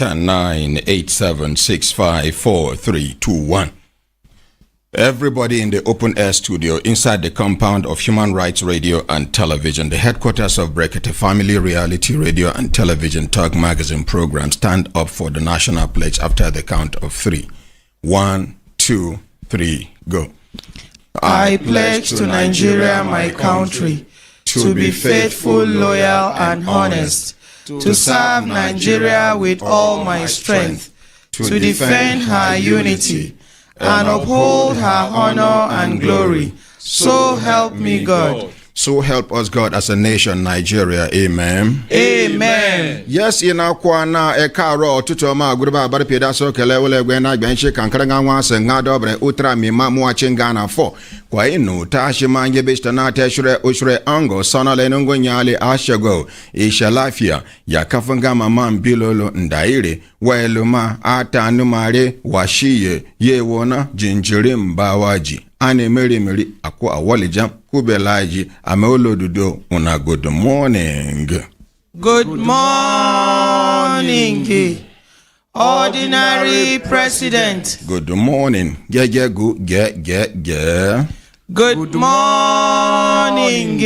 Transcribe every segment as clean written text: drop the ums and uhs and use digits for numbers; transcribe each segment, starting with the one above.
10-9-87-65-4321. Everybody in the open air studio inside the compound of Human Rights Radio and Television, the headquarters of Brekete Family Reality Radio and Television Talk Magazine program, stand up for the national pledge after the count of 3. 1, 2, 3, go. I pledge to Nigeria, my country, to be faithful, loyal, and honest, to serve Nigeria with all my strength, to defend her unity, and uphold her honor and glory. So help me God. So help us God as a nation, Nigeria. Amen. Amen. Yes, ina kwana ekaro tutoma guruba barpeda so kele wole gwena gbenche kankara nwa senga dobre utra mi mamu achingana fo kwa inu tashi manje besta na teshure ushure ango sana lenongo nyale ashago isha lafia ya kafanga mama mbilolo ndaire weluma atanumare washiye yewona jinjirim bawaji ane meri akwa awalijam kubelaji ameolodudo una good morning. Good morning, Ordinary President. Good morning. Good morning,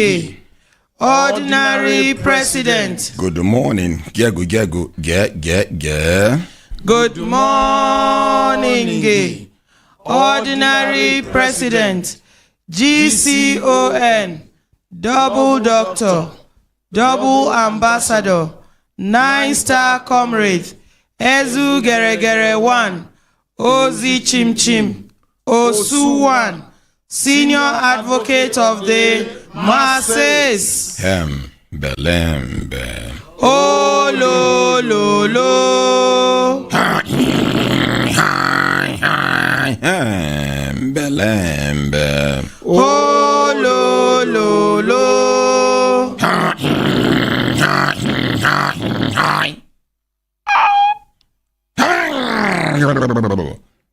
Ordinary President. Good morning. Good morning, Ordinary President. GCON, Double Doctor, Double Ambassador, 9-star Comrade, Ezu Geregere 1, Ozi Chim Chim, Osu 1, Senior Advocate of the Masses. Belembe. Oh, lo, lo, lo. Belembe. Oh, lo, lo, lo.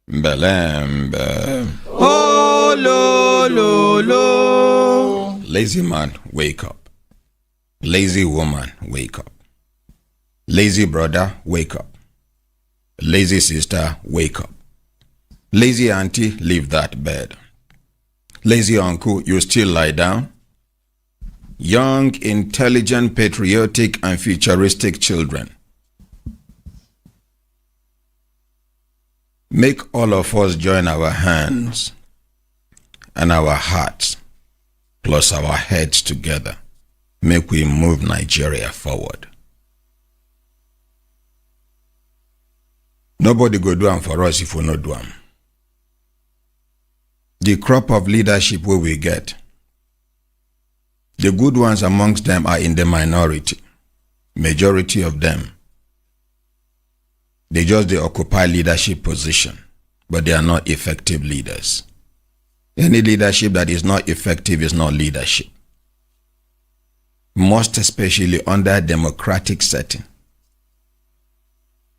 Belembe. Oh, lo, lo, lo. Lazy man, wake up. Lazy woman, wake up. Lazy brother, wake up. Lazy sister, wake up. Lazy auntie, leave that bed. Lazy uncle, you still lie down? Young, intelligent, patriotic, and futuristic children, make all of us join our hands and our hearts, plus our heads together. Make we move Nigeria forward. Nobody go do them for us if we not do them. The crop of leadership where we get, the good ones amongst them are in the minority. Majority of them, they occupy leadership position, but they are not effective leaders. Any leadership that is not effective is not leadership. Most especially under democratic setting.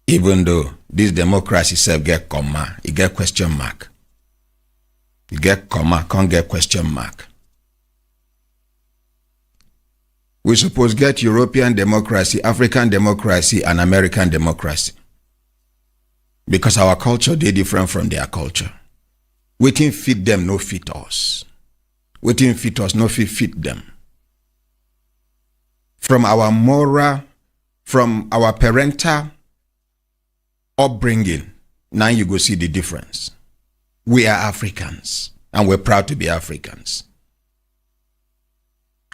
Even though this democracy self get comma, it get question mark. You get comma, can't get question mark. We suppose get European democracy, African democracy, and American democracy. Because our culture, they different from their culture. Waiting fit them, no fit us. Waiting fit us, no fit them. From our moral, from our parental upbringing, now you go see the difference. We are Africans, and we're proud to be Africans.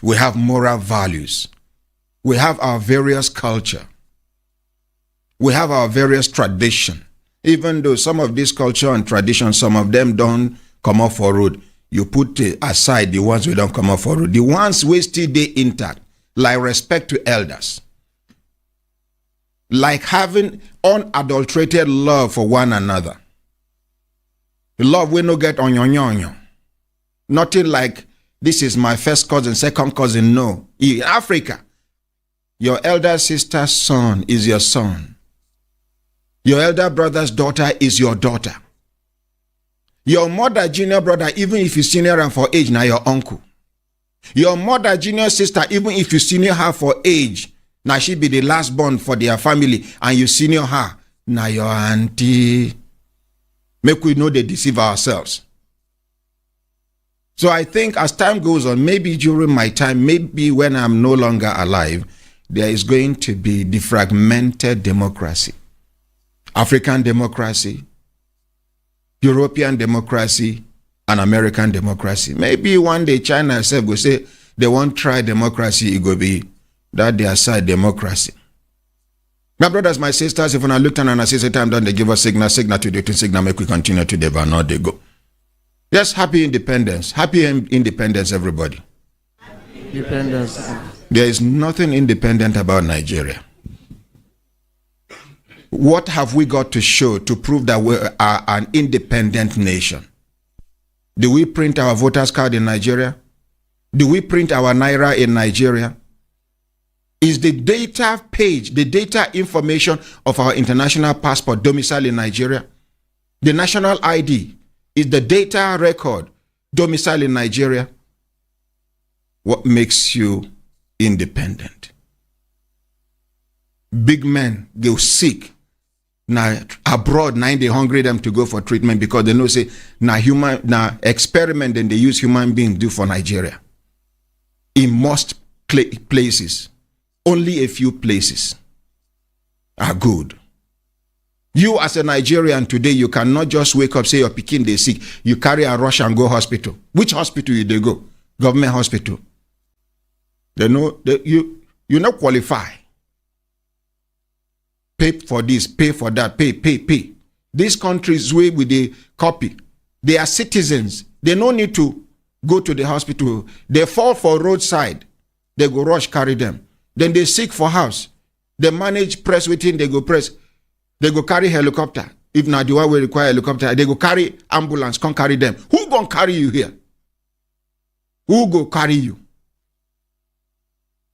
We have moral values. We have our various culture. We have our various tradition. Even though some of this culture and tradition, some of them don't come off for road, you put aside the ones we don't come off for road. The ones we still they intact, like respect to elders, like having unadulterated love for one another. Love we no get on your. Nothing like this is my first cousin, second cousin. No. In Africa, your elder sister's son is your son. Your elder brother's daughter is your daughter. Your mother, junior brother, even if you senior her for age, now your uncle. Your mother, junior sister, even if you senior her for age, now she be the last born for their family and you senior her, na your auntie. Make we know they deceive ourselves. So I think as time goes on, maybe during my time, maybe when I'm no longer alive, there is going to be defragmented democracy. African democracy, European democracy, and American democracy. Maybe one day China itself will say they won't try democracy, it will be that their side democracy. My brothers, my sisters, if when I look down and I say time done, they give us signal to the signal, make we continue to the not they go. Yes, happy independence. Happy independence, everybody. Independence. There is nothing independent about Nigeria. What have we got to show to prove that we are an independent nation? Do we print our voters card in Nigeria? Do we print our naira in Nigeria? Is the data page, the data information of our international passport domicile in Nigeria? The national ID, is the data record domicile in Nigeria? What makes you independent? Big men go sick. Now abroad, they hungry them to go for treatment because they know say now experiment and they use human beings do for Nigeria. In most places, only a few places are good. You as a Nigerian today, you cannot just wake up, say your pikin they sick, you carry a rush and go hospital. Which hospital you they go? Government hospital. They know that you not qualify. Pay for this, pay for that, pay. These countries where with the copy, they are citizens. They no need to go to the hospital. They fall for roadside. They go rush carry them. Then they seek for house. They manage press within, they go press. They go carry helicopter. If not the one will require helicopter, they go carry ambulance, come carry them. Who gonna carry you here? Who go carry you?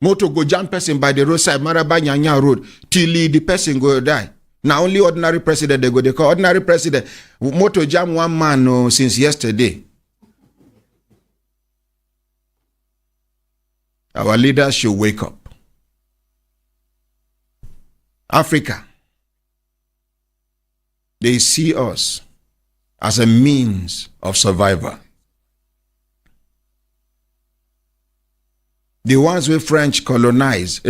Moto go jam person by the roadside, Maraba Nyanya Road, till the person go die. Now only ordinary president they call ordinary president. Moto jam one man since yesterday. Our leaders should wake up. Africa, they see us as a means of survival. The ones where France colonized,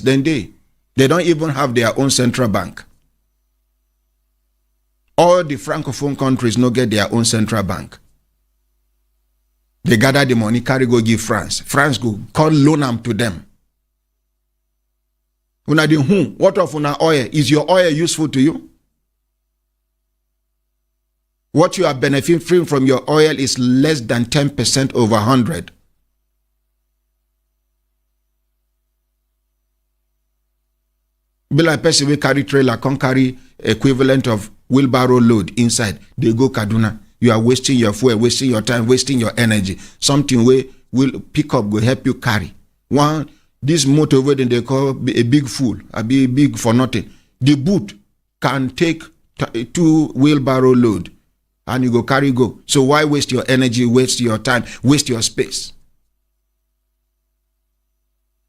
then they don't even have their own central bank. All the Francophone countries no get their own central bank. They gather the money, carry go give France. France go call loan them to them. Una di what of una oil? Is your oil useful to you? What you are benefiting from your oil is less than 10% over 100. Be like person we carry trailer, can carry equivalent of wheelbarrow load inside. They go Kaduna. You are wasting your fuel, wasting your time, wasting your energy. Something we will pick up, will help you carry. One, this motor where they call a big fool, a big for nothing. The boot can take 2 wheelbarrow load and you go carry go. So why waste your energy, waste your time, waste your space?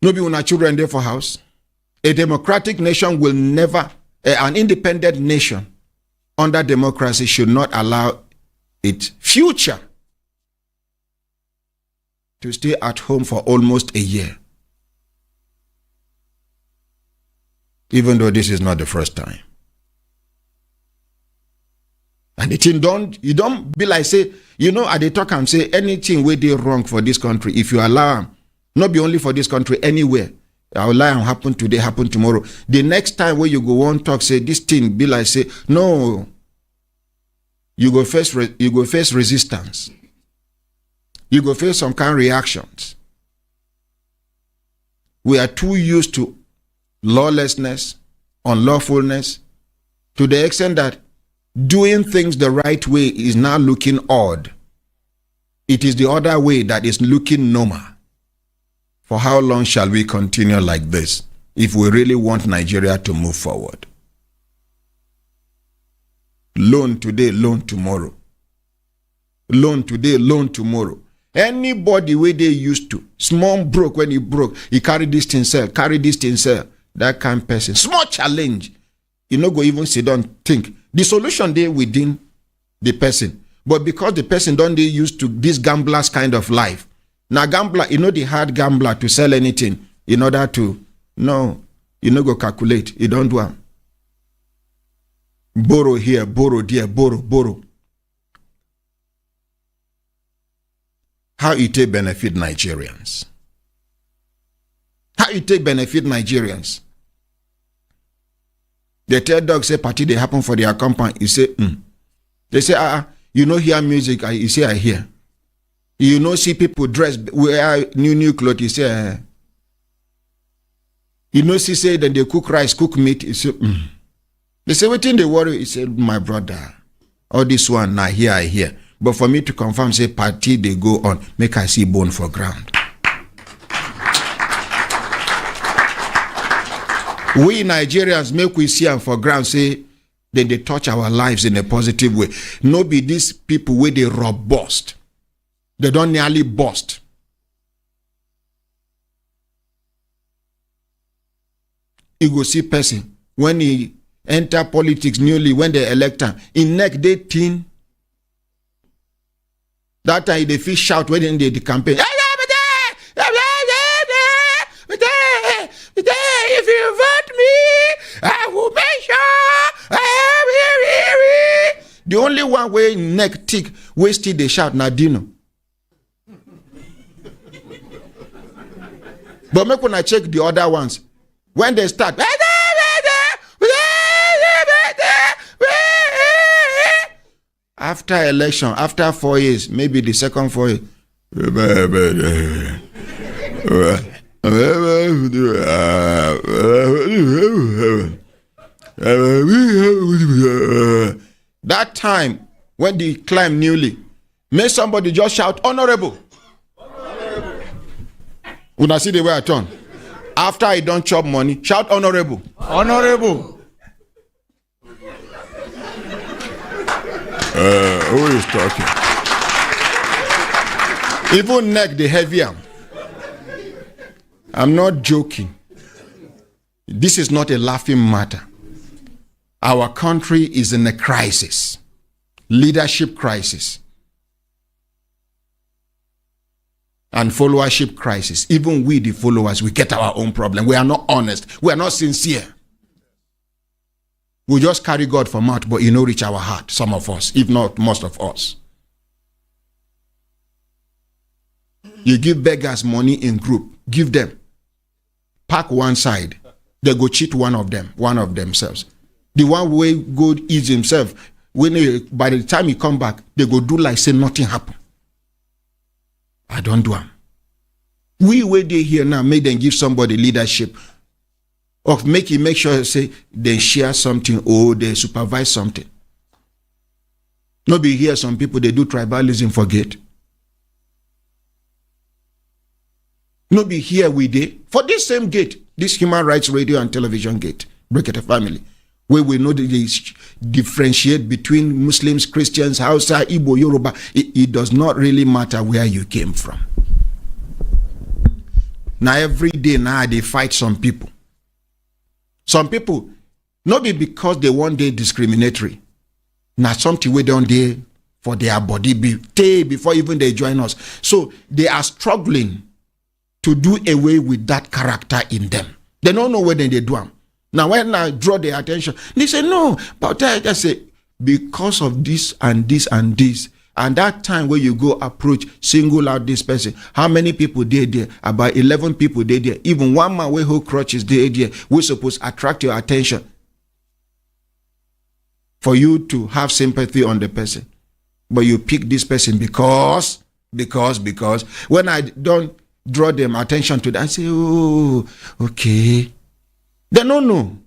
Nobody when our children there for house. A democratic nation will never, an independent nation under democracy should not allow its future to stay at home for almost a year. Even though this is not the first time. And the thing you don't be like say, at the talk and say anything where they wrong for this country, if you allow them, not be only for this country, anywhere. Our lie happen today, happen tomorrow. The next time where you go on talk, say this thing be like say, no. You go face resistance. You go face some kind of reactions. We are too used to lawlessness, unlawfulness, to the extent that doing things the right way is now looking odd. It is the other way that is looking normal. For how long shall we continue like this if we really want Nigeria to move forward? Loan today, loan tomorrow. Loan today, loan tomorrow. Anybody where they used to, small broke when he carry this thing sell, That kind of person. Small challenge. you no go even sit down think. The solution there within the person. But because the person don't dey used to this gambler's kind of life. Now gambler, you know the hard gambler to sell anything in order to, no, you no go calculate. You don't do it. Borrow here, borrow there, borrow. How it take benefit Nigerians? How it take benefit Nigerians? They tell dogs say party they happen for their compound. You say, They say, you know hear music. You say, I hear. You know see people dress, wear new clothes. You say, You know see say then they cook rice, cook meat. You say, They say, what in they worry? He said, my brother, all this one, now here I hear. But for me to confirm, say, party, they go on. Make I see bone for ground. We Nigerians, make we see them for ground, say, then they touch our lives in a positive way. No be these people where they robust. They don't nearly bust. You go see person, when he enter politics newly, when they elect him, in neck they thin. That time they feel shout when they the campaign. If you vote me, I will make sure. The only one way neck tick, we still they shout Nadino. But make when I check the other ones, when they start. After election, after 4 years, maybe the second 4 years. That time, when they climb newly, may somebody just shout, honorable. When I see the way I turn. After I don't chop money, shout honorable. Honorable. Who is talking? Even neck the heavier. I'm not joking. This is not a laughing matter. Our country is in a crisis. Leadership crisis. And followership crisis. Even we, the followers, we get our own problem. We are not honest. We are not sincere. We just carry God for mouth, but reach our heart, some of us, if not most of us. You give beggars money in group, give them. Pack one side, they go cheat one of themselves. The one way go ease himself, by the time he come back, they go do like say nothing happen. I don't do them. We wait they here now, make them give somebody leadership. Or make sure say they share something or they supervise something. Not be here some people they do tribalism for gate. Not be here we dey for this same gate, this human rights radio and television gate, Brekete family, where we know that they differentiate between Muslims, Christians, Hausa, Igbo, Yoruba. It does not really matter where you came from. Now every day now they fight some people. Some people, not be because they want they discriminatory. Now something we don't do for their body before even they join us. So they are struggling to do away with that character in them. They don't know whether they do them. Now when I draw their attention, they say, no, but I just say, because of this and this and this, and that time where you go approach, single out this person, how many people they there? About 11 people they there. Even one man who crutches they there, we supposed to attract your attention for you to have sympathy on the person. But you pick this person because when I don't draw them attention to that, I say, oh, okay. They don't know.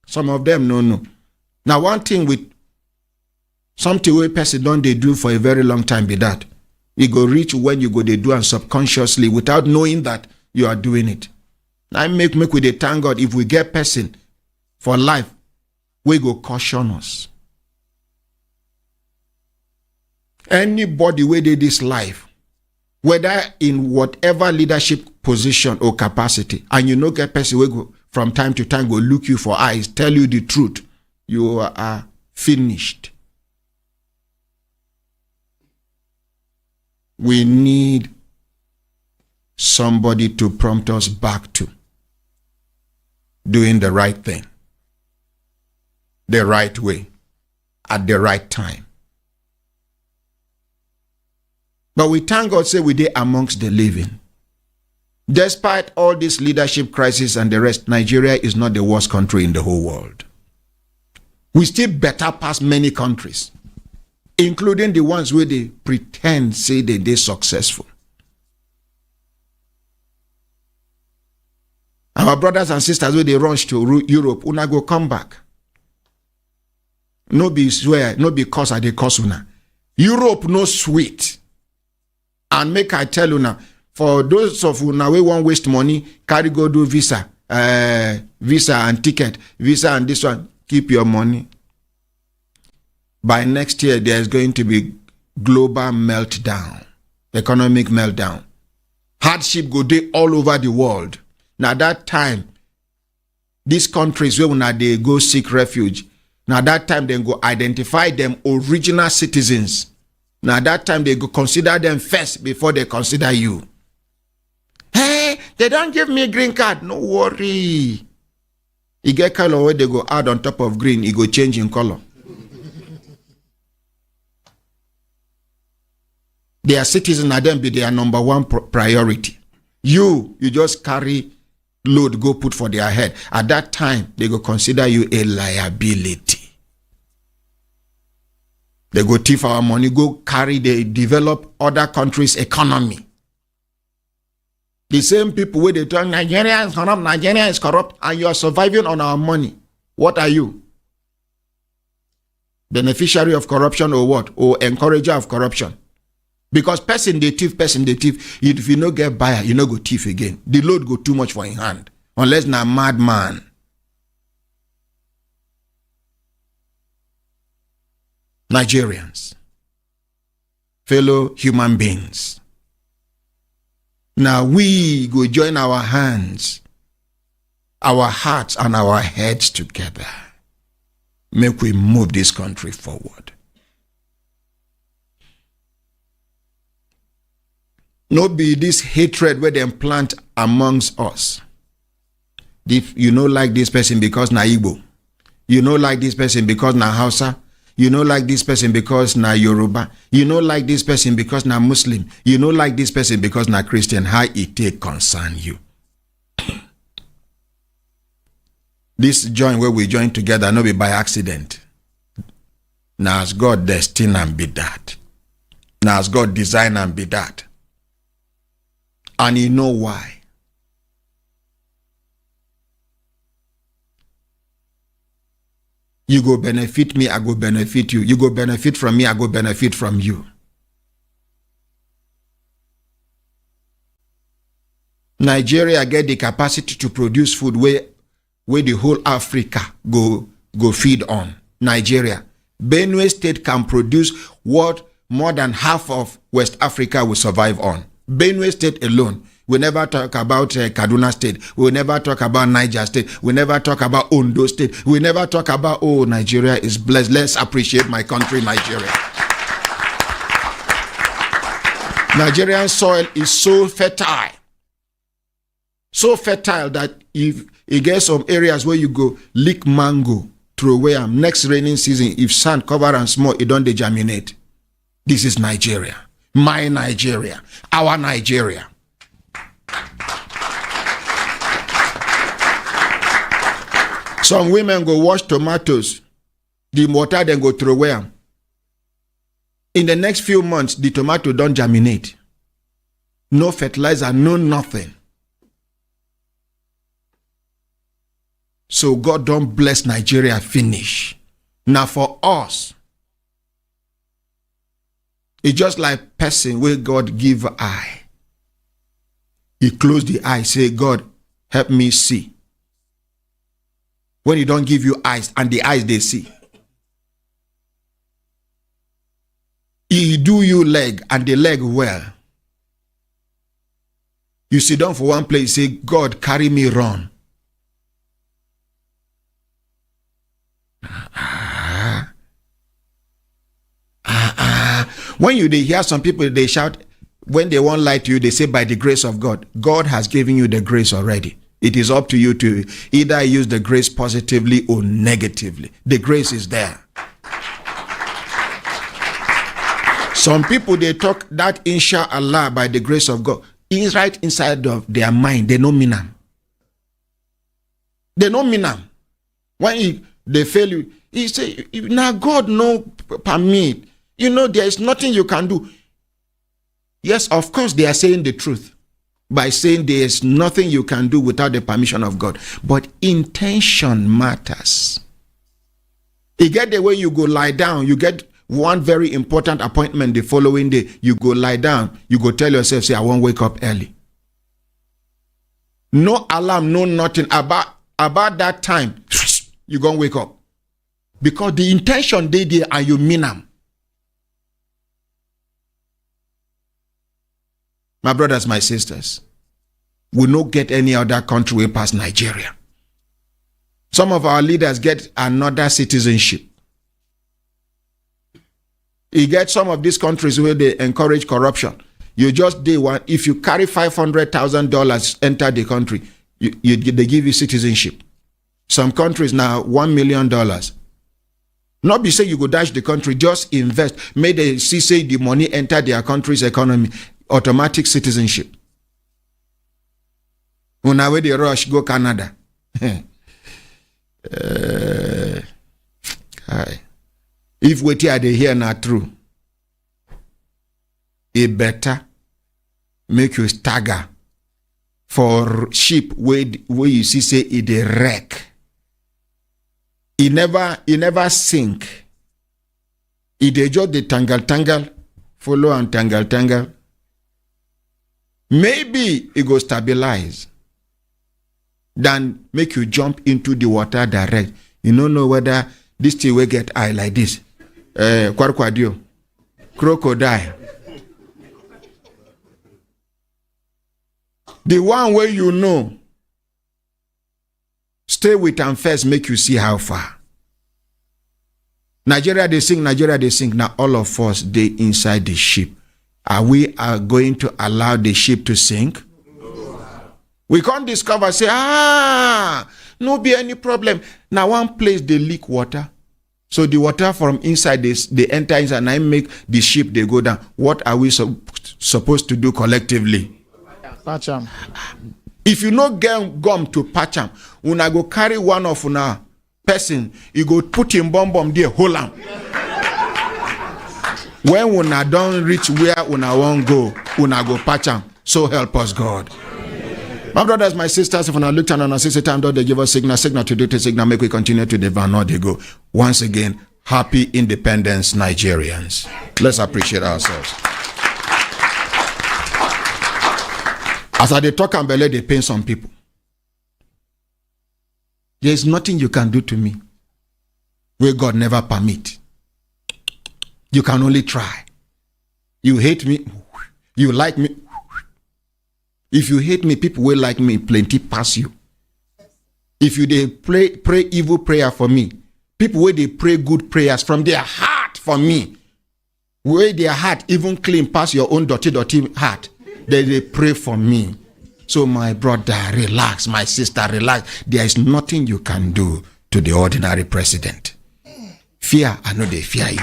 Some of them don't know. Now one thing with something where person don't they do for a very long time be that. You go reach when you go they do and subconsciously without knowing that you are doing it. I make with the thank God if we get person for life, we go caution us. Anybody where they this life, whether in whatever leadership position or capacity, and get person we go from time to time go look you for eyes, tell you the truth. You are finished. We need somebody to prompt us back to doing the right thing, the right way, at the right time. But we thank God, say we dey amongst the living. Despite all this leadership crisis and the rest, Nigeria is not the worst country in the whole world. We still better pass many countries, including the ones where they pretend say they're successful. Our brothers and sisters where they rush to Europe, una go come back. No be swear, no be cause I dey cause una. Europe no sweet. And make I tell una, for those of una wey won't waste money, carry go do visa and ticket, visa and this one, keep your money. By next year, there is going to be global meltdown, economic meltdown. Hardship go dey all over the world. Now that time, these countries where una they go seek refuge, now that time they go identify them original citizens. Now that time they go consider them first before they consider you. Hey, they don't give me a green card. No worry. You get color where they go add on top of green, it go change in color. Their citizens and them be their number one priority. You just carry load, go put for their head. At that time, they go consider you a liability. They go thief our money, go carry, they develop other countries' economy. The same people where they tell Nigeria is corrupt, and you are surviving on our money. What are you? Beneficiary of corruption or what? Or encourager of corruption? Because person they thief. If you no get buyer, you no go thief again. The load go too much for in hand. Unless na madman. Nigerians, fellow human beings. Now we go join our hands, our hearts and our heads together. Make we move this country forward. No be this hatred where they plant amongst us. If you no like this person because na Igbo, you no like this person because na Hausa, you no like this person because na Yoruba, you no like this person because na Muslim, you no like this person because na Christian, how it take concern you? This join where we join together no be by accident. Now as God destined and be that. Now as God design and be that. And you know why? You go benefit me, I go benefit you. You go benefit from me, I go benefit from you. Nigeria get the capacity to produce food where the whole Africa go feed on. Nigeria. Benue State can produce what more than half of West Africa will survive on. Benue State alone. We never talk about Kaduna State. We never talk about Niger State. We never talk about Ondo State. We never talk about, oh, Nigeria is blessed. Let's appreciate my country, Nigeria. Nigerian soil is so fertile. So fertile that if you get some areas where you go lick mango, throw away them. Next raining season, if sand cover and small, it don't germinate. This is Nigeria. My Nigeria. Our Nigeria. Some women go wash tomatoes. The water then go throw away them. In the next few months, the tomato don't germinate. No fertilizer, no nothing. So God don't bless Nigeria finish. Now for us, it's just like person where God give eye. He close the eye, say, God, help me see. When he don't give you eyes, and the eyes they see. He do you leg, and the leg well. You sit down for one place, say, God, carry me run. When they hear some people, they shout, when they won't lie to you, they say, by the grace of God. God has given you the grace already. It is up to you to either use the grace positively or negatively. The grace is there. Some people, they talk that inshallah by the grace of God. It's right inside of their mind. They don't mean them. They don't mean them. When they fail you, he say, now God no permit. You know, there is nothing you can do. Yes, of course, they are saying the truth by saying there is nothing you can do without the permission of God. But intention matters. You get the way you go lie down, you get one very important appointment the following day, you go lie down, you go tell yourself, say, I won't wake up early. No alarm, no nothing. About that time, you gonna wake up. Because the intention they there and you mean them. My brothers, my sisters, we no get any other country way past Nigeria. Some of our leaders get another citizenship. You get some of these countries where they encourage corruption. You just day one. If you carry $500,000 enter the country, they give you citizenship. Some countries now $1 million. Not be say you go dash the country, just invest. May they see say the money enter their country's economy. Automatic citizenship. Una way they rush go Canada. If what are they here not true, it better make you stagger for ship where you see say it a wreck. It never sink. It just the tangle, follow and tangle. Maybe it go stabilize. Then make you jump into the water direct. You don't know whether this thing will get eye like this. Kwarkwadio. Crocodile. The one where you know, stay with and first make you see how far. Nigeria they sing. Now all of us, they inside the ship. Are we going to allow the ship to sink? We can't discover, say, no be any problem. Now one place they leak water. So the water from inside this, they enter inside and I make the ship, they go down. What are we supposed to do collectively? Patch 'em. If you not get gum to patch 'em, when I go carry one of una person, you go put him bomb there, hold on. When una don't reach where una won't go, una go patch 'em. So help us God. My brothers, my sisters, if una look down on us, it's a time that they give us signal to do the signal, make we continue to devour, they go. Once again, happy independence, Nigerians. Let's appreciate ourselves. As I they talk and belay, they pain some people. There is nothing you can do to me where God never permit. You can only try. You hate me, you like me. If you hate me, people will like me plenty pass you. If you they pray evil prayer for me, people will they pray good prayers from their heart for me. Where their heart even clean past your own dirty heart. They pray for me. So my brother, relax. My sister, relax. There is nothing you can do to the ordinary president. Fear, I know they fear you.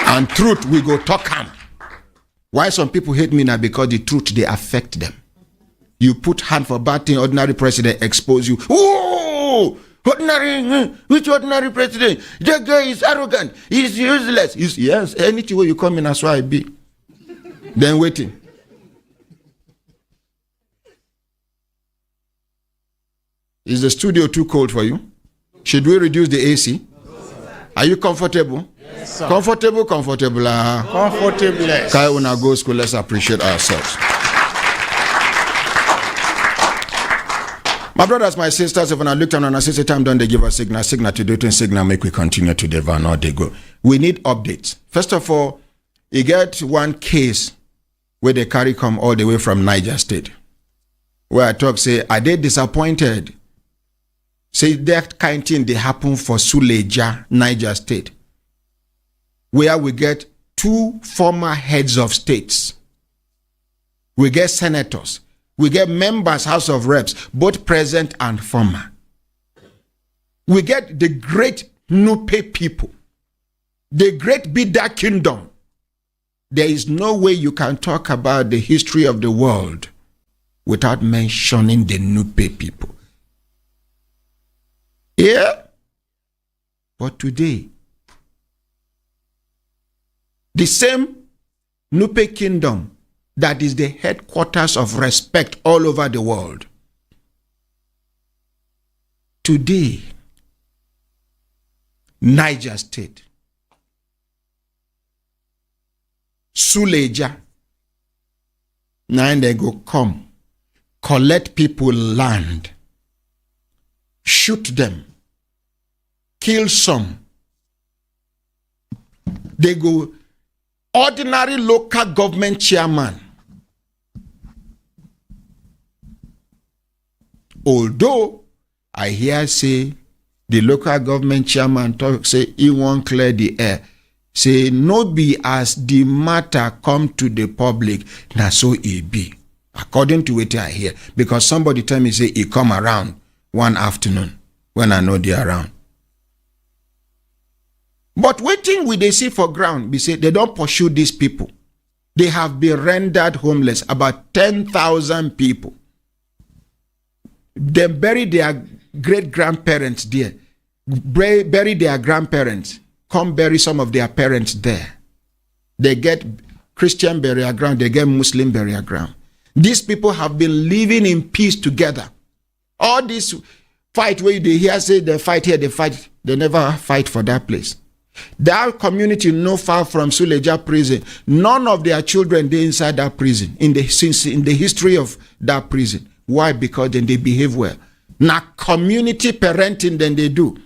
And truth, we go talk am. Why some people hate me now? Because the truth, they affect them. You put hand for bad thing, ordinary president expose you. Oh, ordinary, which ordinary president? That guy is arrogant. He's useless. Yes, anything where you come in, that's why I be. Then waiting. Is the studio too cold for you? Should we reduce the AC? Are you comfortable? Yes, sir. Comfortable. Comfortable. Kai una go school, let's appreciate ourselves. My brothers, my sisters, if I look down on a sister time, don't they give us signal to do it, and signal make we continue to devour, now they go. We need updates. First of all, you get one case where they carry come all the way from Niger State. Where I talk, say, are they disappointed? Say that kind of thing they happen for Suleja, Niger State. where we get 2 former heads of states. We get senators. We get members, House of Reps, both present and former. We get the great Nupe people, the great Bida kingdom. There is no way you can talk about the history of the world without mentioning the Nupe people. Yeah? But today, the same Nupe kingdom that is the headquarters of respect all over the world. Today, Niger State, Suleja, now they go come, collect people land, shoot them, kill some. They go, ordinary local government chairman. Although I hear say the local government chairman talk say he won't clear the air. Say no be as the matter come to the public, na so it be. According to what I hear. Because somebody tell me say he come around one afternoon when I know they around. But waiting we they see for ground, we say they don't pursue these people. They have been rendered homeless, about 10,000 people. They bury their great-grandparents there. Bury their grandparents. Come bury some of their parents there. They get Christian burial ground, they get Muslim burial ground. These people have been living in peace together. All this fight where they hear say they fight here, they never fight for that place. That community no far from Suleja prison, none of their children they inside that prison in the history of that prison. Why? Because then they behave well. Now community parenting then they do.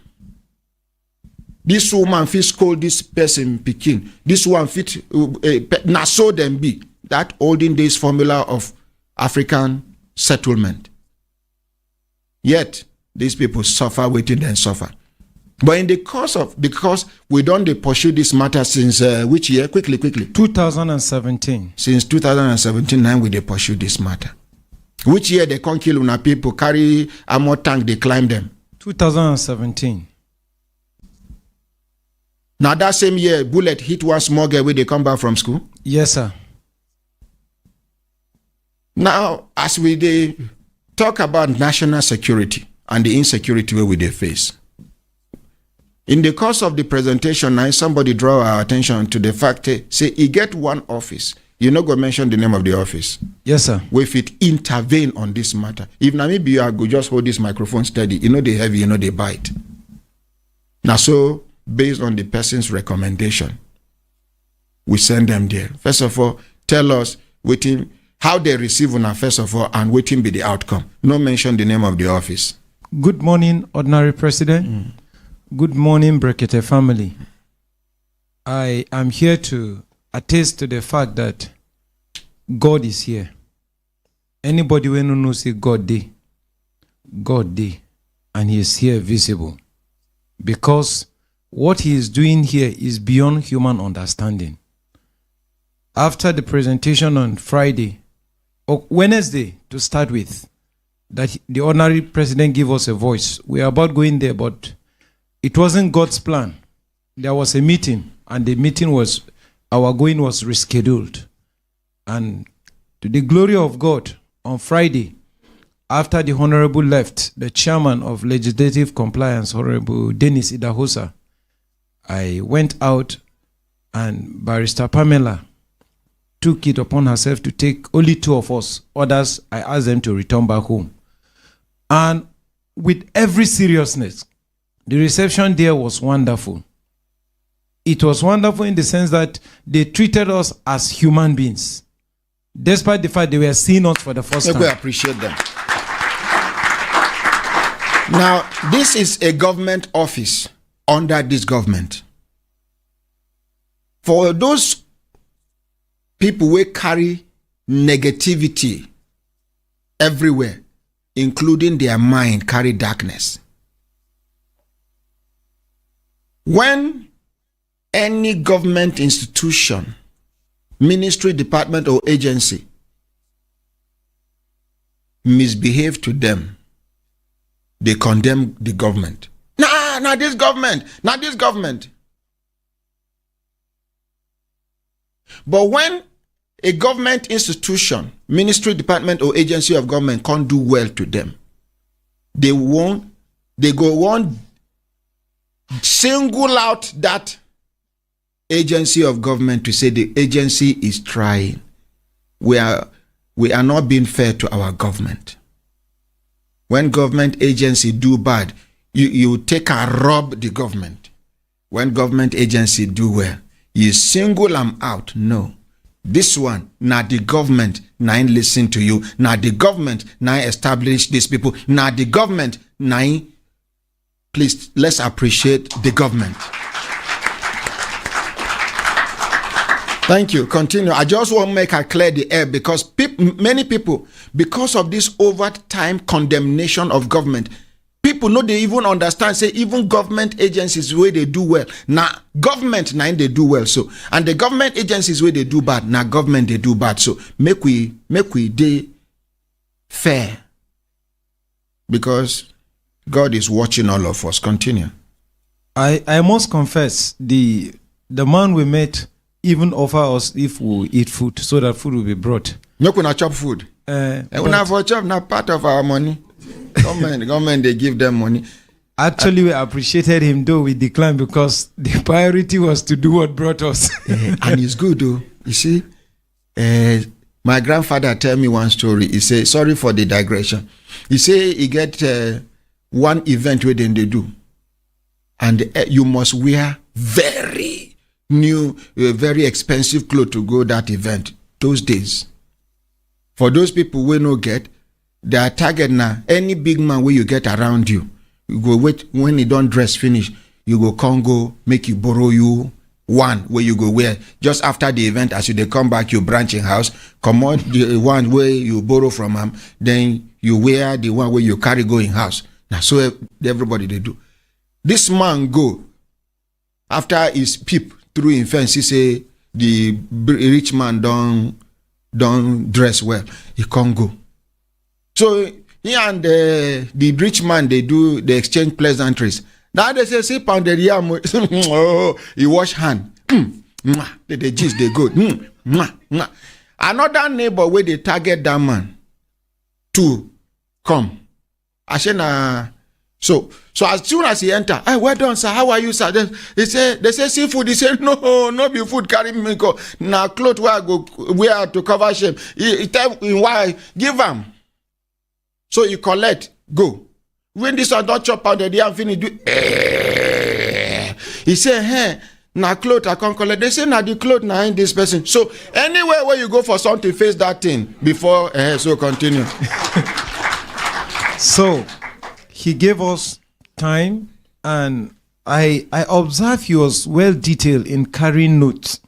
This woman fit scold this person Pekin. This one fit na so them be. That olden days formula of African settlement. Yet these people suffer waiting and suffer. But in the course of, because we don't pursue this matter since which year? Quickly. 2017. Since 2017, now we they pursue this matter. Which year they can't kill una people, carry armor tank, they climb them? 2017. Now that same year, bullet hit one small girl when they come back from school? Yes, sir. Now, as we they talk about national security and the insecurity where we they face, in the course of the presentation, now somebody draw our attention to the fact that, say, he get one office. You not go mention the name of the office. Yes, sir. If it intervene on this matter. If now maybe you go just hold this microphone steady, you know they heavy, you know they bite. Now so, based on the person's recommendation, we send them there. First of all, tell us waiting how they receive una first of all and waiting be the outcome. No mention the name of the office. Good morning, Ordinary President. Good morning, Brekete family. I am here to attest to the fact that God is here. Anybody who knows say God dey, and He is here visible. Because what He is doing here is beyond human understanding. After the presentation on Friday, or Wednesday to start with, that the Ordinary President gave us a voice. We are about going there, but it wasn't God's plan. There was a meeting, and the meeting was, our going was rescheduled. And to the glory of God, on Friday, after the Honorable left, the chairman of Legislative Compliance, Honorable Dennis Idahosa, I went out and Barrister Pamela took it upon herself to take only 2 of us. Others, I asked them to return back home. And with every seriousness, the reception there was wonderful. It was wonderful in the sense that they treated us as human beings, despite the fact they were seeing us for the first time. We appreciate them. Now, this is a government office under this government. For those people who carry negativity everywhere, including their mind, carry darkness. When any government institution, ministry, department, or agency misbehave to them, they condemn the government. Nah, this government, not this government. But when a government institution, ministry, department, or agency of government can't do well to them, they go on single out that agency of government to say the agency is trying. We are not being fair to our government. When government agency do bad, you take and rob the government. When government agency do well, you single them out. No. This one, now the government, now listen to you. Now the government, now establish these people. Now the government, now, please, let's appreciate the government. Thank you. Continue. I just want to make her clear the air because many people, because of this over time condemnation of government, people know they even understand, say even government agencies where they do well. Now government now they do well. So and the government agencies where they do bad, now government they do bad. So make we they fair. Because God is watching all of us. Continue. I must confess, the man we met even offer us if we eat food so that food will be brought. No kuna chop food. We not for chop, not part of our money. Government, they give them money. Actually, we appreciated him, though we declined because the priority was to do what brought us. And it's good, though. You see, my grandfather tell me one story. He say, sorry for the digression. He say he get one event where they do, and you must wear very new, very expensive clothes to go that event. Those days, for those people we no get. Their target now, any big man where you get around you, you go wait when you don't dress finish, you go Congo, make you borrow you one where you go wear. Just after the event, as you they come back, you branch in house, come out the one where you borrow from him, then you wear the one where you carry go in house. Now so everybody they do. This man go, after his peep through in fence, he say the rich man don't dress well. He can't go. So he and the rich man, they exchange pleasantries. Now they say, see, pounded yam. Oh, he wash hand. They gist, they go. Another neighbor where they target that man to come. I say, so as soon as he enter, hey, well done, sir. How are you, sir? They say seafood. He said, no be food. Carry me go. Now clothes where I go wear to cover shame. He tell him why give him. So you collect, go. When this one don't chop out the day and finish, do. He say, hey, na clothes I can't collect. They say, na the clothes na in this person. So anywhere where you go for something, face that thing before. So continue. So he gave us time, and I observed he was well detailed in carrying notes.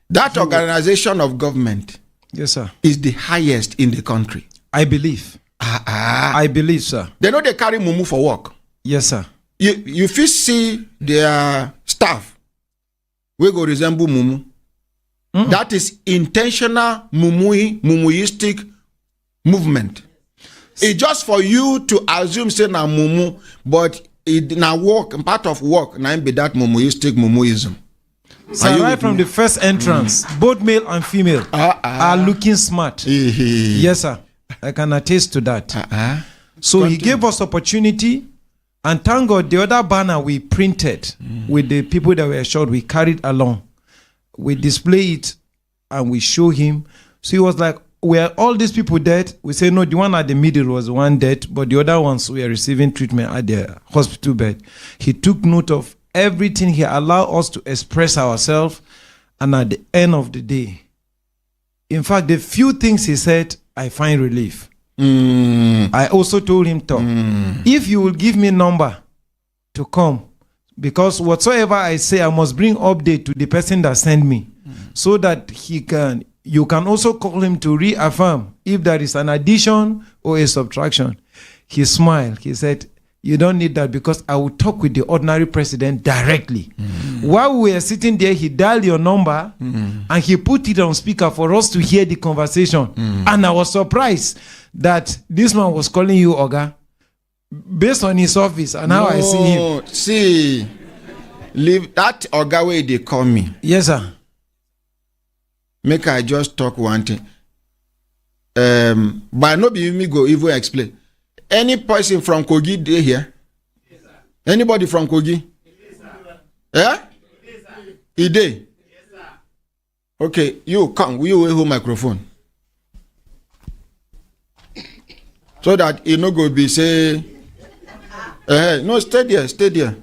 That organization of government, yes, sir, is the highest in the country. I believe. I believe, sir. They know they carry mumu for work. Yes, sir. You first see their staff. We go resemble mumu. Mm-mm. That is intentional mumuistic movement. It's just for you to assume say na mumu, but it na work, part of work, na be that mumuism. So right from the first entrance, both male and female are looking smart. Yes, sir. I can attest to that. So he gave us opportunity, and thank God the other banner we printed with the people that were short, we carried along. We display it and we show him. So he was like, were all these people dead? We say, no, the one at the middle was the one dead, but the other ones were receiving treatment at the hospital bed. He took note of everything. He allowed us to express ourselves. And at the end of the day, in fact, the few things he said, I find relief. I also told him, if you will give me number to come, because whatsoever I say, I must bring update to the person that sent me, so that you can also call him to reaffirm if there is an addition or a subtraction. He smiled. He said, you don't need that, because I will talk with the ordinary president directly. While we were sitting there, he dialed your number and he put it on speaker for us to hear the conversation. And I was surprised that this man was calling you Oga based on his office and how I see him. See, leave that Oga way they call me. Yes, sir. Make I just talk one thing. But no be me go even explain. Any person from Kogi dey here? Yes, sir. Anybody from Kogi? Yes, sir. Yeah? Yes, sir. He dey? Yes, sir. Okay, you come. Will you hold microphone? So that you no go be say, no, stay there, stay there.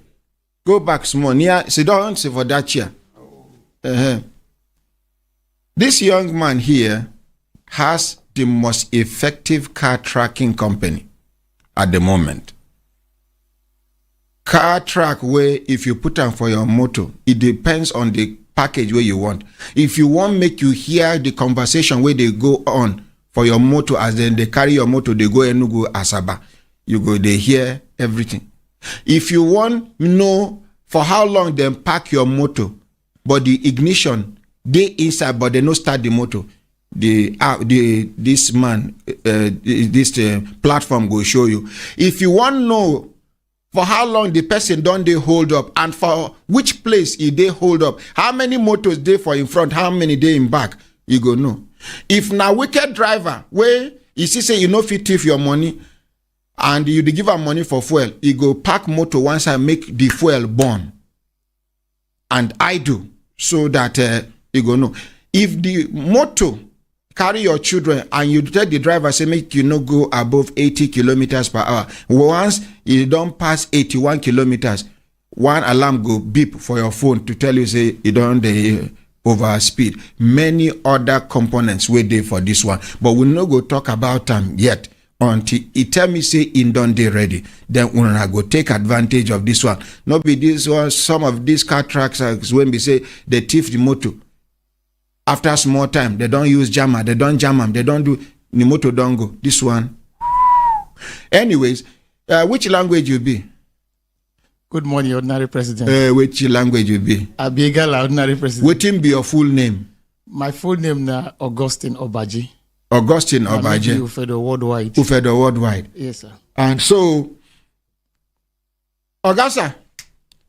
Go back small. Near, sit down, sit for that chair. This young man here has the most effective car tracking company at the moment. Car track where if you put on for your motor, it depends on the package where you want. If you want make you hear the conversation where they go on for your motor, as then they carry your motor, they go Enugu, Asaba. You go, they hear everything. If you want know for how long they park your motor, but the ignition, they inside, but they no start the motor. This platform will show you. If you want to know for how long the person don't they hold up and for which place they hold up, how many motors they for in front, how many they in back, you go know. If now wicked driver where you see say you know fit thief your money and you give am money for fuel, you go park motor once I make the fuel burn. And I do so that you go know. If the motor carry your children and you tell the driver say make you no go above 80 kilometers per hour. Once you don't pass 81 kilometers, one alarm go beep for your phone to tell you say you don't over speed. Many other components were there for this one, but we no go talk about them yet until he tell me say in done dey ready. Then when I go take advantage of this one. Not be this one. Some of these car tracks when we say they thief the motor. After small time, they don't use jammer, they don't jam them, they don't do the motor don't go. This one. Anyways, which language you be? Good morning, Ordinary President. Which language you be? Abiegala, Ordinary President. What be your full name? My full name is Augustine Obaji. Augustine Obaji. Ufedo Worldwide. Ufedo Worldwide. Yes, sir. And so, Augusta,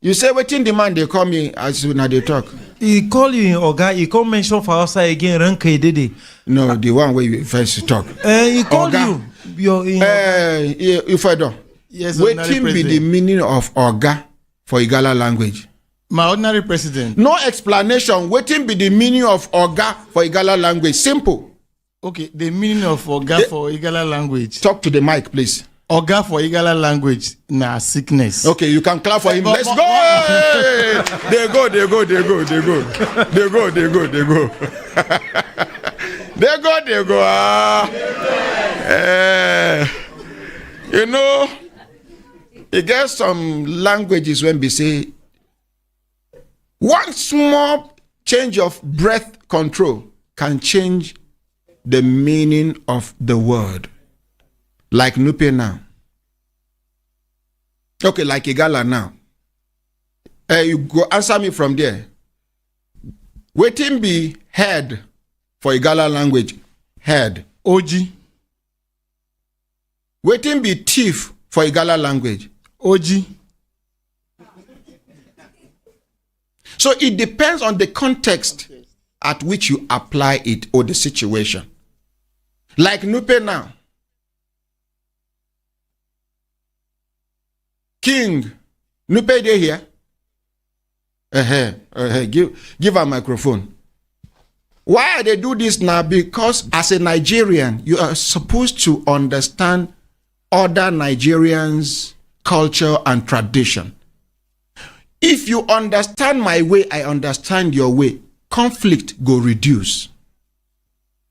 you say wetin the man they call me as soon as they talk. He call you Oga, he come mention for us again, Ranke Dede. No, the one where you first talk. He called Oga. you. Ufedo. Yes, Wetin be the meaning of Oga for Igala language? My Ordinary President. No explanation. Wetin be the meaning of Oga for Igala language? Simple. Okay, the meaning of Oga for Igala language. Talk to the mic, please. Oga for Igala language na sickness. Okay, you can clap for him. Let's go. They go. They go. You know, you get some languages when we say one small change of breath control can change the meaning of the word. Like Nupe now. Okay, like Igala now. You go answer me from there. Waiting be head for Igala language. Head. Oji. Waiting be thief for Igala language. Oji. So it depends on the context at which you apply it or the situation. Like Nupe now. King. Nupe dey here. Give a microphone. Why they do this now? Because as a Nigerian, you are supposed to understand other Nigerians' culture and tradition. If you understand my way, I understand your way, conflict go reduce.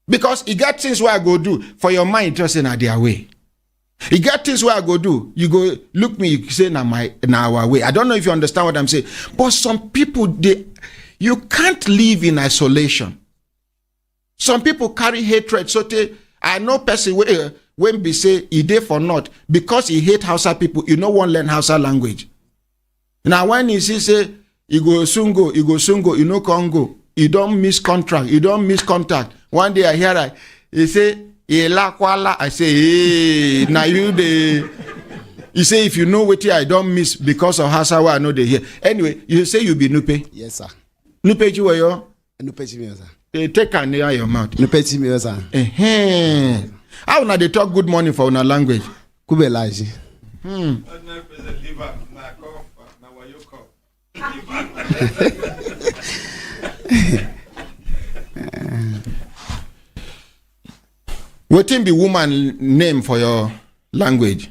Because you get things where I go do for your mind just in their way. You get things where I go do, you go look me, you say na our way. I don't know if you understand what I'm saying. But some people, you can't live in isolation. Some people carry hatred. So I know person when we say he dey for not because he hate Hausa people, you no want learn Hausa language. Now when he say You go soon go, you know can't go. You don't miss contract, you don't miss contact. One day I hear he say, I say, hey, now you the. He say, if you know what I don't miss because of Hasawa, I know they hear. Anyway, you say you be Nupe. Yes, sir. Nupe you yo? Nupe chimi, sir. Take a near your mouth. Nupe chimi, sir. How now they talk good morning for our language? Kubelaji. What be woman name for your language?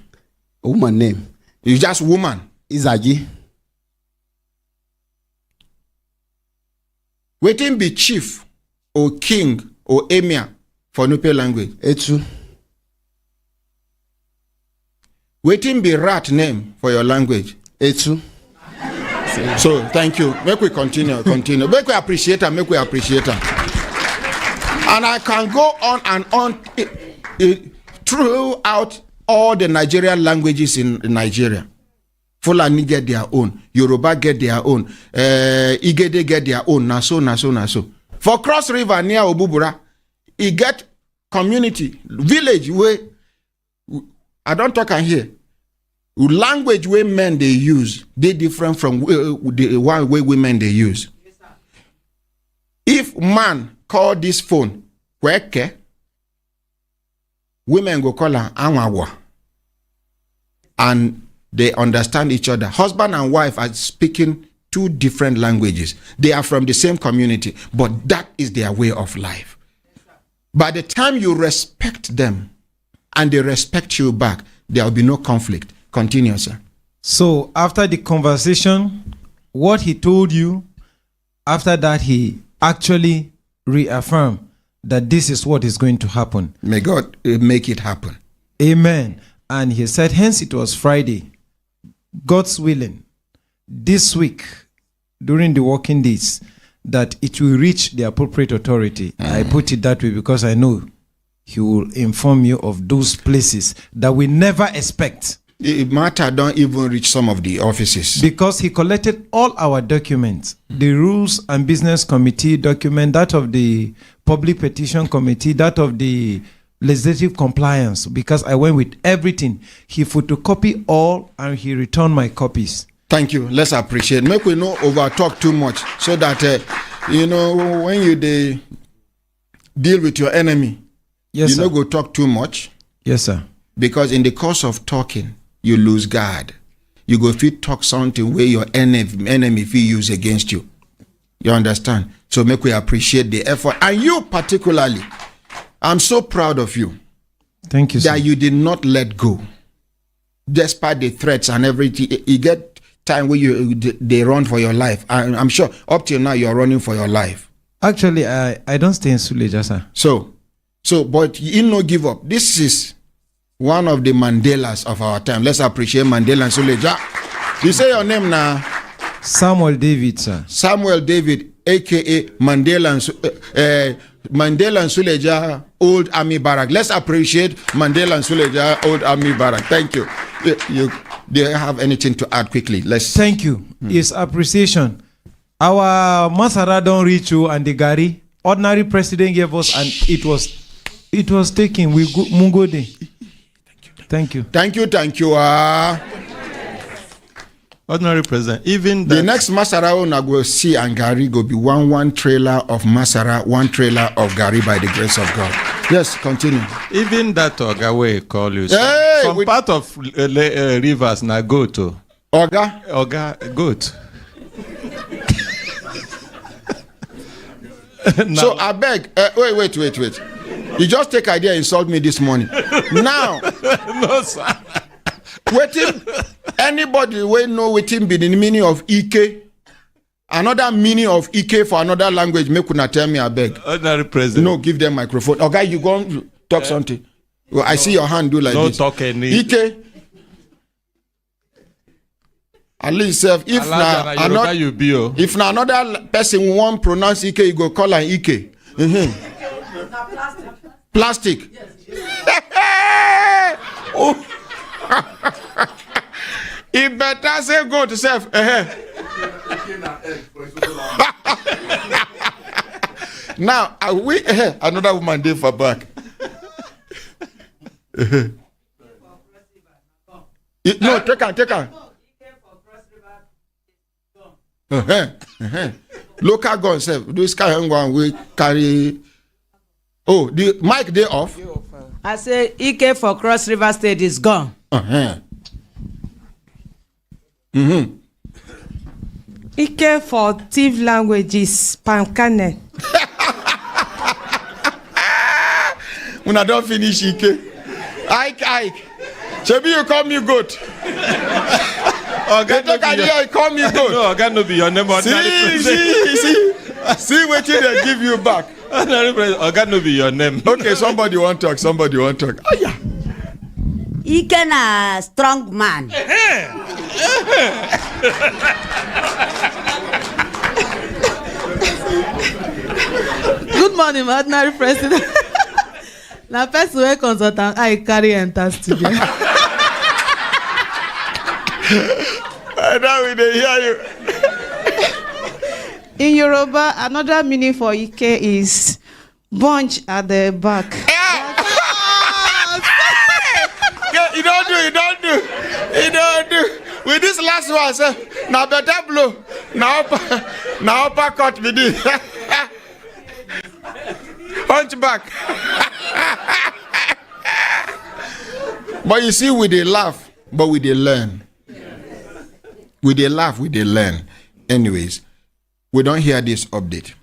Woman name. You just woman. Izagi. Waiting be chief or king or emir for Nupe language. Etu. Waiting be rat name for your language. Etu. So thank you. Make we continue. Make we appreciate her. Make we appreciate her. And I can go on and on throughout all the Nigerian languages in Nigeria. Fulani get their own. Yoruba get their own. Igede get their own. Naso. For Cross River near Obubura, it get community, village where, I don't talk and hear. Language where men they use, they different from the one way women they use. Yes, if man call this phone, kweke, women go call her anwawa. And they understand each other. Husband and wife are speaking two different languages. They are from the same community, but that is their way of life. By the time you respect them and they respect you back, there will be no conflict. Continue, sir. So after the conversation, what he told you, after that he actually reaffirmed that this is what is going to happen. May God make it happen. Amen. And he said, hence it was Friday. God's willing, this week, during the working days, that it will reach the appropriate authority. I put it that way because I know he will inform you of those places that we never expect. The matter don't even reach some of the offices. Because he collected all our documents, the rules and business committee document, that of the public petition committee, that of the legislative compliance, because I went with everything. He photocopy all and he returned my copies. Thank you. Let's appreciate. Make we not over talk too much so that, when you deal with your enemy, yes, you sir. don't go talk too much. Yes, sir. Because in the course of talking, you lose guard. You go fit talk something where your enemy feel use against you. You understand? So make we appreciate the effort. And you particularly, I'm so proud of you. Thank you, sir. That you did not let go. Despite the threats and everything, you get time where they run for your life. I'm sure up till now you're running for your life. Actually, I don't stay in Suleja, sir. So, but you no give up. This is one of the Mandelas of our time. Let's appreciate Mandela and Suleja. You say your name now? Samuel David, sir. Samuel David, a.k.a. Mandela and Suleja, Old Army Barrack. Let's appreciate Mandela and Suleja, Old Army Barrack. Thank you. Do you have anything to add quickly? Thank you. It's appreciation. Our Masara don't reach you and the Gari. Ordinary president gave us and it was taken. We go Mungode. Thank you. Thank you. Ordinary president, even the next Masara I go see and Gari go be one trailer of Masara, one trailer of Gari by the grace of God. Yes, continue. Even that Ogawe call you. Hey, some part of rivers na goat. Oga goat. So I beg. Wait. You just take idea insult me this morning. Now, no sir. Waiting. Anybody will know waiting be the meaning of Ike. Another meaning of Ike for another language. Make una tell me I beg. Ordinary president. No, give them microphone. Okay, you go on, talk something. Well, I see your hand do like no this. No talk any. Ike. At least if na another person won't pronounce Ike, you go call her Ike. Plastic. Yes. Oh. It better say go to self. Now, we another woman there for back. No, take her. Local gun, sir. This guy we carry. Oh, the mic they off. I say EK for Cross River State is gone. Ike for thief languages, Pankane. When I don't finish Ike. Ike. Shebi, you call me goat. You call me goat. No, God no be your name. See what they give you back. God no be your name. Okay, somebody want talk. Oh yeah. Ike na strong man. Good morning, my ordinary president. Na person wey consultant I carry enter studio. Now we dey hear you. In Yoruba, another meaning for Ike is bunch at the back. You don't do. With this last one, sir, now better blow. Now uppercut me this. Punch back. But you see, we dey laugh, but we dey learn. We dey laugh, we dey learn. Anyways, we don't hear this update.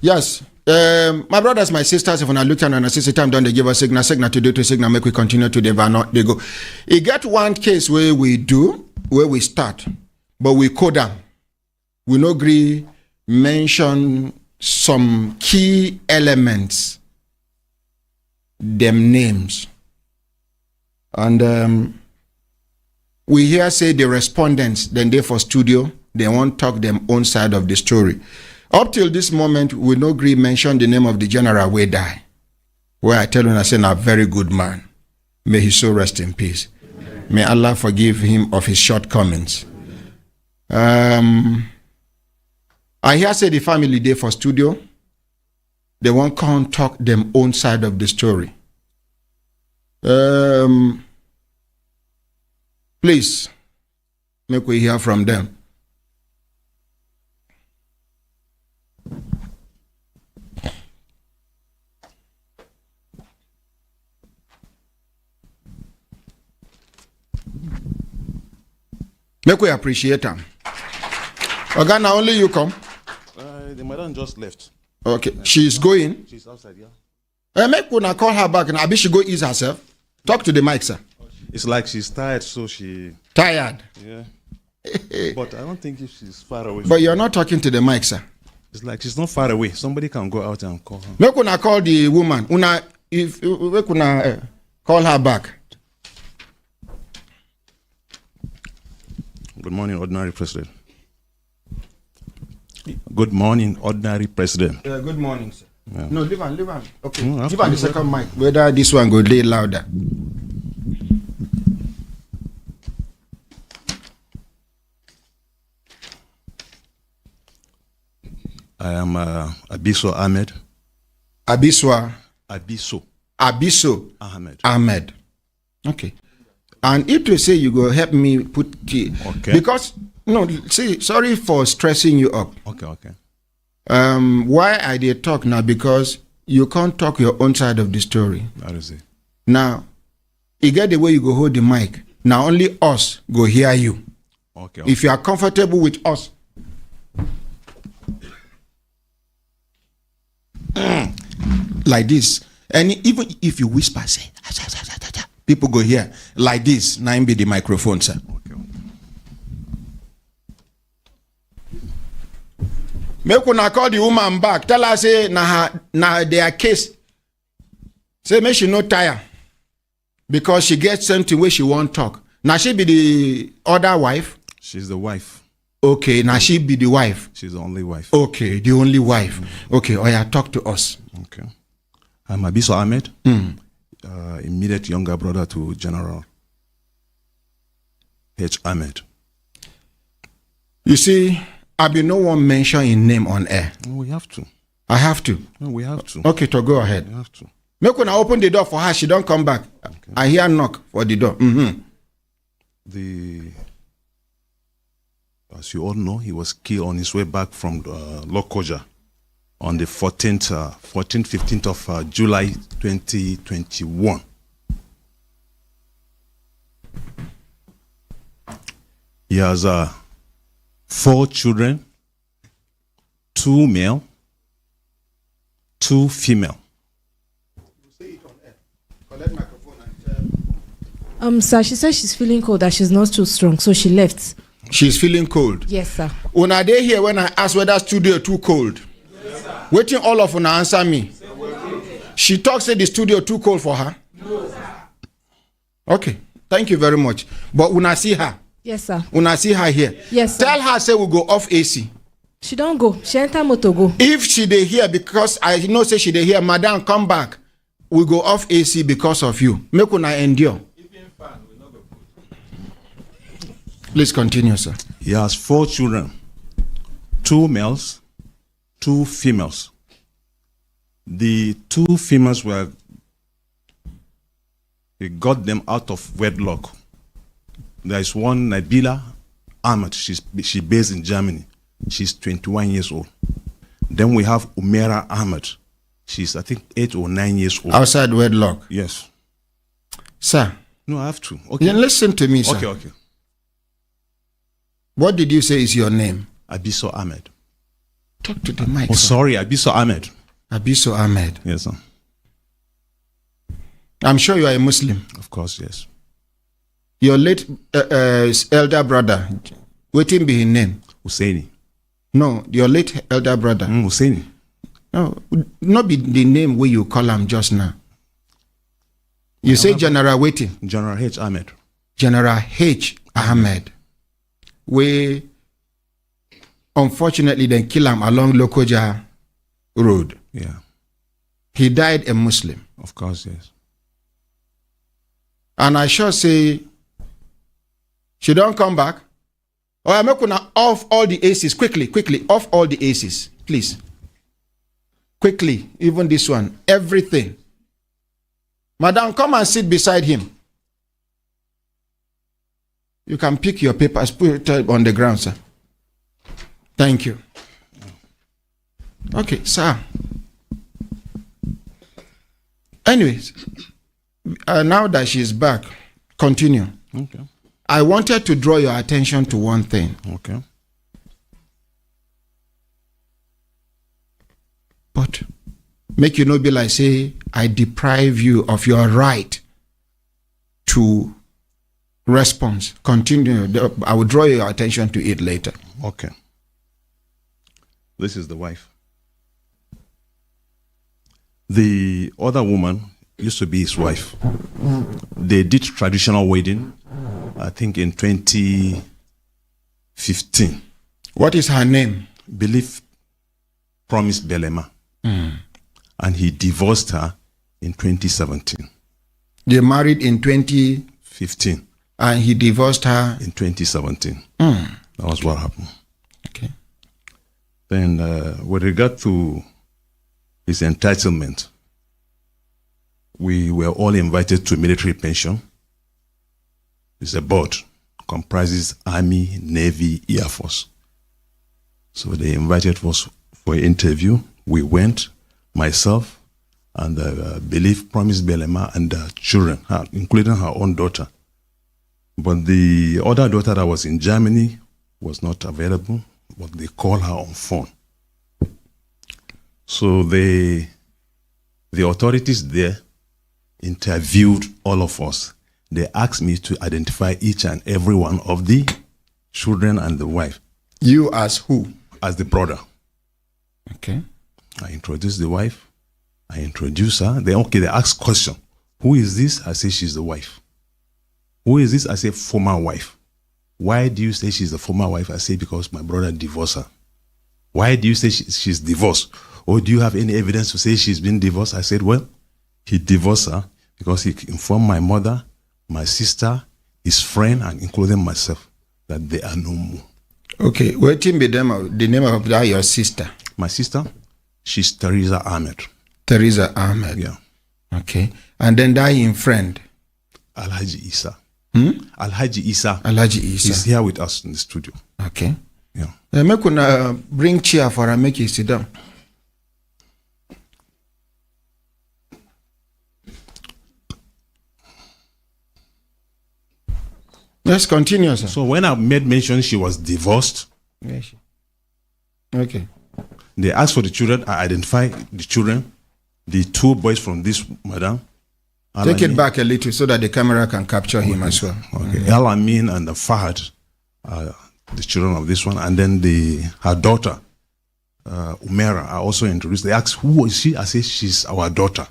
Yes. My brothers, my sisters, if I look at and see time, don't they give us signal to do to signal, make we continue to not they go. It get one case where we start, but we code down. We no agree mention some key elements, them names. And we hear say the respondents, then they for studio, they won't talk them own side of the story. Up till this moment, we no agree mention the name of the general we die. Where I tell you, I say, a very good man. May his soul rest in peace. May Allah forgive him of his shortcomings. I hear say the family day for studio, they won't come talk them own side of the story. Please, make we hear from them. Make we appreciate them. Okay, now only you come. The madam just left. Okay, she's going. She's outside, yeah. Make una call her back. Now, she go ease herself. Talk to the mic, sir. It's like she's tired, so she. Tired. Yeah. But I don't think if she's far away. But you're not talking to the mic, sir. It's like she's not far away. Somebody can go out and call her. Make una call the woman. If call her back. Good morning, Ordinary President. Good morning, Ordinary President. Good morning, sir. Yeah. No, leave on. Okay. No, Give on the second mic. Whether this one go lay louder. I am Abiso Ahmed. Abiso Ahmed. Okay. And if you say you go help me put key. Okay. Because sorry for stressing you up. Okay. Why I did talk now? Because you can't talk your own side of the story. That is it. Now, you get the way you go hold the mic. Now only us go hear you. Okay. If you are comfortable with us. Like this. And even if you whisper, say, people go here. Like this. Now be the microphone, sir. Okay. Make una call the woman back. Tell her say na their case. Say make she no tire. Because she gets something where she won't talk. Now she be the other wife. She's the wife. Okay, now she be the wife. She's the only wife. Okay, the only wife. Okay, Oya, talk to us. Okay. I'm Abiso Ahmed, immediate younger brother to General H. Ahmed. You see, Abi, no one mention in name on air. No, we have to. I have to. No, we have to. Okay, to go ahead. We have to. Make when I open the door for her, she don't come back. Okay. I hear knock for the door. As you all know, he was killed on his way back from Lokoja on the 15th of July 2021. He has 4 children, 2 male, 2 female. Sir, she said she's feeling cold, that she's not too strong, so she left. She's feeling cold. Yes, sir. Una dey here when I ask whether studio too cold. Yes, sir. Waiting all of una answer me. She talks say the studio too cold for her. No, sir. Okay, thank you very much. But una see her. Yes, sir. Una see her here. Yes, sir. Tell her say we go off AC. She don't go. She enter motor go. If she dey here because I know say she dey here, madam come back. We go off AC because of you. Make una endure. Please continue, sir. He has 4 children, 2 males, 2 females. The 2 females he got them out of wedlock. There is one, Nabila Ahmed. She's based in Germany. She's 21 years old. Then we have Umera Ahmed. She's, I think, 8 or 9 years old. Outside wedlock? Yes. Sir. No, I have to. Okay. Then listen to me, sir. Okay. What did you say is your name? Abiso Ahmed. Talk to the mic. Oh, sir. sorry, Abiso Ahmed. Abiso Ahmed. Yes, sir. I'm sure you are a Muslim. Of course, yes. Your late elder brother, waiting be his name? Husseini. No, your late elder brother. Husseini. No, not be the name where you call him just now. You say General waiting. General H. Ahmed. General H. Ahmed. We unfortunately then kill him along Lokoja Road. Yeah. He died a Muslim. Of course, yes. And I sure say she don't come back. Or I'm going to off all the aces quickly, off all the aces, please. Quickly, even this one, everything. Madam, come and sit beside him. You can pick your papers, put it on the ground, sir. Thank you. Okay, sir. Anyways, now that she's back, continue. Okay. I wanted to draw your attention to one thing. Okay. But make you not be like, say, I deprive you of your right to response. Continue. I will draw your attention to it later. Okay. This is the wife. The other woman used to be his wife. They did traditional wedding, I think in 2015. What is her name? Belief Promise Belema. And he divorced her in 2017. They married in 2015. And he divorced her in 2017. That was what happened. Okay. Then with regard to his entitlement, we were all invited to military pension. It's a board, comprises Army, Navy, Air Force. So they invited us for an interview. We went, myself, and Belief Promise Belema and children, including her own daughter. But the other daughter that was in Germany was not available, but they called her on phone. So the authorities there interviewed all of us. They asked me to identify each and every one of the children and the wife. You as who? As the brother. Okay. I introduced the wife. I introduced her. They asked question. Who is this? I say she's the wife. Who is this? I say former wife. Why do you say she's the former wife? I say because my brother divorced her. Why do you say she's divorced? Or do you have any evidence to say she's been divorced? I said, well, he divorced her because he informed my mother, my sister, his friend, and including myself, that they are no more. Okay, what be the name of that your sister? My sister, she's Teresa Ahmed. Teresa Ahmed. Yeah. Okay. And then that in friend? Alhaji Isa. Alhaji Isa. He's here with us in the studio. Okay. Yeah. Make una bring chair for her, make you sit down. Let's continue, sir. So when I made mention she was divorced, Yes. Okay. they asked for the children. I identified the children, the two boys from this madam. Take it back a little so that the camera can capture him as well. Okay. El Amin and the Fahad, the children of this one, and then her daughter, Umera, are also introduced. They asked, who is she? I said, she's our daughter.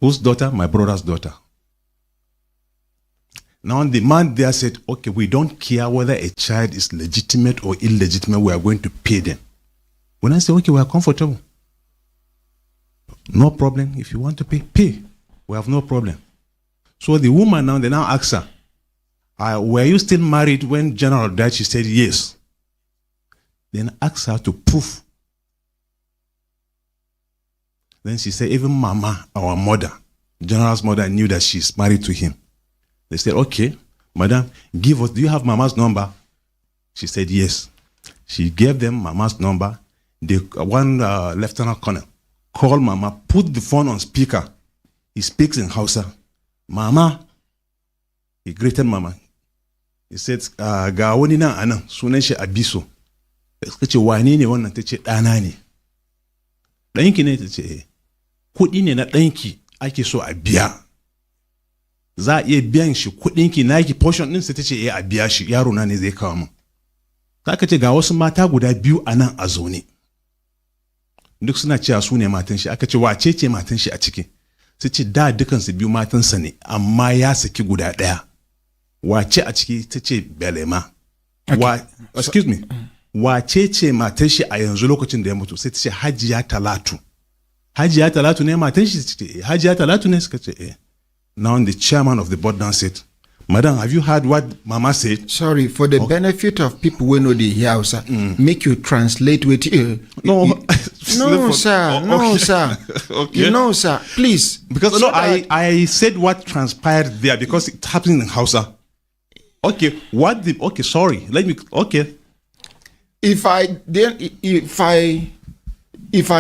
Whose daughter? My brother's daughter. Now the man there said, okay, we don't care whether a child is legitimate or illegitimate, we are going to pay them. When I say, okay, we are comfortable. No problem. If you want to pay. We have no problem. So the woman now, they now ask her, were you still married when General died? She said, yes. Then ask her to prove. Then she said, even Mama, our mother, General's mother, knew that she's married to him. They said, okay, madam, give us, do you have Mama's number? She said, yes. She gave them Mama's number. One lieutenant colonel called Mama, put the phone on speaker. He speaks in Hausa. Mama, he greeted Mama. He said, ga wani nan anan, sunan shi Abiso. Suka ce, wane ne wannan? Ta ce, ɗana ne. Ɗanki ne? Ta ce, kuɗi ne na ɗanki ake so a biya. Za a iya biyan shi kuɗinki naki portion ɗin, sai ta ce, a biya shi, yaro na ne zai kawo mu. Ta ka ce, ga wasu mata guda biyu a nan a zaune. Duk suna cewa su ne matan shi. Aka ce, wace ce matan shi a ciki? Sai ce, da dukansu biyu matansa ne, amma ya saki guda ɗaya. Wace a ciki? Ta ce, Belema. Excuse me. Wace ce matan shi a yanzu lokacin da ya mutu? Sai ta ce, Hajiya Talatu. Hajiya Talatu ne matan shi? Hajiya Talatu ne? Suka ce, eh. Now the chairman of the board now said, Madam, have you heard what Mama said? Sorry, for the benefit of people who know the Hausa, make you translate with you. No, no, sir. No, sir. Okay. No, sir. Please. Because no, I said what transpired there because it happened in Hausa. Okay, okay, sorry. Let me, okay. If I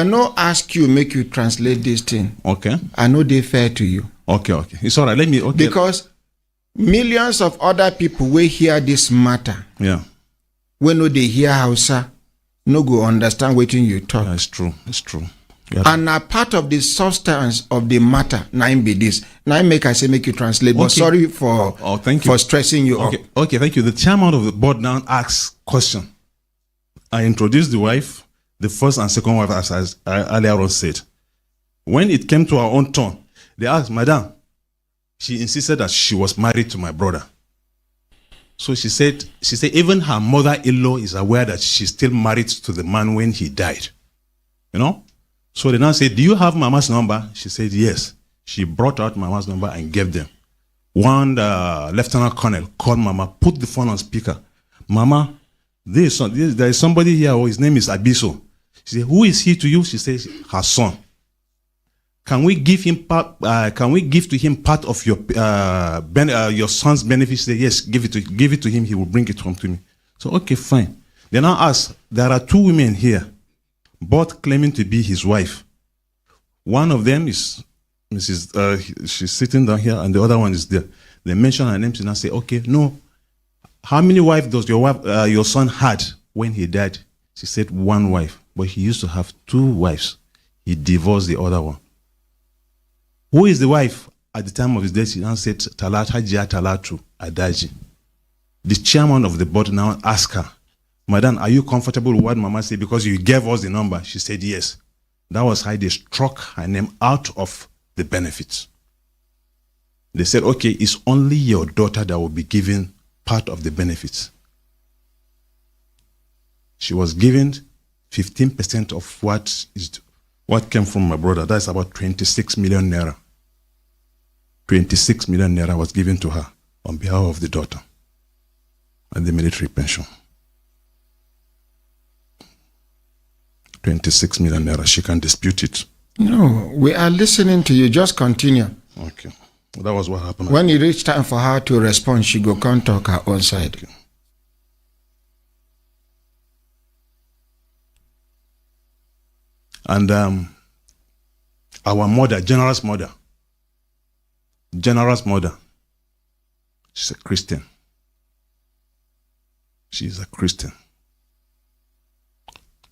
no ask you, make you translate this thing. Okay. I know they fair to you. Okay. It's all right. Let me, okay. Because millions of other people will hear this matter. Yeah. When they hear Hausa, no go understand what you talk. Yeah, it's true. Yeah. And a part of the substance of the matter, now be this. Now make you translate. But Okay. sorry for thank you. for stressing you Okay. up. Okay, thank you. The chairman of the board now asks question. I introduced the wife, the first and second wife, as I earlier on said. When it came to our own turn, they asked, Madam, she insisted that she was married to my brother. So she said even her mother-in-law is aware that she's still married to the man when he died. You know? So they now said, do you have Mama's number? She said, yes. She brought out Mama's number and gave them. One lieutenant colonel called Mama, put the phone on speaker. Mama, there is somebody here, his name is Abiso. She said, who is he to you? She says, her son. Can we give to him part of your son's benefits? She said, yes, give it to him. He will bring it home to me. So okay, fine. They now ask, there are two women here, both claiming to be his wife. One of them is Mrs. She's sitting down here, and the other one is there. They mention her name. She now say, okay, no. How many wives does your son had when he died? She said one wife, but he used to have two wives. He divorced the other one. Who is the wife at the time of his death? She now said Hajiya Talatu Adaji. The chairman of the board now asked her, Madam, are you comfortable with what Mama said because you gave us the number? She said yes. That was how they struck her name out of the benefits. They said, okay, it's only your daughter that will be given part of the benefits. She was given 15% of what came from my brother. That's about 26 million naira. 26 million naira was given to her on behalf of the daughter. and the military pension. 26 million naira. She can dispute it. No, we are listening to you. Just continue. Okay. That was what happened. When it reach time for her to respond, she go come talk her own side. Okay. And our mother, generous mother, she's a Christian. She is a Christian.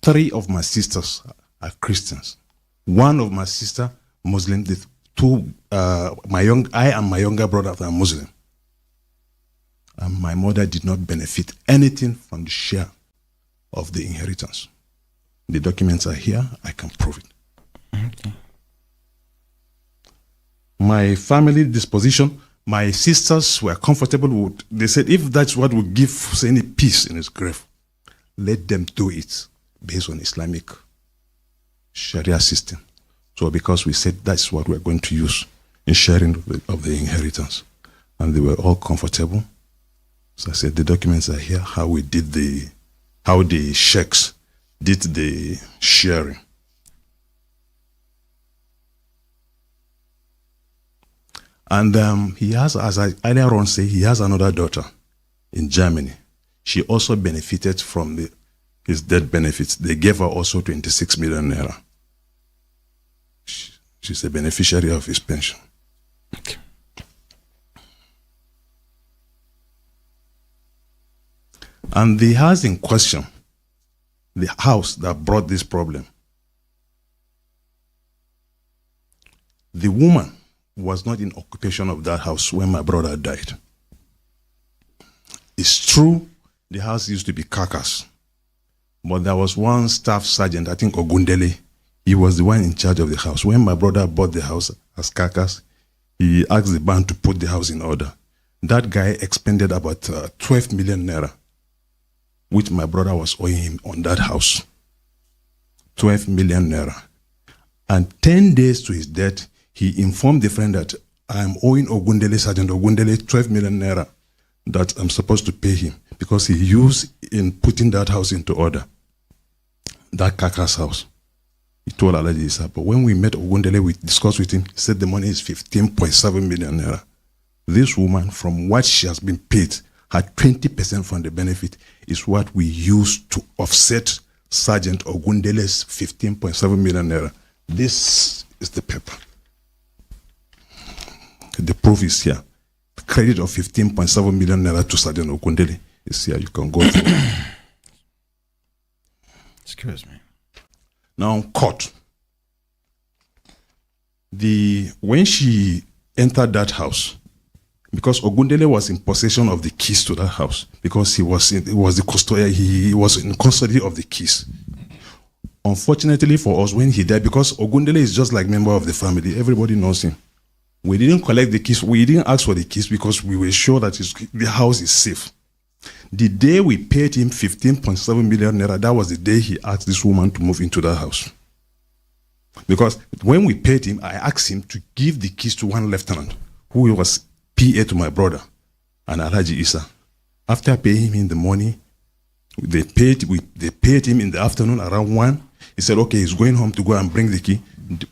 3 of my sisters are Christians. 1 of my sister Muslim. The 2, I and my younger brother are Muslim. And my mother did not benefit anything from the share of the inheritance. The documents are here. I can prove it. Okay. My family disposition, my sisters were comfortable with. They said, if that's what will give any peace in his grave, let them do it based on Islamic Sharia system. So because we said that's what we're going to use in sharing of the inheritance, and they were all comfortable. So I said, the documents are here, how the sheikhs did the sharing. And he has, as I earlier on say, he has another daughter in Germany. She also benefited from his death benefits. They gave her also 26 million naira. She's a beneficiary of his pension. Okay. And the house in question, the house that brought this problem, the woman was not in occupation of that house when my brother died. It's true, the house used to be carcass, but there was one staff sergeant, I think Ogundele, he was the one in charge of the house. When my brother bought the house as carcass, he asked the band to put the house in order. That guy expended about 12 million naira, which my brother was owing him on that house. 12 million naira. And 10 days to his death, he informed the friend that I am owing Ogundele, Sergeant Ogundele, 12 million naira that I'm supposed to pay him because he used in putting that house into order, that carcass house. He told Alaji Isa, but when we met Ogundele, we discussed with him, he said the money is 15.7 million naira. This woman, from what she has been paid, had 20% from the benefit is what we use to offset Sergeant Ogundele's 15.7 million naira. This is the paper. The proof is here. The credit of 15.7 million naira to Sergeant Ogundele is here. You can go through. Excuse me. Now, court. When she entered that house, because Ogundele was in possession of the keys to that house, because he was the custodian, he was in custody of the keys. Unfortunately for us, when he died, because Ogundele is just like member of the family, everybody knows him. We didn't collect the keys. We didn't ask for the keys because we were sure that the house is safe. The day we paid him 15.7 million naira, that was the day he asked this woman to move into that house. Because when we paid him, I asked him to give the keys to one lieutenant who was PA to my brother and Alhaji Isa. After paying him in the morning, they paid him in the afternoon around 1. He said, okay, he's going home to go and bring the key.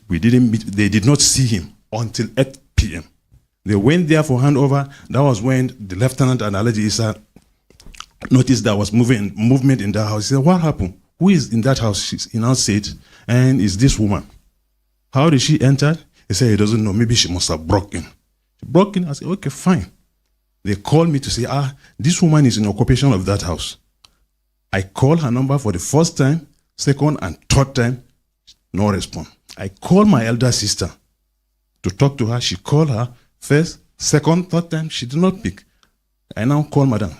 They did not see him until 8 p.m. They went there for handover. That was when the lieutenant and Alhaji Isa noticed there was movement in that house. He said, what happened? Who is in that house? He now said, and it's this woman. How did she enter? He said he doesn't know. Maybe she must have broken. She broke in. I said, okay, fine. They called me to say, this woman is in occupation of that house. I called her number for the first time, second and third time, no response. I called my elder sister to talk to her. She called her first, second, third time. She did not pick. I now called madam.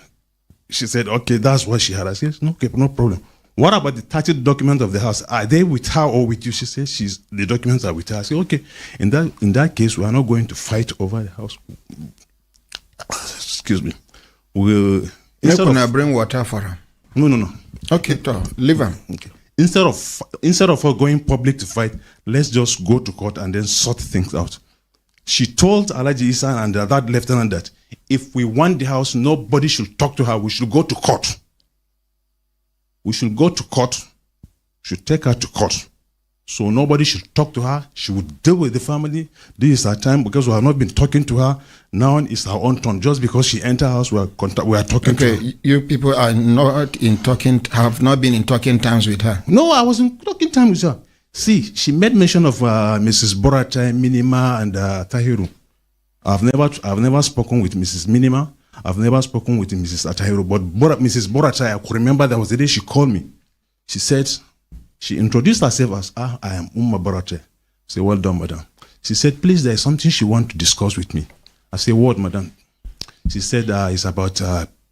She said, okay, that's what she had. I said, okay, no problem. What about the 30 documents of the house? Are they with her or with you? She said, the documents are with her. I said, okay, in that case, we are not going to fight over the house. Excuse me. We'll bring water for her. No. Okay, leave her. Okay. Instead of her going public to fight, let's just go to court and then sort things out. She told Alhaji Isa and that lieutenant that if we want the house, nobody should talk to her. We should go to court. We should go to court. Should take her to court. So nobody should talk to her. She would deal with the family. This is her time because we have not been talking to her. Now it's our own turn. Just because she entered house, we are talking to her. Okay, you people are not have not been in talking times with her. No, I wasn't talking time with her. See, she made mention of Mrs. Borata, Minima, and Tahiru. I've never spoken with Mrs. Minima. I've never spoken with Mrs. Tahiru. But Mrs. Borata, I could remember that was the day she called me. She said, she introduced herself as, I am Borata. I said, well done, madam. She said, please, there is something she wants to discuss with me. I said, what, madam? She said, it's about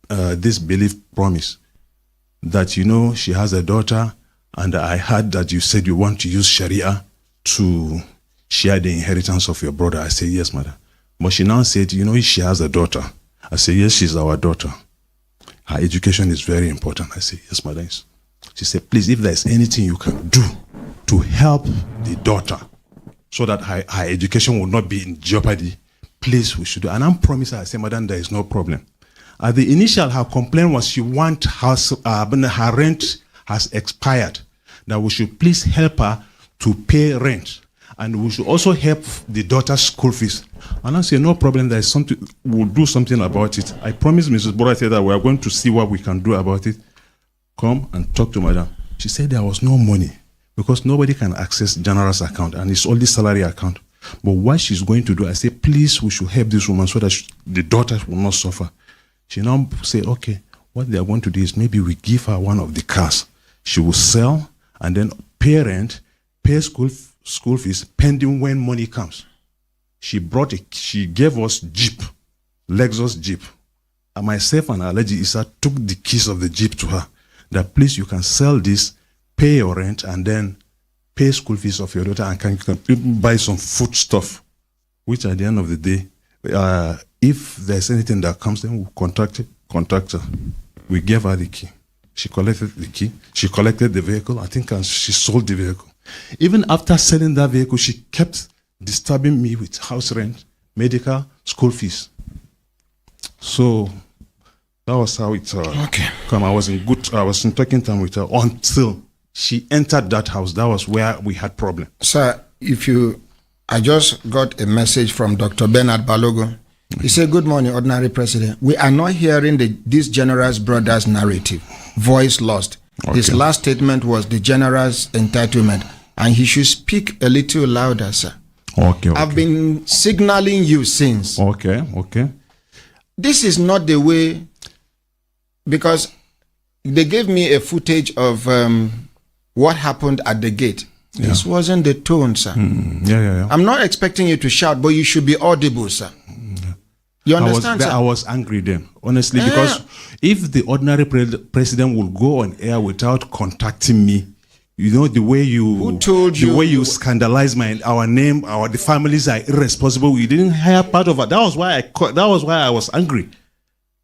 this belief promise that, she has a daughter, and I heard that you said you want to use Sharia to share the inheritance of your brother. I said, yes, madam. But she now said, she has a daughter. I said, yes, she's our daughter. Her education is very important. I said, yes, madam. She said, please, if there's anything you can do to help the daughter so that her education will not be in jeopardy, please, we should do. And I promised her, I said, madam, there is no problem. At the initial, her complaint was she wants her rent has expired, that we should please help her to pay rent. And we should also help the daughter's school fees. And I said, no problem, there is something, we'll do something about it. I promised Mrs. Borate that we are going to see what we can do about it. Come and talk to madam. She said there was no money because nobody can access general's account and it's only salary account. But what she's going to do, I said, please, we should help this woman so that the daughter will not suffer. She now said, okay, what they are going to do is maybe we give her one of the cars. She will sell and then pay rent, pay school fees, pending when money comes. She gave us Jeep, Lexus Jeep. And myself and Alaji Isa took the keys of the Jeep to her. That please, you can sell this, pay your rent, and then pay school fees of your daughter, and you can buy some food stuff, which at the end of the day, if there's anything that comes, then we'll contact her. We gave her the key. She collected the key. She collected the vehicle, I think, and she sold the vehicle. Even after selling that vehicle, she kept disturbing me with house rent, medical, school fees. So that was how it come. I was in talking time with her until she entered that house. That was where we had problem. Sir, I just got a message from Dr. Bernard Balogo. He said, good morning, Ordinary President. We are not hearing this general's brother's narrative. Voice lost. Okay. His last statement was the general's entitlement, and he should speak a little louder, sir. Okay. I've been signaling you since. Okay. This is not the way, because they gave me a footage of what happened at the gate. Yeah. This wasn't the tone, sir. Yeah. I'm not expecting you to shout, but you should be audible, sir. You understand, sir? I was angry then, honestly, because if the ordinary president will go on air without contacting me, the way you who told you? The way you scandalize our name, the families are irresponsible. We didn't hear part of it. That was why I was angry.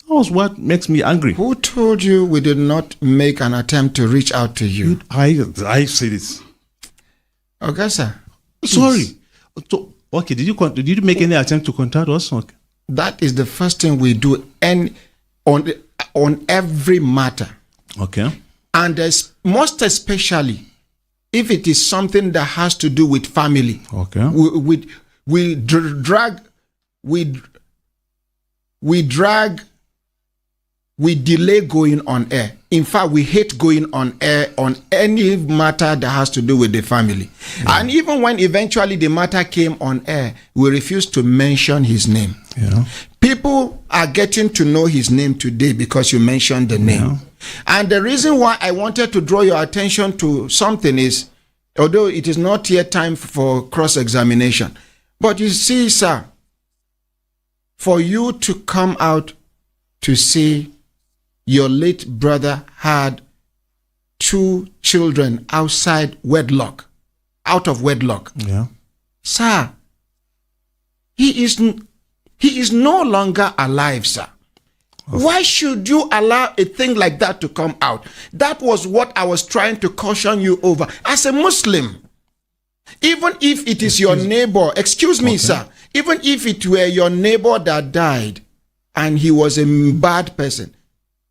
That was what makes me angry. Who told you we did not make an attempt to reach out to you? I said it. Okay, sir. Sorry. Okay, did you make any attempt to contact us? Okay. That is the first thing we do, and on every matter. Okay. And most especially if it is something that has to do with family. Okay. We delay going on air. In fact, we hate going on air on any matter that has to do with the family. Yeah. And even when eventually the matter came on air, we refused to mention his name. Yeah. People are getting to know his name today because you mentioned the name. Yeah. And the reason why I wanted to draw your attention to something is, although it is not yet time for cross-examination, but you see, sir, for you to come out to say your late brother had 2 children out of wedlock. Yeah. Sir, he is no longer alive, sir. Why should you allow a thing like that to come out? That was what I was trying to caution you over. As a Muslim, even if it is your neighbor, excuse me, sir, even if it were your neighbor that died, and he was a bad person,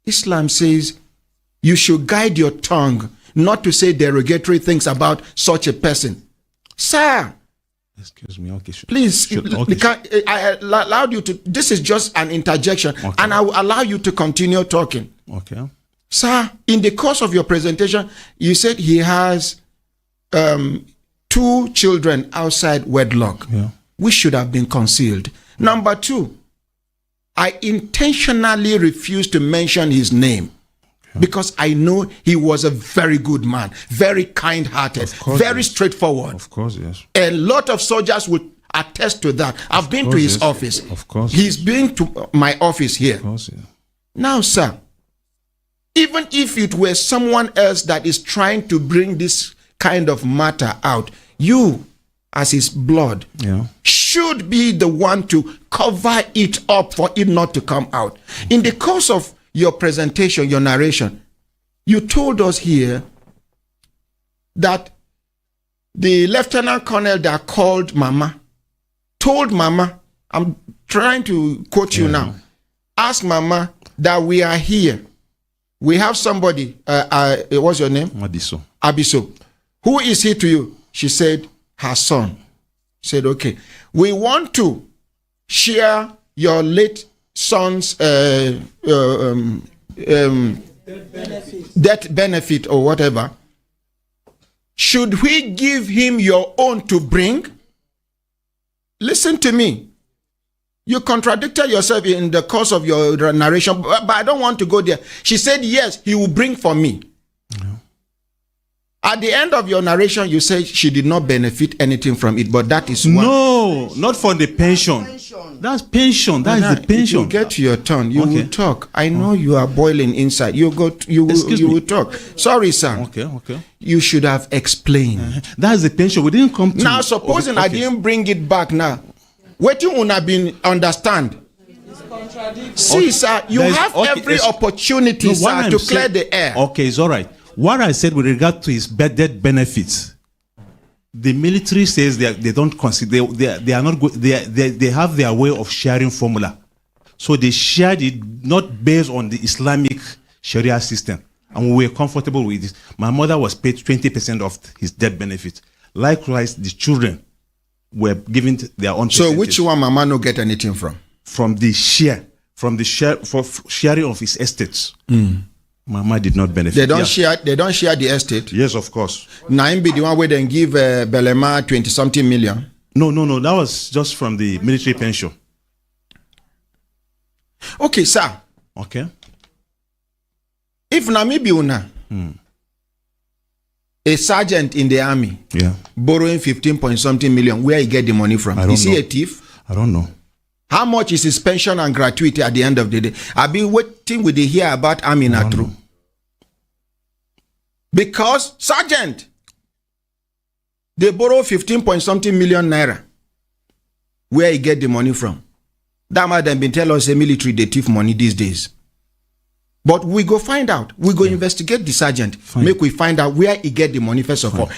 Islam says you should guide your tongue not to say derogatory things about such a person. Sir, excuse me, okay. Please, I allowed you to, this is just an interjection, and I will allow you to continue talking. Okay. Sir, in the course of your presentation, you said he has 2 children outside wedlock, which should have been concealed. Number 2, I intentionally refused to mention his name because I know he was a very good man, very kind-hearted, very straightforward. Of course, yes. A lot of soldiers would attest to that. I've been to his office. Of course. He's been to my office here. Of course, yeah. Now, sir, even if it were someone else that is trying to bring this kind of matter out, you, as his blood, should be the one to cover it up for it not to come out. In the course of your presentation, your narration, you told us here that the lieutenant colonel that called Mama, told Mama, I'm trying to quote you now, ask Mama that we are here. We have somebody, what's your name? Abiso. Abiso. Who is he to you? She said, her son. Said, okay. We want to share your late son's death benefit or whatever. Should we give him your own to bring? Listen to me. You contradicted yourself in the course of your narration, but I don't want to go there. She said, yes, he will bring for me. At the end of your narration, you said she did not benefit anything from it, but that is one. No, not for the pension. That's pension. That is the pension. You get to your turn. You will talk. I know you are boiling inside. You will talk. Sorry, sir. Okay. You should have explained. That's the pension. We didn't come to. Now, supposing I didn't bring it back now, what you would have been understand? See, sir, you have every opportunity, sir, to clear the air. Okay, it's all right. What I said with regard to his death benefits, the military says they don't consider they are not good. They have their way of sharing formula, so they shared it not based on the Islamic Sharia system, and we were comfortable with it. My mother was paid 20% of his death benefit. Likewise, the children were given their own percentage. So which one Mama no get anything from? From the sharing of his estates. Mama did not benefit. They don't share. They don't share the estate. Yes, of course. Naim be the one where they give Belema 20-something million. No. That was just from the military pension. Okay, sir. Okay. If Namibiuna, a sergeant in the army, borrowing 15-point-something million, where he get the money from? Is he a thief? I don't know. How much is his pension and gratuity at the end of the day? I've been waiting with the hear about army na true. Because sergeant, they borrow 15-point-something million naira. Where he get the money from? That might have been tell us a military they thief money these days. But we go find out. We go investigate the sergeant. Make we find out where he get the money first of all.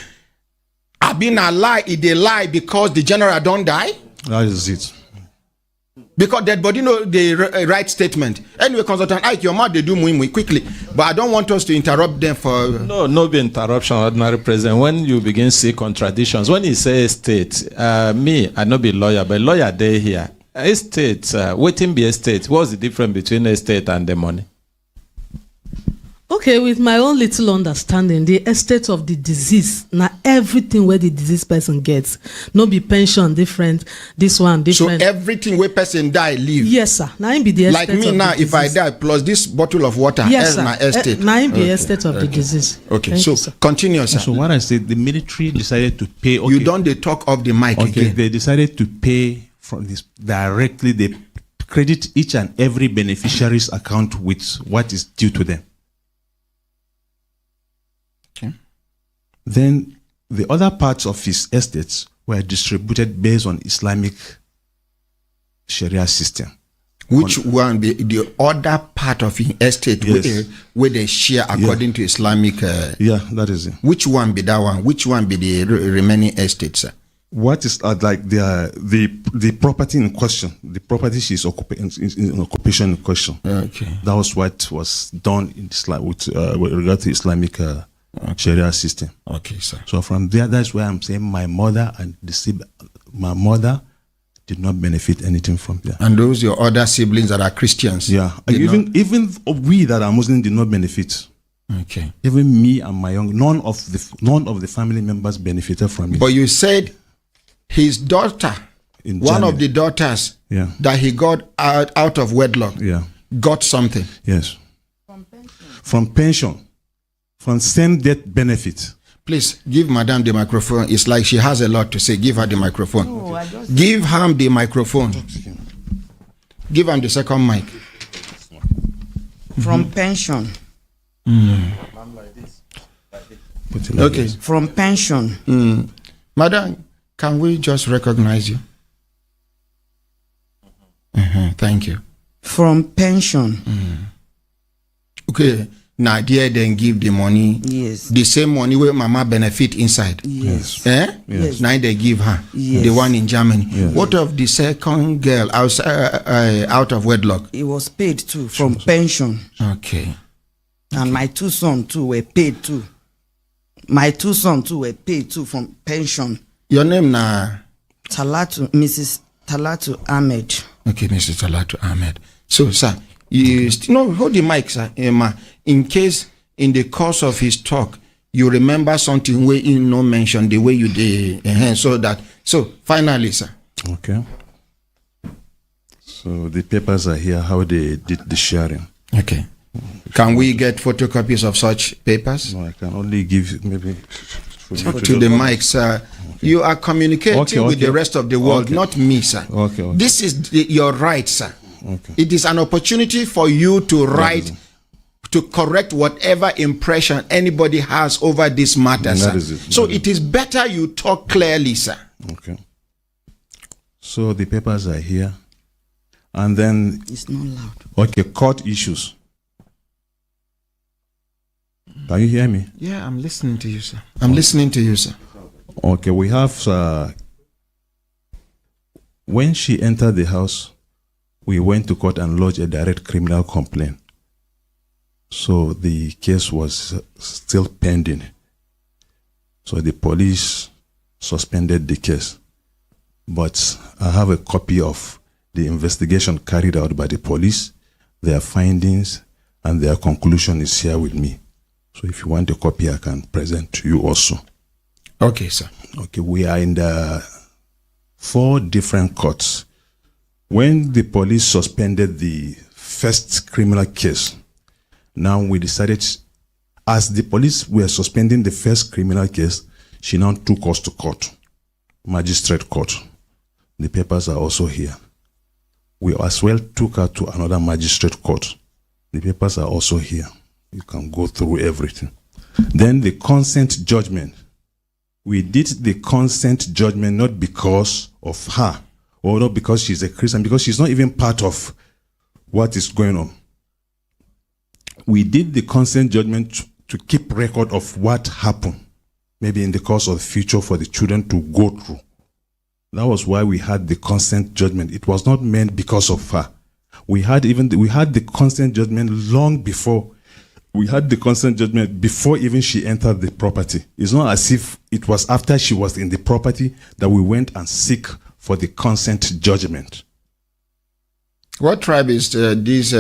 I been a lie. They lie because the general don't die. That is it. Because that body know the right statement. Anyway, Consultant Ike, your mouth they do muy quickly. But I don't want us to interrupt them for... No be interruption, Ordinary President. When you begin to see contradictions, when he says state, me, I no be lawyer, but lawyer day here. Estate, waiting be estate. What's the difference between estate and the money? Okay, with my own little understanding, the estate of the disease, now everything where the diseased person gets, no be pension different, this one different. So everything where person die leave. Yes, sir. Now be the estate. Like me now, if I die plus this bottle of water, yes, sir. My estate. Now be estate of the disease. Okay, so continue, sir. So what I said, the military decided to pay. Okay. You don't they talk of the mic again. They decided to pay from this directly. They credit each and every beneficiary's account with what is due to them. Then the other parts of his estates were distributed based on Islamic Sharia system. Which one be the other part of his estate where they share according to Islamic? That is it. Which one be that one? Which one be the remaining estates? Sir? What is like the property in question? The property she's in occupation in question. Okay. That was what was done in Islam with regard to Islamic Sharia system. Okay, sir. So from there, that's why I'm saying my mother did not benefit anything from there. And those your other siblings that are Christians? Yeah. Even we that are Muslim did not benefit. Okay. Even me and my none of the family members benefited from it. But you said his daughter, In one Germany. of the daughters Yeah. that he got out of wedlock, Yeah. got something. Yes. From pension. From same death benefit. Please give Madame the microphone. It's like she has a lot to say. Give her the microphone. Give him the microphone. Give him the second mic. From pension. Okay. From pension. Madam, can we just recognize you? Thank you. From pension. Okay. Now, dear, then give the money. Yes. The same money where Mama benefit inside. Yes. Eh? Yes. Now they give her. Yes. The one in Germany. Yes. What of the second girl out of wedlock? It was paid too from pension. Okay. And my two sons too were paid too. My two sons too were paid too from pension. Your name now? Talatu, Mrs. Talatu Ahmed. Okay, Mr. Talatu Ahmed. So, sir, you no hold the mic, sir. In case in the course of his talk you remember something where you no mention the way you did, so finally, sir. Okay. So the papers are here. How they did the sharing. Okay. Can we get photocopies of such papers? No, I can only give maybe To the mic, sir. You are communicating with the rest of the world, Okay. not me, sir. Okay. This is your right, sir. Okay. It is an opportunity for you to write, to correct whatever impression anybody has over this matter, That sir. is it. So That is it is better you talk clearly, sir. Okay. So the papers are here. And then, It's not loud. okay, court issues. Can you hear me? Yeah, I'm listening to you, sir. I'm listening to you, sir. Okay, we have, when she entered the house, we went to court and lodged a direct criminal complaint. So the case was still pending. So the police suspended the case. But I have a copy of the investigation carried out by the police, their findings, and their conclusion is here with me. So if you want a copy, I can present to you also. Okay, sir. Okay, we are in the 4 different courts. When the police suspended the first criminal case, now we decided, as the police were suspending the first criminal case, she now took us to court, magistrate court. The papers are also here. We as well took her to another magistrate court. The papers are also here. You can go through everything. Then the consent judgment. We did the consent judgment not because of her, or not because she's a Christian, because she's not even part of what is going on. We did the consent judgment to keep record of what happened, maybe in the course of the future for the children to go through. That was why we had the consent judgment. It was not meant because of her. We had the consent judgment long before. We had the consent judgment before even she entered the property. It's not as if it was after she was in the property that we went and seek for the consent judgment. What tribe is this?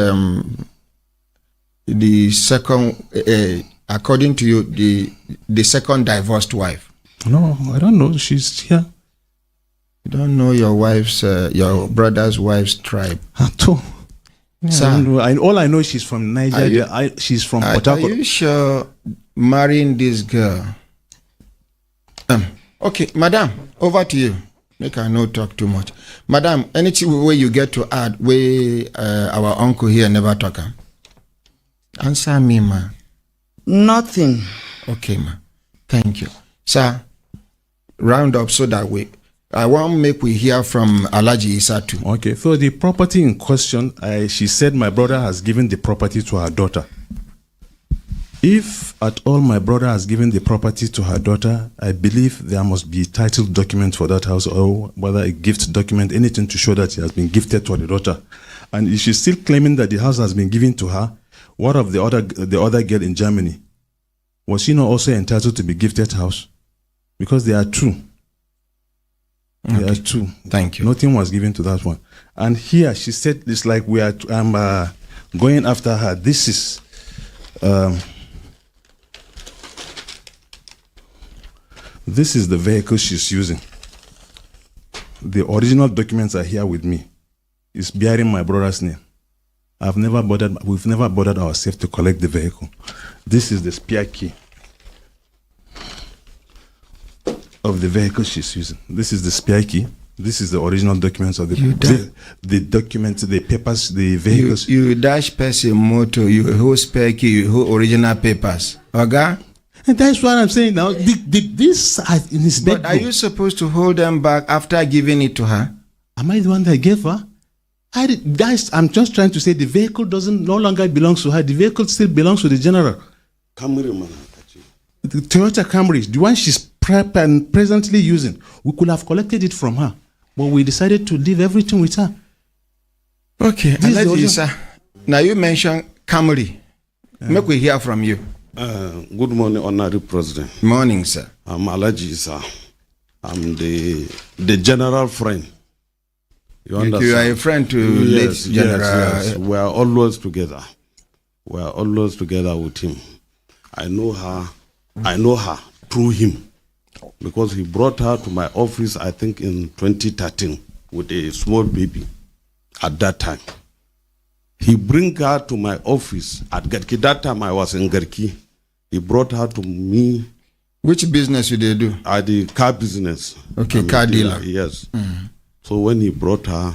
The second, according to you, the second divorced wife. No, I don't know. She's here. You don't know your wife's, your brother's wife's tribe. At all. Yeah, Sir, I don't know. All I know, she's from Nigeria. She's from Port Are Harcourt. you sure marrying this girl? Okay, madam, over to you. Make I no talk too much. Madam, anything where you get to add where our uncle here never talk? Answer me, ma. Nothing. Okay, ma. Thank you. Sir, round up so that I want make we hear from Alhaji Isa too. Okay, so the property in question, she said my brother has given the property to her daughter. If at all my brother has given the property to her daughter, I believe there must be title document for that house, or whether a gift document, anything to show that it has been gifted to the daughter. And if she's still claiming that the house has been given to her, what of the other girl in Germany? Was she not also entitled to be gifted house? Because they are true. They are true. Thank you. Nothing was given to that one. And here she said it's like I'm going after her. This is this is the vehicle she's using. The original documents are here with me. It's bearing my brother's name. We've never bothered ourselves to collect the vehicle. This is the spare key of the vehicle she's using. This is the spare key. This is the original documents of the documents, the papers, the vehicles. You dash person motor, you hold spare key, you hold original papers. Okay? And that's what I'm saying now. This in his bedroom. But are you supposed to hold them back after giving it to her? Am I the one that gave her? I'm just trying to say the vehicle no longer belongs to her. The vehicle still belongs to the general. Camry, man. The Toyota Camry, the one she's presently using. We could have collected it from her, but we decided to leave everything with her. Okay, sir. Now you mentioned Camry. Make we hear from you. Good morning, Honorary President. Morning, sir. I'm Alaji, sir. I'm the general friend. You understand? You are a friend to late General. Yes. We are always together. We are always together with him. I know her through him, because he brought her to my office, I think in 2013, with a small baby at that time. He bring her to my office at Garki. That time I was in Garki. He brought her to me. Which business you do? At the car business. Okay, car dealer. Yes. Mm-hmm. So when he brought her,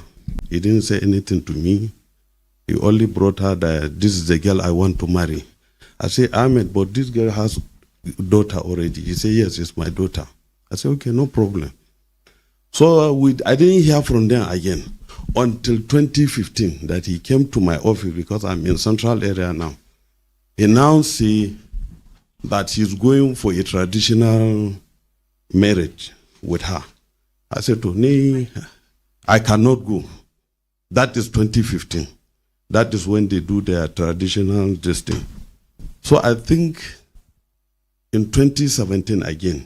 he didn't say anything to me. He only brought her that this is the girl I want to marry. I say, Ahmed, but this girl has daughter already. He said, yes, it's my daughter. I said, okay, no problem. So I didn't hear from them again until 2015 that he came to my office, because I'm in central area now. He now say that he's going for a traditional marriage with her. I said to him, I cannot go. That is 2015. That is when they do their traditional thing. So I think in 2017 again,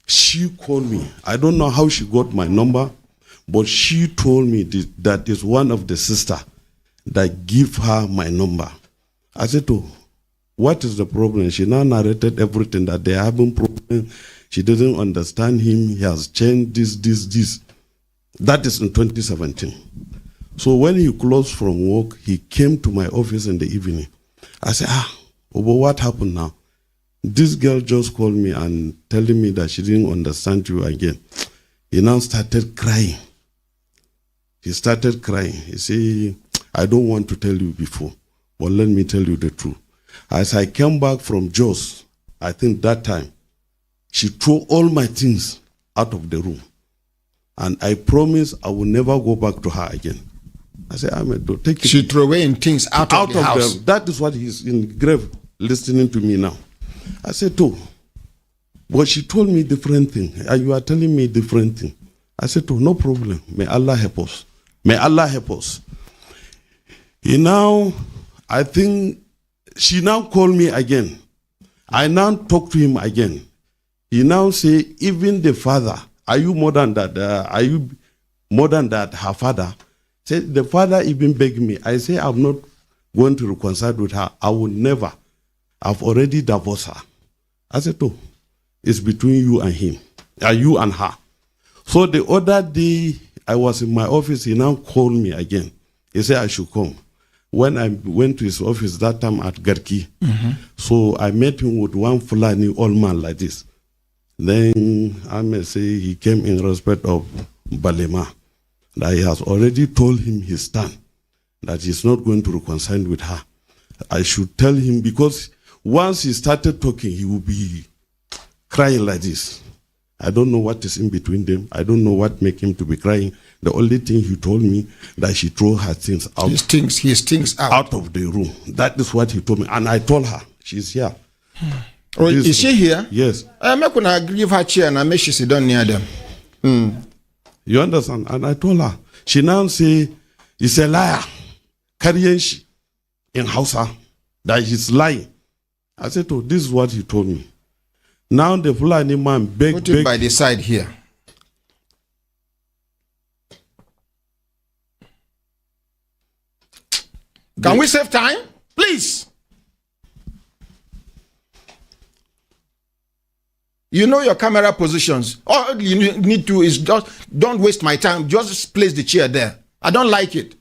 she called me. I don't know how she got my number, but she told me that is one of the sister that give her my number. I said to her, what is the problem? She now narrated everything, that they are having problem. She didn't understand him. He has changed this. That is in 2017. So when he closed from work, he came to my office in the evening. I said, but what happened now? This girl just called me and telling me that she didn't understand you again. He now started crying. He started crying. He said, I don't want to tell you before, but let me tell you the truth. As I came back from Jos, I think that time, she threw all my things out of the room. And I promise I will never go back to her again. I said, Ahmed, don't take it. She threw away things out of the house. That is what he's in grave listening to me now. I said, but she told me different thing. And you are telling me different thing. I said, no problem. May Allah help us. May Allah help us. I think she now called me again. I now talk to him again. He now say, even the father, are you more than that? Her father said, the father even begged me. I say, I'm not going to reconcile with her. I will never. I've already divorced her. I said, it's between you and him, you and her. So the other day, I was in my office. He now called me again. He said I should come. When I went to his office that time at Garki, so I met him with one Fulani old man like this. Then I may say he came in respect of Balema, that he has already told him his stand, that he's not going to reconcile with her. I should tell him, because once he started talking, he will be crying like this. I don't know what is in between them. I don't know what make him to be crying. The only thing he told me, that she threw her things out. His things out of the room. That is what he told me. And I told her, She's here. Oh, is she here? Yes. I'm not going to give her chair and make she sit down near them. You understand? And I told her. She now say, he's a liar. Carrying she in Hausa. That he's lying. I said, oh, this is what he told me. Now the Fulani man beg. Put it by the side here. Can we save time? Please. You know your camera positions. All you need to is just don't waste my time. Just place the chair there. I don't like it.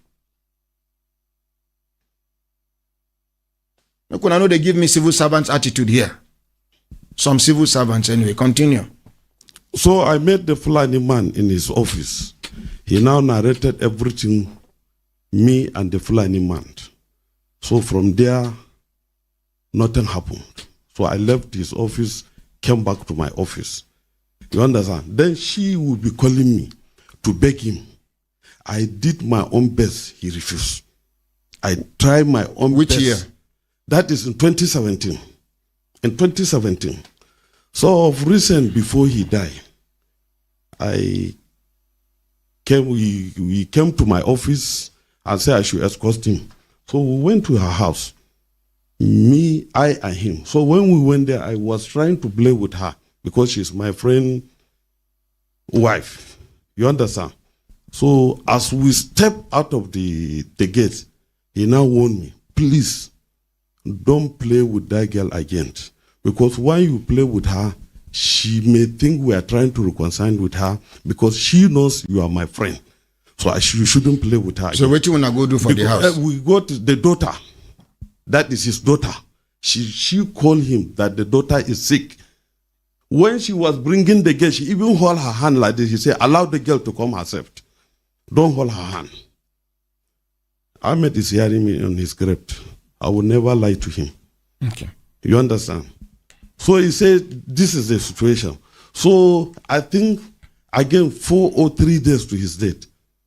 I know they give me civil servants attitude here. Some civil servants anyway. Continue. So I met the Fulani man in his office. He now narrated everything, me and the Fulani man. So from there, nothing happened. So I left his office, came back to my office. You understand? Then she would be calling me to beg him. I did my own best. He refused. I tried my own Which best. year? That is in 2017. In 2017. So of recent, before he died, we came to my office and said I should escort him. So we went to her house. Me, I, and him. So when we went there, I was trying to play with her because she's my friend's wife. You understand? So as we step out of the gate, he now warned me, please, don't play with that girl again. Because when you play with her, she may think we are trying to reconcile with her because she knows you are my friend. So you shouldn't play with her. So what you want to go do for the house? We got the daughter. That is his daughter. She called him that the daughter is sick. When she was bringing the girl, she even hold her hand like this. She said, allow the girl to come herself. Don't hold her hand. Ahmed is hearing me on his script. I will never lie to him. Okay. You understand? So he said, this is the situation. So I think, again, 4 or 3 days to his death.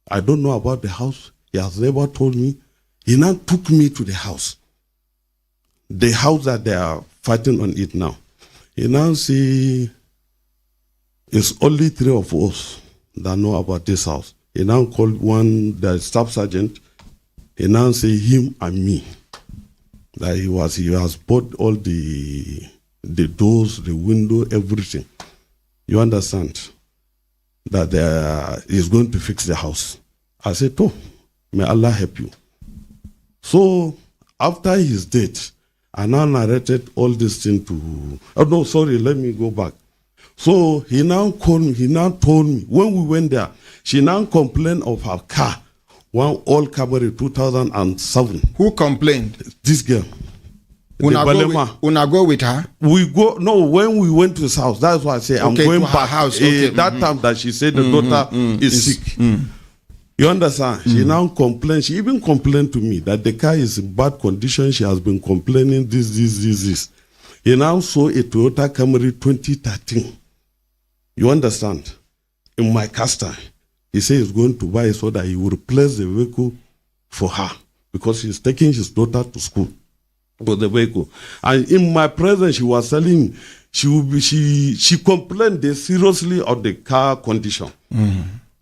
I don't know about the house. He has never told me. He now took me to the house. The house that they are fighting on it now. He now say, it's only 3 of us that know about this house. He now called the staff sergeant. He now say him and me. That he has bought all the doors, the window, everything. You understand? That he's going to fix the house. I said, oh, may Allah help you. So after his death, I now narrated all this thing to. Oh no, sorry, let me go back. So he now called me. He now told me when we went there. She now complained of her car, one old Camry 2007. Who complained? This girl. Una go with her? We go. No, when we went to his house, that's why I say I'm going to her back. House. Okay. That time that she said the daughter is sick. You understand? She now complained. She even complained to me that the car is in bad condition. She has been complaining this. He now saw a Toyota Camry 2013. You understand? In my caster. He said he's going to buy it so that he will replace the vehicle for her because he's taking his daughter to school for the vehicle. And in my presence, she was telling me she complained seriously of the car condition.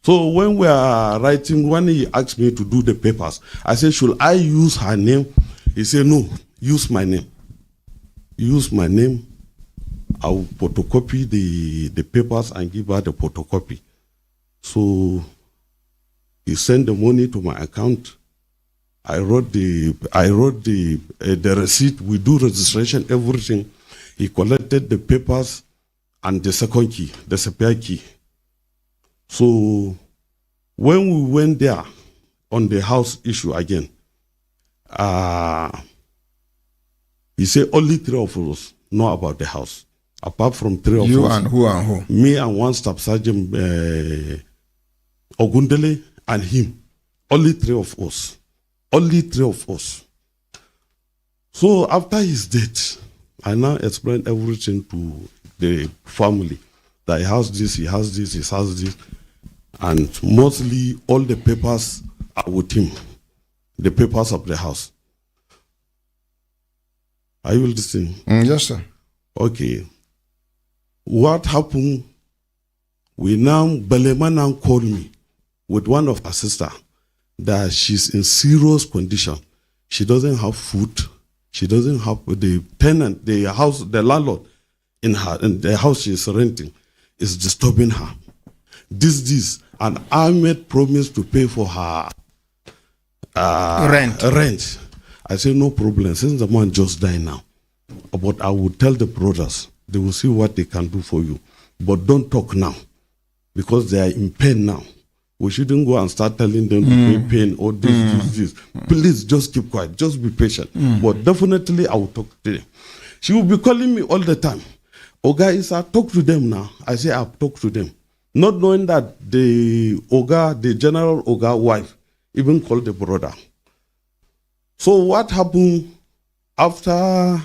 So when we are writing, when he asked me to do the papers, I said, should I use her name? He said, no, use my name. Use my name. I will photocopy the papers and give her the photocopy. So he sent the money to my account. I wrote the receipt. We do registration, everything. He collected the papers and the second key, the spare key. So when we went there on the house issue again, he said only 3 of us know about the house. Apart from 3 of us. You and who? Me and one staff sergeant, Ogundele, and him. Only 3 of us. Only 3 of us. So after his death, I now explained everything to the family. That he has this, he has this, he has this. And mostly all the papers are with him. The papers of the house. Are you listening? Yes, sir. Okay. What happened? Belema now called me with one of her sister that she's in serious condition. She doesn't have food. She doesn't have the tenant, the landlord in the house she's renting is disturbing her. And Ahmed promised to pay for her rent. I said, no problem, since the man just died now. But I will tell the brothers, they will see what they can do for you. But don't talk now, because they are in pain now. We shouldn't go and start telling them to pay pain or this. Please just keep quiet, just be patient. But definitely I will talk to them. She will be calling me all the time. Oga Isa, talk to them now. I say, I've talked to them. Not knowing that the general Oga wife even called the brother. So what happened after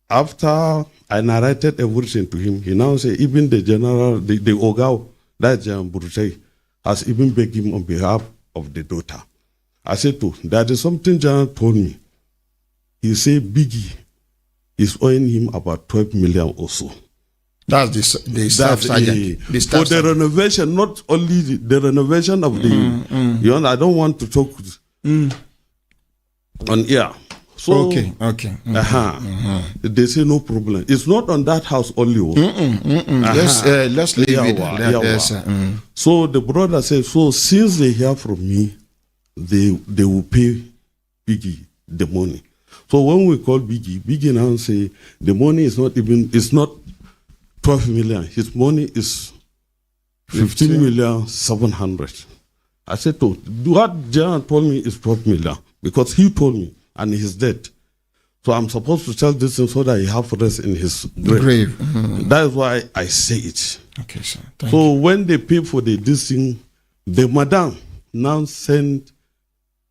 I narrated everything to him? He now say even the general, the Oga, that Burusei, has even begged him on behalf of the daughter. I said to him, there is something General told me. He said Biggie is owing him about 12 million or so. That's the staff sergeant. For the renovation, not only the renovation of the, you know, I don't want to talk on air. So, okay. They say no problem. It's not on that house only. Let's leave it. So the brother said, so since they hear from me, they will pay Biggie the money. So when we call Biggie now say the money is not 12 million. His money is 15,700,000. I said, to what Jan told me is 12 million because he told me and he's dead. So I'm supposed to tell this so that he have rest in his grave. That is why I say it. Okay, sir. So when they pay for this thing, the madam now sent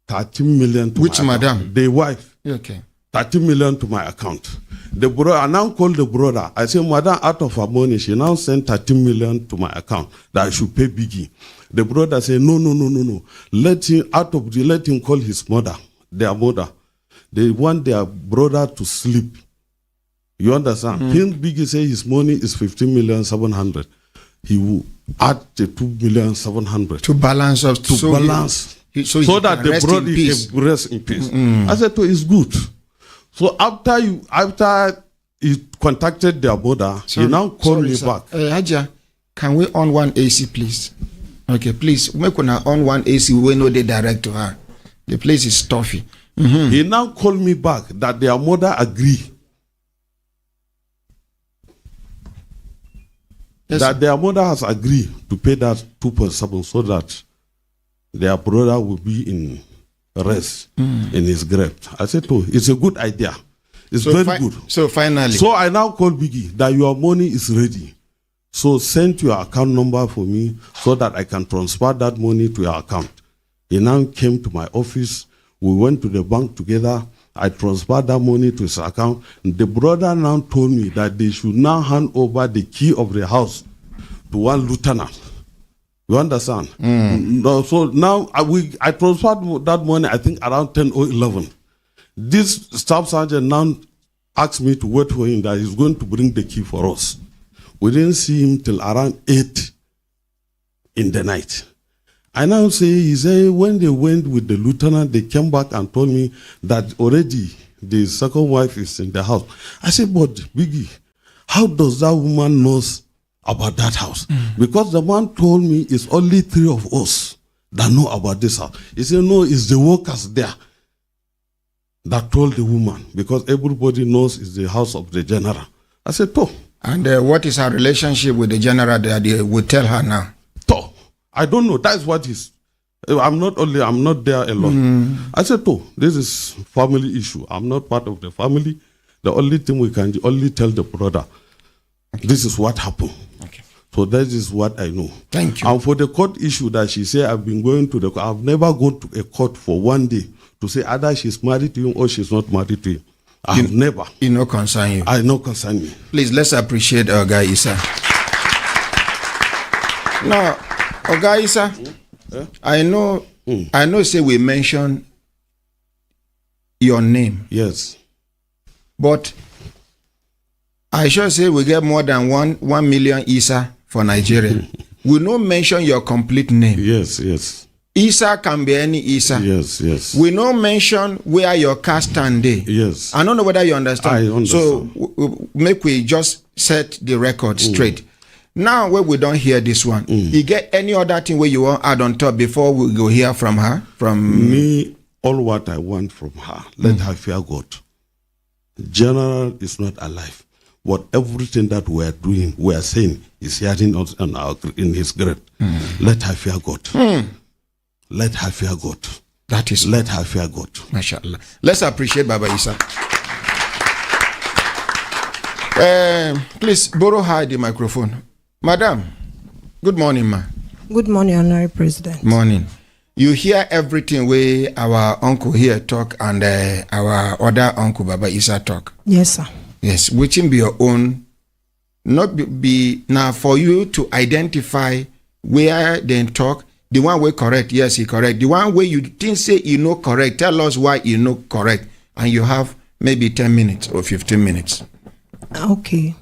13 million to which my madam? Account. The wife. Okay. 13 million to my account. The brother, I now called the brother. I said, madam, out of her money, she now sent 13 million to my account that I should pay Biggie. The brother said, no. Let him call his mother, their mother. They want their brother to sleep. You understand? Him Biggie say his money is 15,700,000. He will add the 2,700,000 to balance up so that the brother can rest in peace. I said, so it's good. So after he contacted their mother, he now called me back. Haja, can we on one AC, please? Okay, please. We can on one AC. We know the direct to her. The place is stuffy. He now called me back that their mother agreed. Yes, that their mother has agreed to pay that 2.7 so that their brother will be in rest in his grave. I said, oh, it's a good idea. It's so very good. So finally. So I now called Biggie that your money is ready. So send your account number for me so that I can transfer that money to your account. He now came to my office. We went to the bank together. I transferred that money to his account. The brother now told me that they should now hand over the key of the house to one lieutenant. You understand? No, so now I transferred that money, I think around 10 or 11. This staff sergeant now asked me to wait for him that he's going to bring the key for us. We didn't see him till around 8 in the night. I now say, he said, when they went with the lieutenant, they came back and told me that already the second wife is in the house. I said, but Biggie, how does that woman knows about that house? Because the man told me it's only 3 of us that know about this house. He said, no, it's the workers there that told the woman, because everybody knows it's the house of the general. I said, oh. And what is her relationship with the general that they would tell her now? Oh, I don't know. That's what is. I'm not there alone. I said, oh, this is family issue. I'm not part of the family. The only thing we can only tell the brother, this is what happened. Okay. So that is what I know. Thank you. And for the court issue that she said, I've been going to the court. I've never gone to a court for one day to say either she's married to him or she's not married to him. I've never. It no concern you. I no concern me. Please, let's appreciate Oga Isa. Now, Oga Isa, I know say we mention your name. Yes. But I sure say we get more than 1 million ISA for Nigeria. We no mention your complete name. Yes, yes. ISA can be any ISA. Yes, yes. We no mention where your caste stand dey. Yes. I don't know whether you understand. I understand. So make we just set the record straight. Now where we don't hear this one, you get any other thing where you want add on top before we go hear from her? From me, all what I want from her, let her fear God. General is not alive. But everything that we are doing, we are saying, is hearing us in his grave. Let her fear God. Let her fear God. That is, let her fear God. MashaAllah. Let's appreciate Baba Isa. Please borrow her the microphone. Madam, good morning, ma. Good morning, Honorary President. Morning. You hear everything where our uncle here talk and our other uncle Baba Isa talk. Yes, sir. Yes, which be your own, not be now for you to identify where they talk. The one way correct, yes, he correct. The one way you think say you know correct, tell us why you know correct, and you have maybe 10 minutes or 15 minutes. Okay.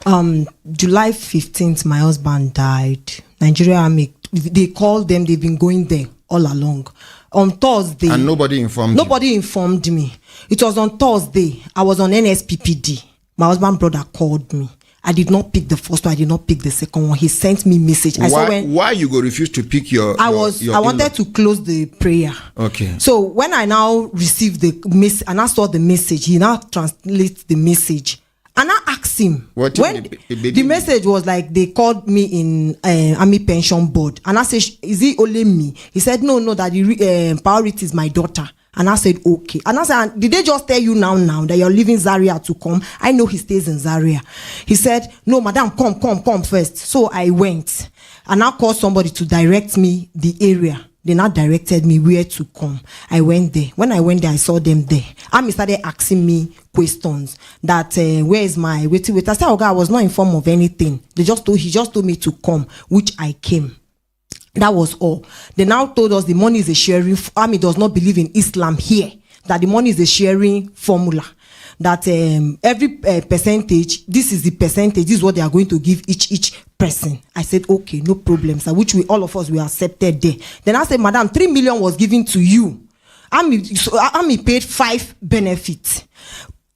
July 15th, my husband died. Nigeria Army, they called them, they've been going there all along. On Thursday. And nobody informed Nobody informed me. It was on Thursday. I was on NSPPD. My husband's brother called me. I did not pick the first one. I did not pick the second one. He sent me message. Why you go refuse to pick your? I wanted to close the prayer. Okay. So when I now received the message and I saw the message, he now translates the message. And I asked him, the message was like, they called me in Army Pension Board. And I said, is it only me? He said, no, that the priority is my daughter. And I said, okay. And I said, did they just tell you now that you're leaving Zaria to come? I know he stays in Zaria. He said, no, madam, come first. So I went. And I called somebody to direct me the area. They now directed me where to come. I went there. When I went there, I saw them there. And he started asking me questions that where is my wait. I said, okay, I was not informed of anything. He just told me to come, which I came. That was all. They now told us the money is a sharing. Army does not believe in Islam here. That the money is a sharing formula. That every percentage, this is the percentage, this is what they are going to give each person. I said, okay, no problem, sir, which all of us, we accepted there. Then I said, madam, 3 million was given to you. Army paid 5 benefits.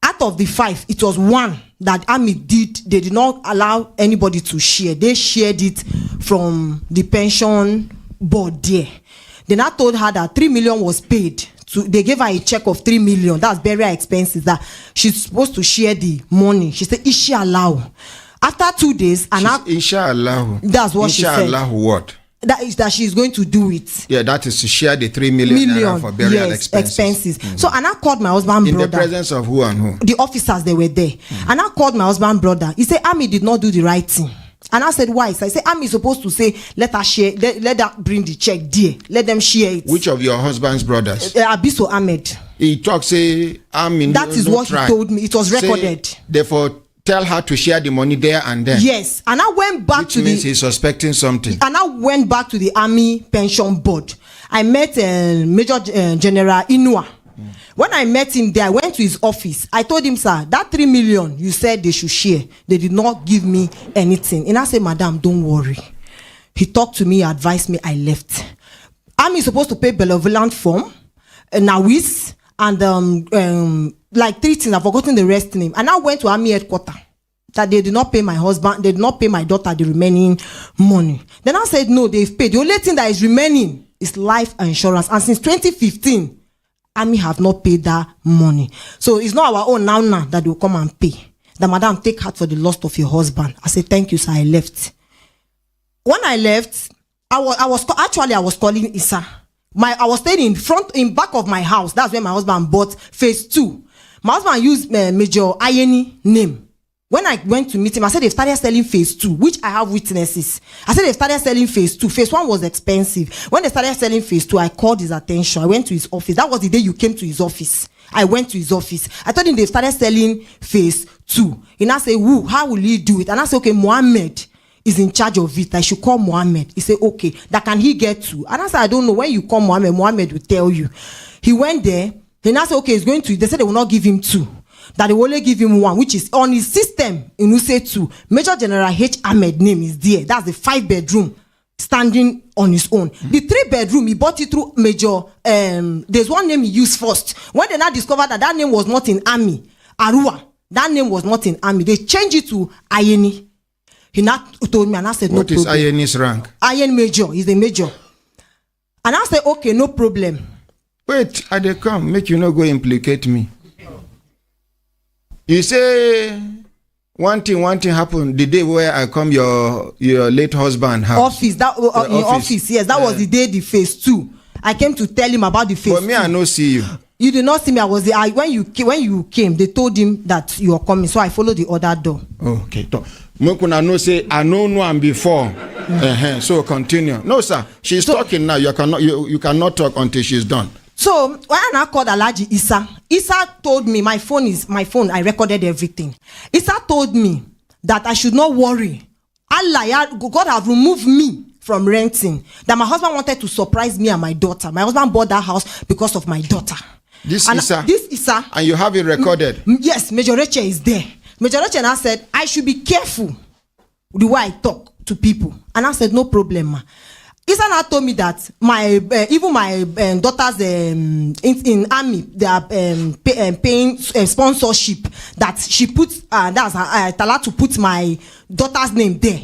Out of the 5, it was 1 that Army did. They did not allow anybody to share. They shared it from the pension board there. Then I told her that 3 million was paid. They gave her a check of 3 million. That's burial expenses. That she's supposed to share the money. She said, inshallah. After 2 days, inshallah. That's what she said. Inshallah, what? That is that she's going to do it. Yeah, that is to share the 3 million for burial expenses. So, and I called my husband brother. In the presence of who and who? The officers, they were there. And I called my husband brother. He said, Army did not do the right thing. And I said, why? So I said, Army is supposed to say, let her share, let her bring the check there. Let them share it. Which of your husband's brothers? Abiso Ahmed. He talks, say, Army. That is what he told me. It was recorded. Therefore, tell her to share the money there and then. Yes. And I went back which means he's suspecting something. And I went back to the Army Pension Board. I met Major General Inua. When I met him there, I went to his office. I told him, sir, that 3 million you said they should share, they did not give me anything. And I said, madam, don't worry. He talked to me, advised me, I left. Army is supposed to pay benevolent form, Nawis, and like 3 things. I've forgotten the rest name. And I went to Army headquarters. That they did not pay my husband, they did not pay my daughter the remaining money. Then I said, no, they've paid. The only thing that is remaining is life insurance. And since 2015, Army have not paid that money. So it's not our own now that they will come and pay. The madam, take heart for the loss of your husband. I said, thank you, sir. I left. When I left, I was calling Isa. I was staying in back of my house. That's where my husband bought phase 2. My husband used Major Ayeni name. When I went to meet him, I said they've started selling phase 2, which I have witnesses. I said they've started selling phase 2. Phase 1 was expensive. When they started selling phase 2, I called his attention. I went to his office. That was the day you came to his office. I went to his office. I told him they've started selling phase 2. He now said, who? How will he do it? And I said, okay, Mohammed is in charge of it. I should call Mohammed. He said, okay, that can he get to? And I said, I don't know. When you call Mohammed will tell you. He went there. He now said, okay, he's going to. They said they will not give him 2. that they will only give him one, which is on his system in Use 2. Major General H. Ahmed name is there. That's the 5-bedroom standing on his own. The 3-bedroom, he bought it through Major. There's one name he used first. When they now discovered that name was not in Army, Arua, that name was not in Army, they changed it to Ayeni. He now told me, and I said, no problem. What is Ayeni's rank? Ayen Major, he's a major. And I said, okay, no problem. Wait, I dey come, make you no go implicate me. You say one thing happened the day where I come your late husband house. Office, in office, yes, that was the day the phase 2. I came to tell him about the phase 2. But me, I no see you. You did not see me. I was there. When you came, they told him that you are coming, so I followed the other door. Okay, Mokuna no say I know am before. So continue. No, sir, she's talking now. You cannot talk until she's done. So when I called Alhaji Isa told me my phone. I recorded everything. Isa told me that I should not worry. God have removed me from renting. That my husband wanted to surprise me and my daughter. My husband bought that house because of my daughter. This Isa. And you have it recorded? Yes, Major Rachel is there. Major Rachel and I said, I should be careful the way I talk to people. And I said, no problem, ma. Isa now told me that even my daughters in Army, they are paying sponsorship, that she puts, that's allowed to put my daughter's name there.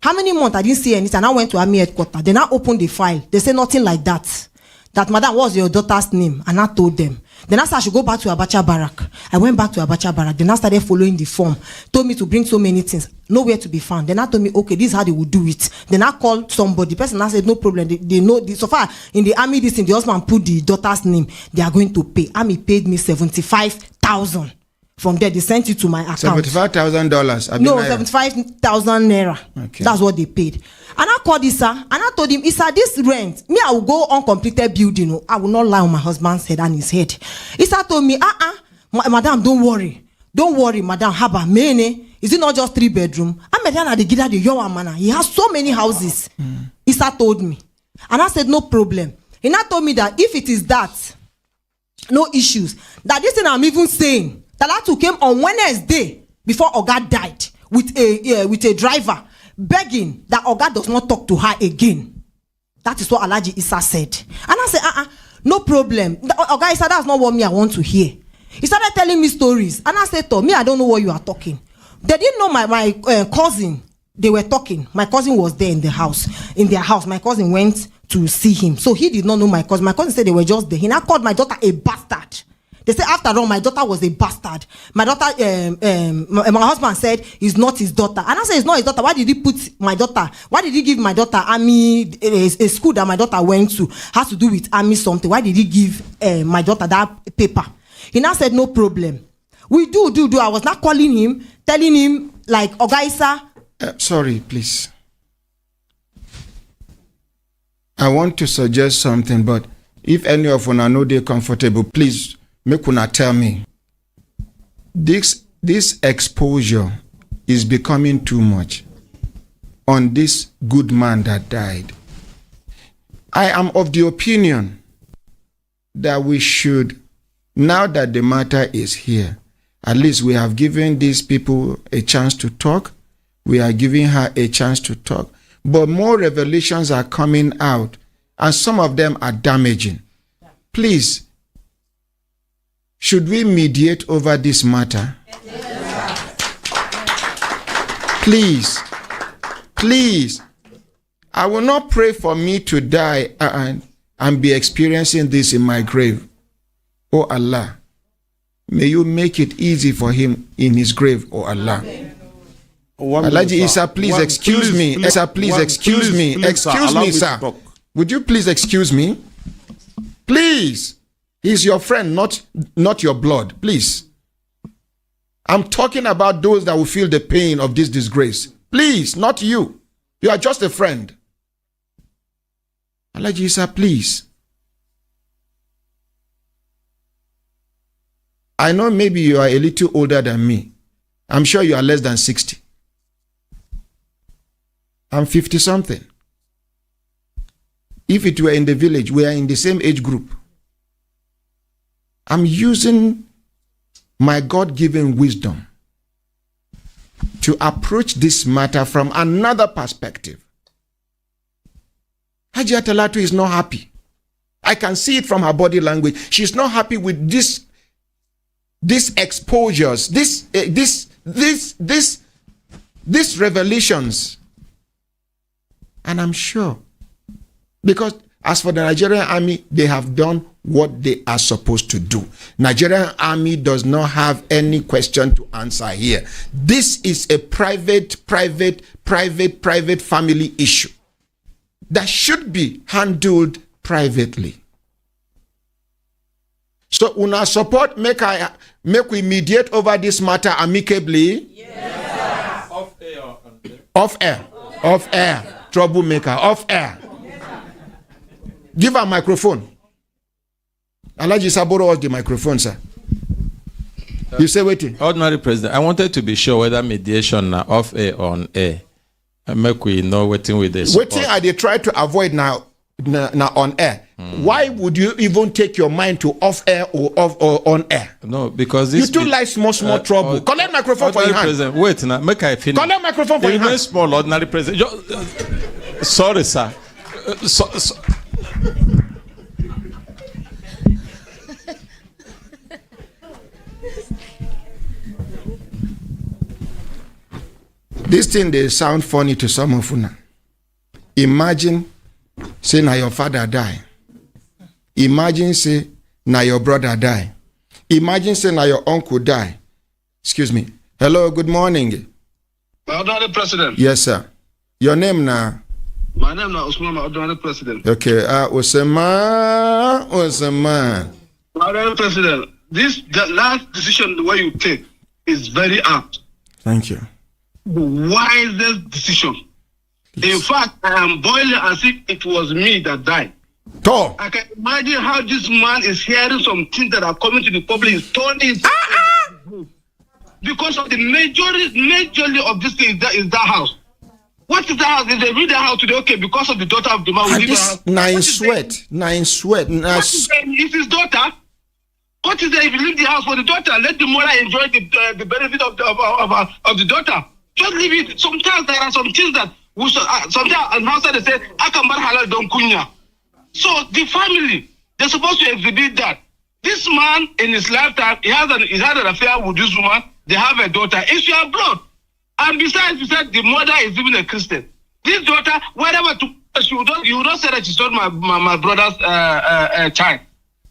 How many months I didn't see anything? And I went to Army headquarters. They now opened the file. They say nothing like that. That, madam, what's your daughter's name? And I told them. Then I said I should go back to Abacha Barrack. I went back to Abacha Barrack. Then I started following the form. Told me to bring so many things. Nowhere to be found. Then I told me, okay, this is how they would do it. Then I called somebody. The person I said, no problem. They know. So far, in the Army, the husband put the daughter's name. They are going to pay. Army paid me 75,000. From there, they sent it to my account. $75,000? No, 75,000 naira. Okay. That's what they paid. And I called Isa, and I told him, Isa, this rent, me, I will go on completed building. I will not lie on my husband's head and his head. Isa told me, madam, don't worry. Don't worry, madam, haba, mene. Is it not just 3-bedroom? He has so many houses. Isa told me. And I said, no problem. He now told me that if it is that, no issues. That this thing I'm even saying, Talatu came on Wednesday before Oga died with a driver begging that Oga does not talk to her again. That is what Alhaji Isa said. And I said, no problem. Oga Isa, that's not what I want to hear. He started telling me stories. And I said to me, I don't know what you are talking. They didn't know my cousin. They were talking. My cousin was there in their house. My cousin went to see him. So he did not know my cousin. My cousin said they were just there. He now called my daughter a bastard. They say after all, my daughter was a bastard. My daughter, my husband said he's not his daughter. And I said, it's not his daughter. Why did he put my daughter? Why did he give my daughter Army, a school that my daughter went to has to do with Army something? Why did he give my daughter that paper? He now said, no problem. We do. I was not calling him, telling him like, Oga Isa. Sorry, please. I want to suggest something, but if any of you know they're comfortable, please. Make una tell me. This exposure is becoming too much on this good man that died. I am of the opinion that we should, now that the matter is here, at least we have given these people a chance to talk. We are giving her a chance to talk. But more revelations are coming out, and some of them are damaging. Please, should we mediate over this matter? Please. I will not pray for me to die and be experiencing this in my grave. Oh Allah, may you make it easy for him in his grave, oh Allah. Alhaji Isa, please excuse me. Isa, please excuse me. Excuse me, sir. Would you please excuse me? Please. He's your friend, not your blood. Please. I'm talking about those that will feel the pain of this disgrace. Please, not you. You are just a friend. Alhaji Isa, please. I know maybe you are a little older than me. I'm sure you are less than 60. I'm 50-something. If it were in the village, we are in the same age group. I'm using my God-given wisdom to approach this matter from another perspective. Hajia Talatu is not happy. I can see it from her body language. She's not happy with these exposures, these revelations. And I'm sure, because as for the Nigerian army, they have done what they are supposed to do. Nigerian army does not have any question to answer here. This is a private family issue that should be handled privately. So una support make we mediate over this matter amicably? Yes. Off air. Troublemaker. Off air. Give her microphone. Alaji Saboro has the microphone, sir. You say waiting. Ordinary President, I wanted to be sure whether mediation na off air or on air. Make we know waiting with this. Waiting are they try to avoid now on air. Why would you even take your mind to off air or on air? No, because this you too like small trouble. Collect microphone for your hand. President, wait now, make I finish. Collect microphone for your hand. Small ordinary president. Sorry, sir. This thing they sound funny to some of you. Imagine say now your father die. Imagine say now your brother die. Imagine say now your uncle die. Excuse me. Hello, good morning. Ordinary President. Yes, sir. Your name now? My name now Usman, Ordinary President. Okay, Usman. Ordinary President, the last decision the way you take is very apt. Thank you. The wisest decision. Please. In fact, I am boiling as if it was me that died. Talk. I can imagine how this man is hearing some things that are coming to the public. He's turning because of the majorly of this thing is that house. What is that house? If they read the house today, okay, because of the daughter of the man, we leave the house. Nine sweat. It's his daughter. What is there if you leave the house for the daughter? Let the mother enjoy the benefit of the daughter. Just leave it. Sometimes there are some things that sometimes in Hausa they say, "Akambar halal don kunya." So the family, they're supposed to exhibit that. This man in his lifetime, he had an affair with this woman. They have a daughter. It's your blood. And besides, the mother is even a Christian. This daughter, whatever you would not say that she's not my brother's child.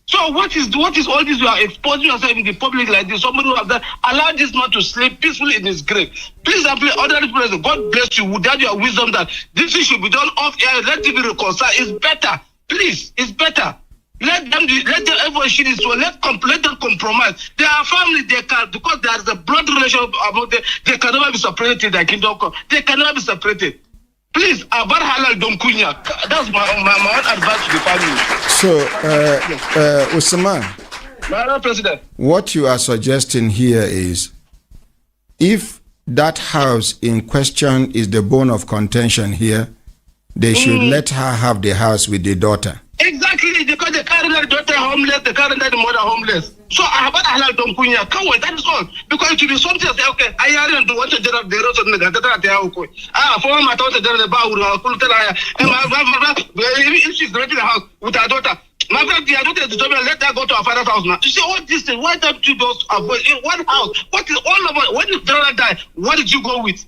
So what is all this? You are exposing yourself in the public like this. Somebody who has done, allow this man to sleep peacefully in his grave. Please, ordinary president, God bless you with that your wisdom that this thing should be done off air. Let it be reconciled. It's better. Please, it's better. Let them everyone should this. Let them compromise. They are family. They can, because there is a blood relationship about them. They can never be separated. Like kingdom come. They can never be separated. Please, abar halal don kunya. That's my own advice to the family. So, Usman, Madam President, what you are suggesting here is, if that house in question is the bone of contention here, they should let her have the house with the daughter. Exactly, because they carry the daughter homeless, they carry the mother homeless. So abar halal don kunya. Come on, that is all. Because it will be something say, okay, I hear to want to get up the road and the for my daughter the if she's renting a house with her daughter. My friend, the daughter is the let her go to her father's house now. You say, what this thing? Why don't you just avoid in one house? What is all about? When the brother died, what did you go with?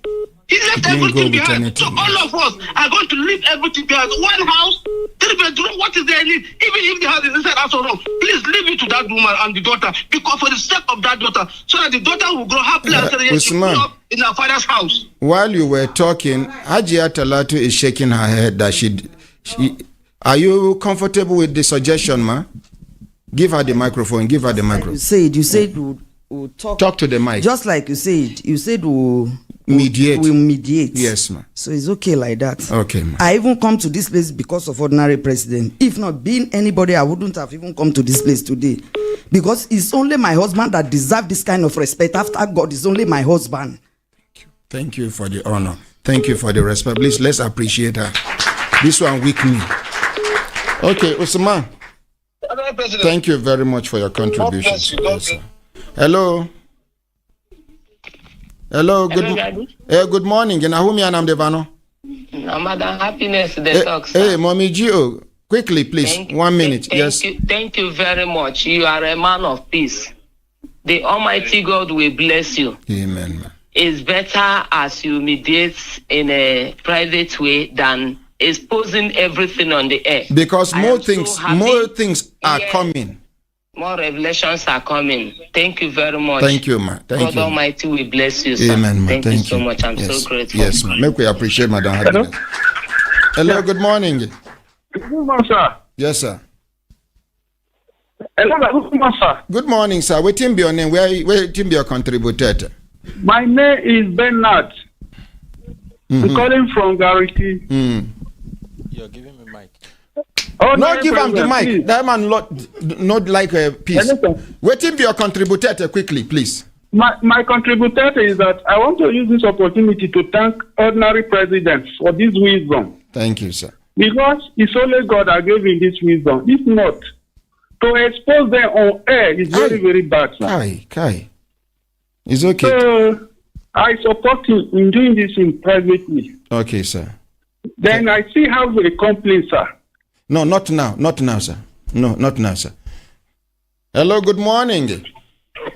He left everything behind. So all of us are going to leave everything behind. One house, 3 bedrooms, what is their need? Even if the house is inside house or wrong, please leave it to that woman and the daughter. Because for the sake of that daughter, so that the daughter will grow happily and she grow up in her father's house. While you were talking, Hajia Talatu is shaking her head that she are you comfortable with the suggestion, ma? Give her the microphone. Give her the microphone. You said we'll talk to the mic. Just like you said we'll mediate. We'll mediate. Yes, ma. So it's okay like that. Okay, ma. I even come to this place because of ordinary president. If not being anybody, I wouldn't have even come to this place today. Because it's only my husband that deserves this kind of respect. After God, it's only my husband. Thank you for the honor. Thank you for the respect. Please, let's appreciate her. This one weak me. Okay, Usman. Thank you very much for your contribution. Yes, Hello. Hello. Good morning. Nahumi Anamdevano. Madam Happiness, the talks. Hey, Mommy Gio, quickly, please. 1 minute. Yes. Thank you very much. You are a man of peace. The Almighty God will bless you. Amen. It's better as you mediate in a private way than exposing everything on the air. Because more things are coming. More revelations are coming. Thank you very much. Thank you, ma. God Almighty will bless you, sir. Amen, ma. Thank you so much. I'm so grateful. Yes, ma. Make we appreciate Madam Happiness. Hello, good morning. Good morning, sir. Yes, sir. Hello, good morning, sir. Good morning, sir. What team be your name? Where team be your contributor? My name is Bernard. I'm calling from Garrity. You're giving me mic. Oh, no, give him the mic. Please. That man not like a piece. What team be your contributor quickly, please? My contributor is that I want to use this opportunity to thank ordinary presidents for this wisdom. Thank you, sir. Because it's only God that gave him this wisdom. If not, to expose them on air is very, very bad, sir. Kai. It's okay. So, I support him in doing this in privately. Okay, sir. Then I still have a complaint, sir. No, not now. Not now, sir. No, not now, sir. Hello, good morning.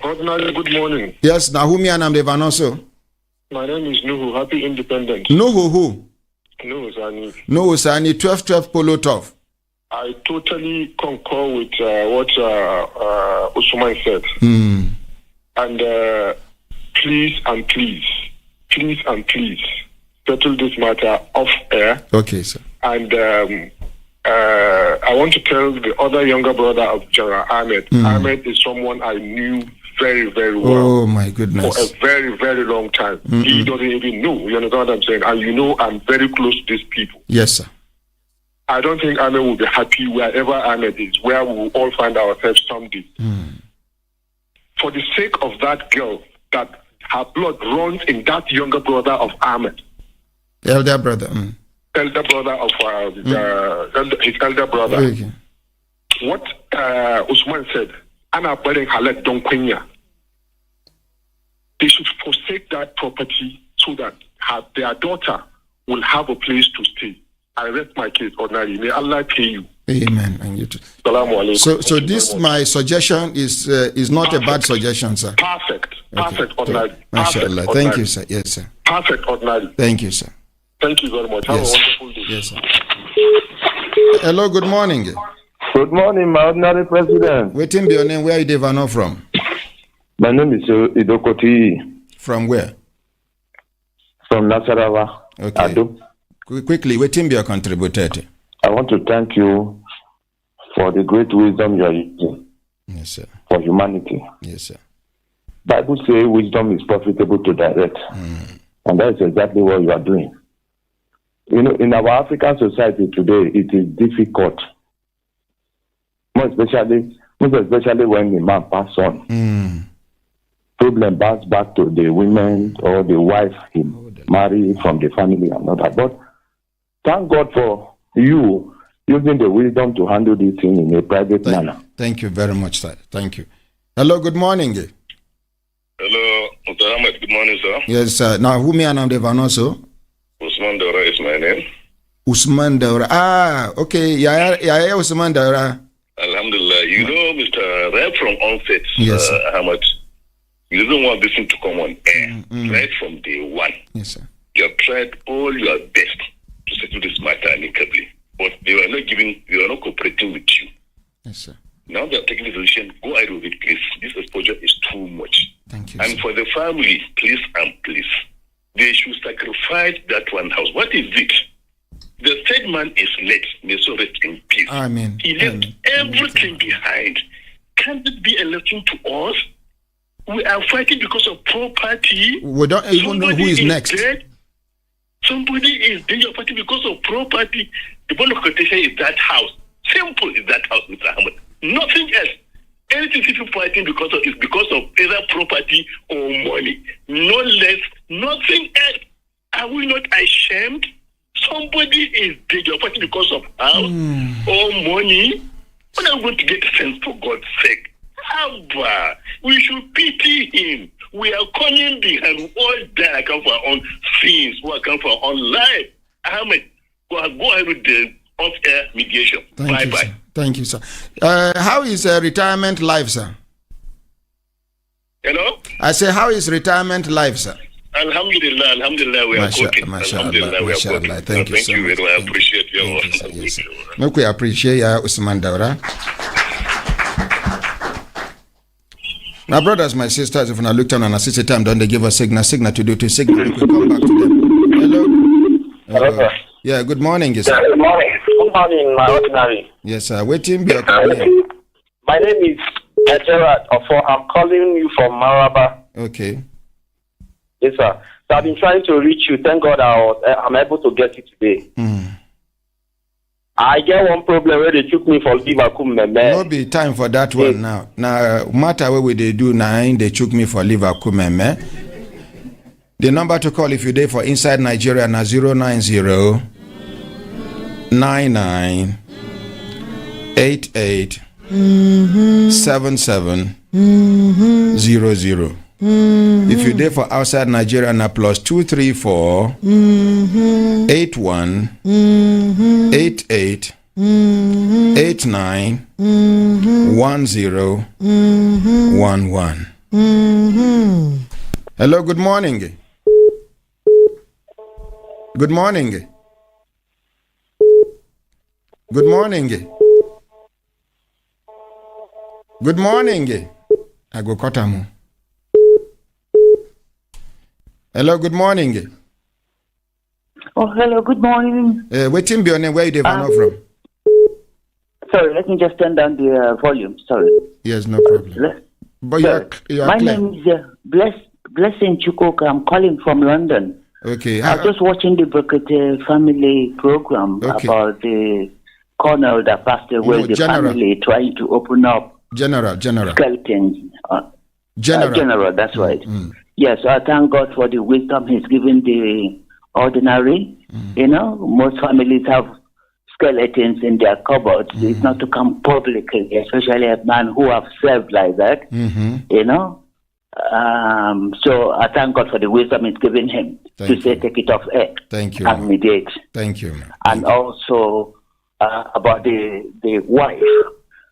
Ordinary, good morning. Yes, Nahumi Anamdevanoso. My name is Nuhu. Happy Independence. Nuhu who? Nuhu Sani. Nuhu Sani, 1212 Polo 12. I totally concur with what Usman said. And please, settle this matter off air. Okay, sir. And I want to tell the other younger brother of General Ahmed. Ahmed is someone I knew very, very well. Oh, my goodness. For a very, very long time. He doesn't even know. You understand what I'm saying? And you know I'm very close to these people. Yes, sir. I don't think Ahmed will be happy wherever Ahmed is, where we will all find ourselves someday. For the sake of that girl, that her blood runs in that younger brother of Ahmed. Elder brother. Elder brother of his elder brother. Okay. What Usman said, Anna Bering Halet Don Quenya. They should forsake that property so that their daughter will have a place to stay. I rest my case ordinarily. May Allah pay you. Amen. And you too. Salamu alaikum. So this my suggestion is not a bad suggestion, sir. Perfect. Ordinary. MashaAllah. Thank you, sir. Yes, sir. Perfect ordinary. Thank you, sir. Thank you very much. Have a wonderful day. Yes, sir. Hello, good morning. Good morning, my ordinary president. Waiting be your name. Where are you Devano from? My name is Idokoti. From where? From Nasarawa. Okay. Ado. Quickly, waiting be your contributor. I want to thank you for the great wisdom you are using. Yes, sir. For humanity. Yes, sir. Bible says wisdom is profitable to direct. And that is exactly what you are doing. You know, in our African society today, it is difficult. Most especially when the man passes on. Problem bounce back to the women or the wife he married from the family and all that. But thank God for you using the wisdom to handle this thing in a private manner. Thank you very much, sir. Thank you. Hello, good morning. Hello, Mr. Ahmed. Good morning, sir. Yes, sir. Now, who may I name Devanoso? Usman Daura is my name. Usman Daura. Ah, okay. Yeah, Usman Daura. Alhamdulillah. You know, Mr. Right from onset, yes, Ahmed, you didn't want this thing to come on air. Right from day one. Yes, sir. You have tried all your best to settle this matter amicably. But they were not cooperating with you. Yes, sir. Now they are taking the decision, go out with it, please. This exposure is too much. Thank you. And for the family, please, they should sacrifice that one house. What is it? The third man is late. May so rest in peace. Amen. He left everything behind. Can't it be a lesson to us? We are fighting because of property. We don't even know who is next. Dead. Somebody is dead. You're fighting because of property. The bond of quotation is that house. Simple is that house, Mr. Ahmed. Nothing else. Anything people fighting because of is because of either property or money. No less, nothing else. Are we not ashamed? Somebody is dead. You're fighting because of house or money. When are we going to get sense, for God's sake? Abba, we should pity him. We are calling behind all that account for our own sins, who account for our own life. Ahmed, go ahead with the off-air mediation. Bye-bye. Sir. Thank you, sir. How is retirement life, sir? Hello? I say, how is retirement life, sir? Alhamdulillah, we are cooking. Alhamdulillah, we are cooking. Thank you so much. I appreciate your work. Yes, we appreciate you, Usman Daura. My brothers, my sisters, if I look down and assist the time, don't they give us signal to do to signal? We could come back to them. Hello? Hello, sir. Yeah, good morning, yes, sir. Good morning. Good morning, my ordinary. Yes, sir. Waiting, be your name. My name is Gerard Ofo. I'm calling you from Maraba. Okay. Yes, sir. So I've been trying to reach you. Thank God I'm able to get you today. I get one problem where they took me for leave akum meme. No be time for that one now. Now, matter what they do now, they took me for leave akum meme. The number to call if you day for inside Nigeria na 090 99 88 77 00. If you there for outside Nigeria na plus 234 81 88 89 10 11. Hello, good morning. Good morning. Good morning. Good morning. I go Kotamu. Hello, good morning. Oh, hello, good morning. Waiting be your name, where you from? Sorry, let me just turn down the volume. Sorry. Yes, no problem. But you're my name is Blessing Chukoka. I'm calling from London. Okay. I'm just watching the Brekete family program about the colonel that passed away, the family trying to open up General. Skeletons. General, that's right. Yes, I thank God for the wisdom He's given the ordinary. You know, most families have skeletons in their cupboards. It's not to come publicly, especially a man who have served like that. You know, so I thank God for the wisdom He's given him to say, take it off air. Thank you. And mediate. Thank you. And also about the wife.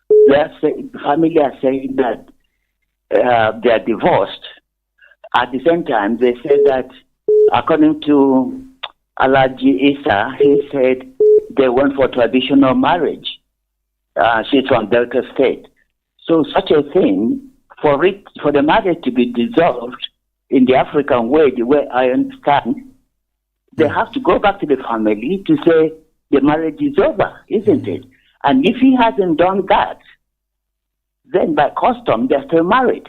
The family are saying that they are divorced. At the same time, they say that according to Alaji Isa, he said they went for traditional marriage. She's from Delta State. So such a thing, for the marriage to be dissolved in the African way, the way I understand, they have to go back to the family to say the marriage is over, isn't it? And if he hasn't done that, then by custom, they're still married.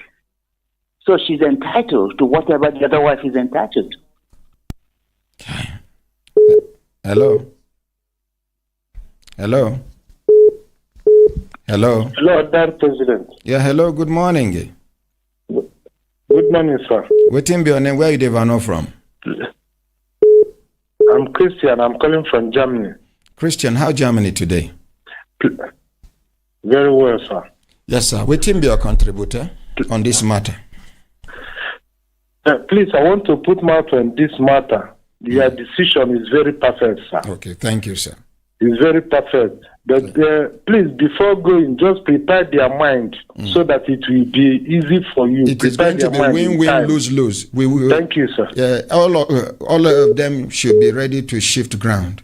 So she's entitled to whatever the other wife is entitled to. Hello? Hello? Hello? Hello, Dr. President. Yeah, hello, good morning. Good morning, sir. Waiting be your name, where you know from? I'm Christian, I'm calling from Germany. Christian, how Germany today? Very well, sir. Yes, sir. Waiting be your contributor on this matter. Please, I want to put mouth on this matter. Your decision is very perfect, sir. Okay, thank you, sir. It's very perfect. But please, before going, just prepare their mind so that it will be easy for you. It is going to be win-win, lose-lose. Thank you, sir. Yeah, all of them should be ready to shift ground.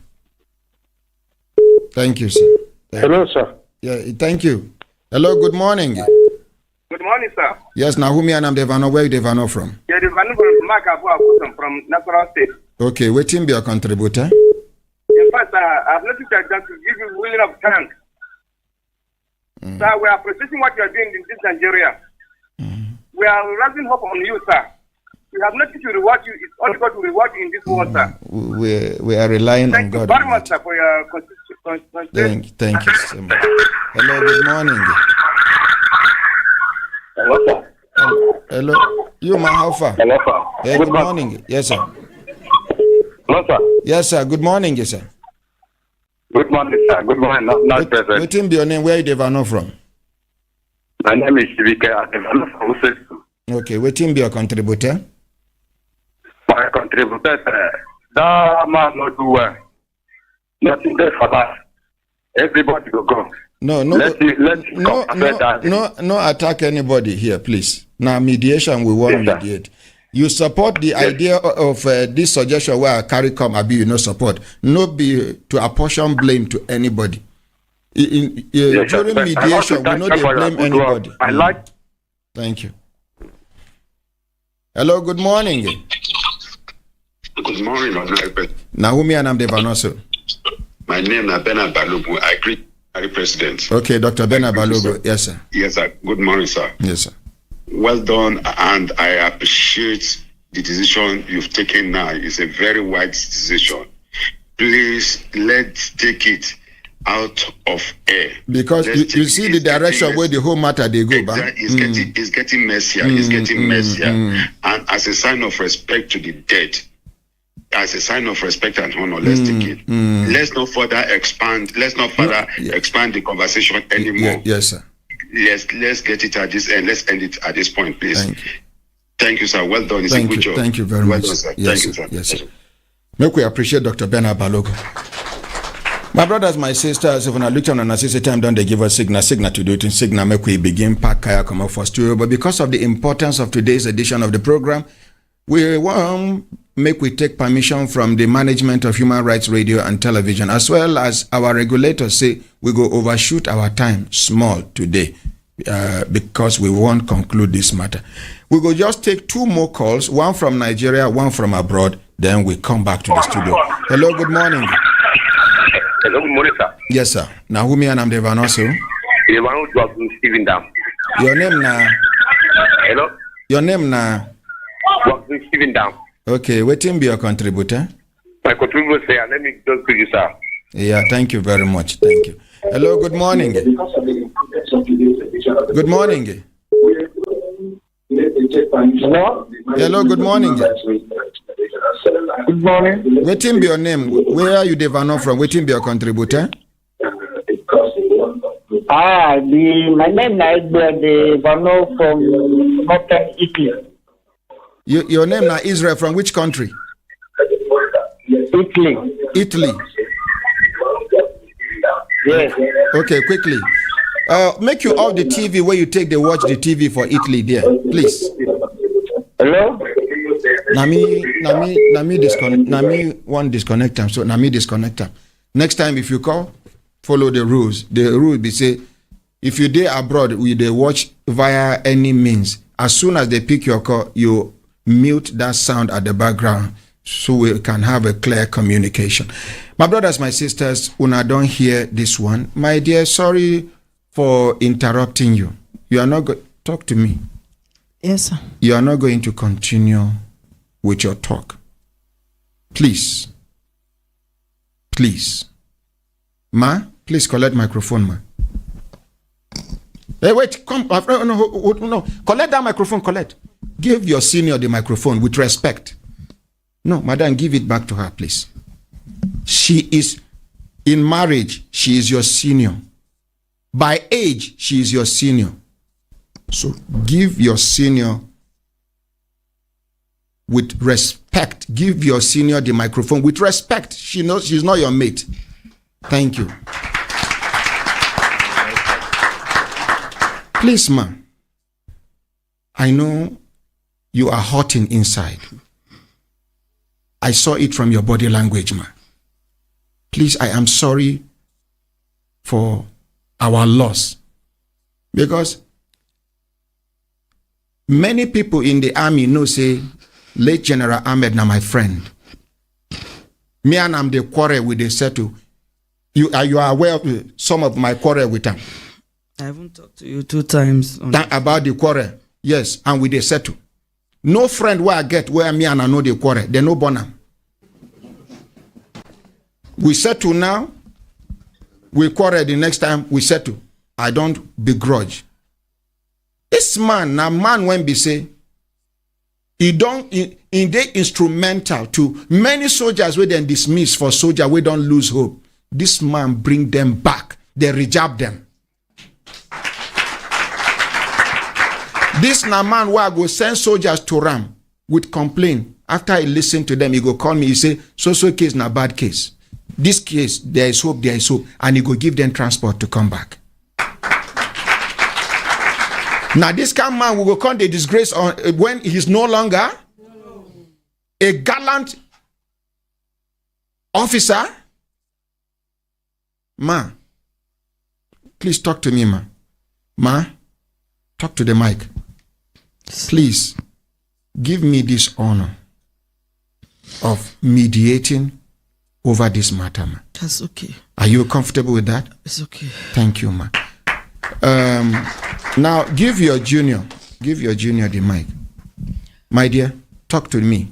Thank you, sir. Hello, sir. Yeah, thank you. Hello, good morning. Good morning, sir. Yes, Nahumi and I'm Devano. Where you Devano from? Yeah, Devano from Natural State. Okay, waiting be a contributor. In fact, I've noticed that to give you willing of thanks. Sir, we are appreciating what you are doing in this Nigeria. We are raising hope on you, sir. We have nothing to reward you. It's only God to reward you in this world, sir. We are relying on God. Thank you very much, sir, for your consistency. Thank you so much. Hello, good morning. Hello, sir. Hello. You, ma, how far? Hello, sir. Yeah, good morning. Yes, sir. Hello, sir. Yes, sir. Good morning, yes, sir. Good morning, sir. Good morning. Not present. Waiting be your name. Where you Devano from? My name is Shivika. Okay, waiting be your contributor. My contributor, that man not do well. Nothing there for that. Everybody will go. No, attack anybody here, please. Now, mediation, we want to mediate. You support the idea of this suggestion where I carry come, Abi, you no support. No be to apportion blame to anybody. During mediation, we not blame anybody. I like. Thank you. Hello, good morning. Good morning, Naomi and I'm the Vanoso. My name is Bernard Balogu. I greet the President. Okay, Dr. Bernard Balogu. Yes, sir. Yes, sir. Good morning, sir. Yes, sir. Well done, and I appreciate the decision you've taken now. It's a very wise decision. Please, let's take it out of air. Because you see the direction where the whole matter they go back. It's getting messier. It's getting messier. And as a sign of respect to the dead, as a sign of respect and honor, let's take it. Let's not further expand. Let's not further expand the conversation anymore. Yes, sir. Let's get it at this end. Let's end it at this point, please. Thank you, sir. Well done. It's a good job. Thank you very much. Done, sir. Yes, Thank you, sir. Yes, sir. Make we appreciate Dr. Bernard Balogu. My brothers, my sisters, if I look on an assistant time, don't they give us signal to do it in signal, make we begin pack kaya come up for studio. But because of the importance of today's edition of the program, we want make we take permission from the management of Human Rights Radio and Television, as well as our regulators say we go overshoot our time small today because we won't conclude this matter. We go just take two more calls, one from Nigeria, one from abroad, then we come back to the studio. Hello, good morning. Hello, good morning, sir. Yes, sir. Nahumi and I'm Devan also. Steven Dam. Your name na? Hello? Your name na? Steven Dam. Okay, waiting be your contributor. My contributor say, let me just greet you, sir. Yeah, thank you very much. Thank you. Hello, good morning. Good morning. Hello? Hello, good morning. Good morning. Waiting be your name. Where are you, Devano, from? Waiting be your contributor. My name is Devano from Northern Italy. Your name is Israel, from which country? Italy. Italy. Yes. Okay, quickly. Make you off the TV where you take the watch the TV for Italy there, please. Hello? Nami one disconnect them, so Nami disconnect them. Next time if you call, follow the rules. The rule be say, if you dey abroad, they watch via any means. As soon as they pick your call, you mute that sound at the background so we can have a clear communication. My brothers, my sisters, una don't hear this one. My dear, sorry for interrupting you. You are not going talk to me. Yes, sir. You are not going to continue with your talk. Please. Please. Ma, please collect microphone, ma. Hey, wait, come. No. Collect that microphone, collect. Give your senior the microphone with respect. No, madam, give it back to her, please. She is, in marriage, she is your senior. By age, she is your senior. So give your senior with respect. Give your senior the microphone with respect. She knows she's not your mate. Thank you. Please, ma. I know you are hurting inside. I saw it from your body language, ma. Please, I am sorry for our loss. Because many people in the army know, say, late General Ahmed na my friend. Me and I'm the quarrel with the settle. You are aware of some of my quarrel with them? I haven't talked to you 2 times. About the quarrel, yes, and with the settle. No friend where I get where me and I know the quarrel. They no bonam. We settle now. We quarrel the next time we settle. I don't begrudge. This man, now man when be say, he don't in the instrumental to many soldiers where then dismiss for soldier we don't lose hope. This man bring them back. They reject them. This na man where I go send soldiers to Ram with complaint. After I listen to them, he go call me, he say, so case na bad case. This case, there is hope. And he go give them transport to come back. Now this kind of man will go come the disgrace on when he's no longer a gallant officer. Ma, please talk to me, ma. Ma, talk to the mic. Please, give me this honor of mediating over this matter, ma. That's okay. Are you comfortable with that? It's okay. Thank you, ma. Now, give your junior the mic. My dear, talk to me.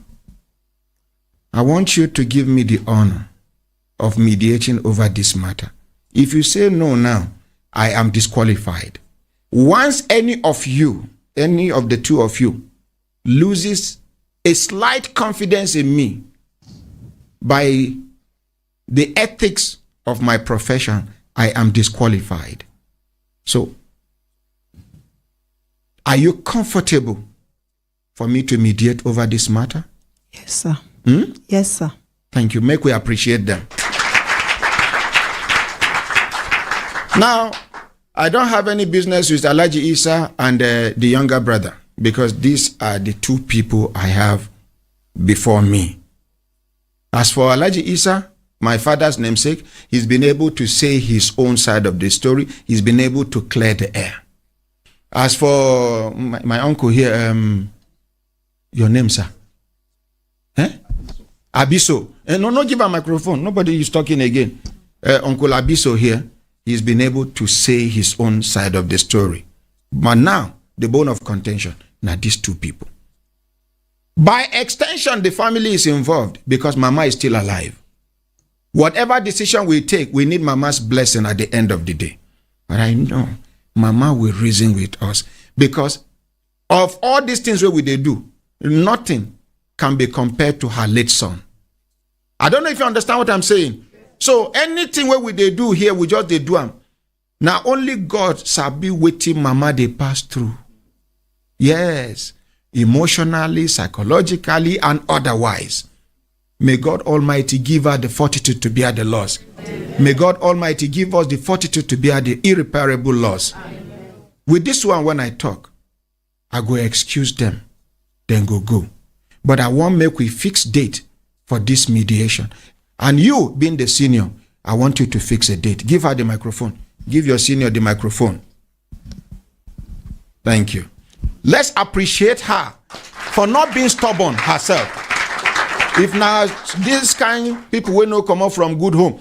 I want you to give me the honor of mediating over this matter. If you say no now, I am disqualified. Once any of the two of you, loses a slight confidence in me by the ethics of my profession, I am disqualified. So, are you comfortable for me to mediate over this matter? Yes, sir. Hmm? Yes, sir. Thank you. Make we appreciate them. Now, I don't have any business with Alhaji Isa and the younger brother because these are the two people I have before me. As for Alhaji Isa, my father's namesake, he's been able to say his own side of the story. He's been able to clear the air. As for my uncle here, your name, sir? Abiso. No, give a microphone. Nobody is talking again. Uncle Abiso here, he's been able to say his own side of the story. But now, the bone of contention, now these two people. By extension, the family is involved because Mama is still alive. Whatever decision we take, we need Mama's blessing at the end of the day. But I know Mama will reason with us because of all these things that they do, nothing can be compared to her late son. I don't know if you understand what I'm saying. So anything where they do here, we just they do them. Now only God shall be waiting Mama they pass through. Yes, emotionally, psychologically, and otherwise. May God Almighty give her the fortitude to bear the loss. Amen. May God Almighty give us the fortitude to bear the irreparable loss. Amen. With this one, when I talk, I go excuse them, then go. But I want make we fix date for this mediation. And you, being the senior, I want you to fix a date. Give her the microphone. Give your senior the microphone. Thank you. Let's appreciate her for not being stubborn herself. If now this kind people will not come up from good home,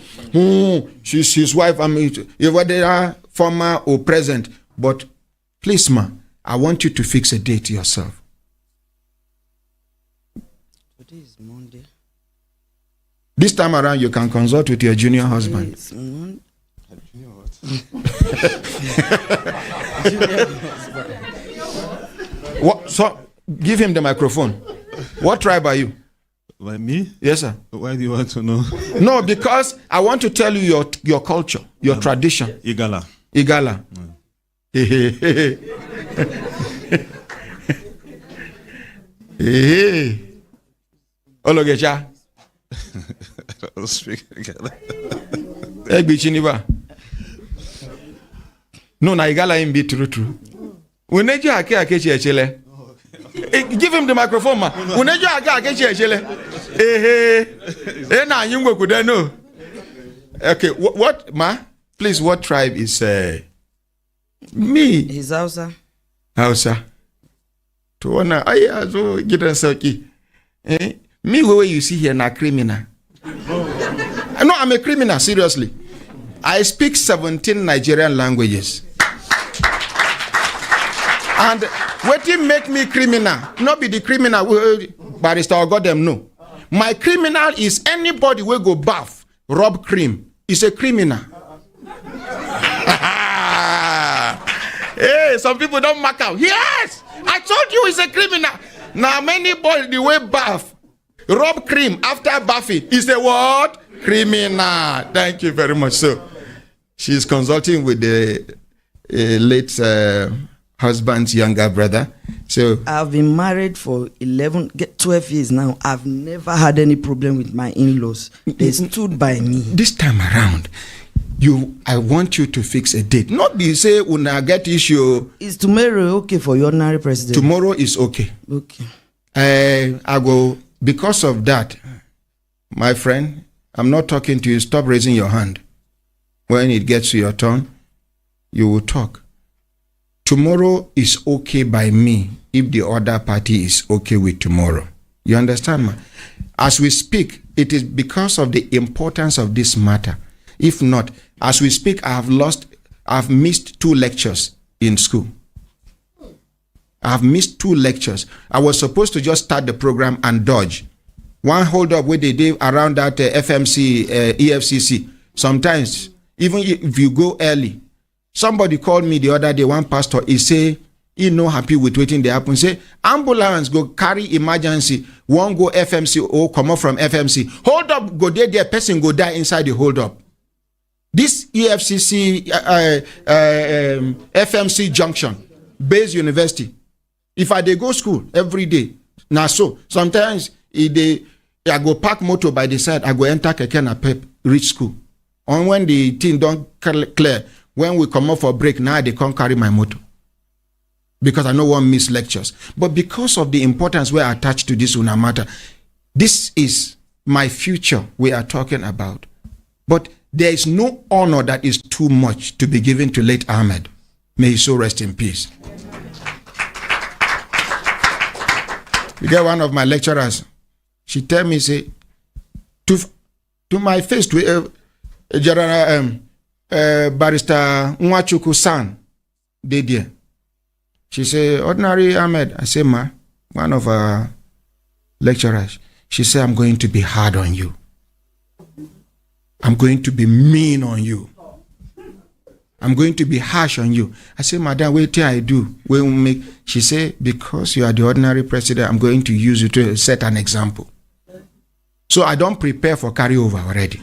she's his wife, whether they are former or present. But please, ma, I want you to fix a date yourself. Today is Monday. This time around, you can consult with your junior husband. Junior husband. What? So, give him the microphone. What tribe are you? By me? Yes, sir. Why do you want to know? No, because I want to tell you your culture, your tradition. Igala. Hey. Ologecha. I don't speak Igala. Egbichiniba. No, na Igala in be true. Unejo ake akechi echele. Give him the microphone, ma. Unejo ake akechi echele. Na yingwe kude no. Okay, what ma? Please, what tribe is me? He's Hausa. Hausa. To wanna so gidan sauki. Me where you see here na criminal. No, I'm a criminal, seriously. I speak 17 Nigerian languages. And what make me criminal? Not be the criminal barrister or God them no. My criminal is anybody will go bath, rob cream. Is a criminal. Hey, some people don't mark out. Yes, I told you he's a criminal. Now many boys the way bath, rob cream after bathing is a what? Criminal. Thank you very much. So she's consulting with the late husband's younger brother. So I've been married for 12 years now. I've never had any problem with my in-laws. They stood by me. This time around, I want you to fix a date. Not be say when I get issue. Is tomorrow okay for your ordinary president? Tomorrow is okay. Okay. I go because of that, my friend. I'm not talking to you. Stop raising your hand. When it gets to your turn, you will talk. Tomorrow is okay by me if the other party is okay with tomorrow. You understand, man? As we speak, it is because of the importance of this matter. If not, as we speak, I've missed 2 lectures in school. I've missed 2 lectures. I was supposed to just start the program and dodge. One hold up where they did around that FMC, EFCC. Sometimes, even if you go early, somebody called me the other day, one pastor, he say, he no happy with waiting they happen. Say, ambulance go carry emergency, one go FMC or come up from FMC. Hold up, go there, person go die inside the hold up. This EFCC, FMC junction, base university. If I dey go school every day, now so sometimes I go park motor by the side, I go enter keke na pep, reach school. And when the thing don't clear, when we come up for break, now they can't carry my motor. Because I no want miss lectures. But because of the importance we are attached to this una matter, this is my future we are talking about. But there is no honor that is too much to be given to late Ahmed. May he so rest in peace. You get one of my lecturers, she tell me, say, to my face, to General Barrister Nwachuku San, they dear. She say, ordinary Ahmed. I say, ma, one of our lecturers. She say, I'm going to be hard on you. I'm going to be mean on you. I'm going to be harsh on you. I say, madam, wait till I do. She say, because you are the ordinary president, I'm going to use you to set an example. So I don't prepare for carryover already.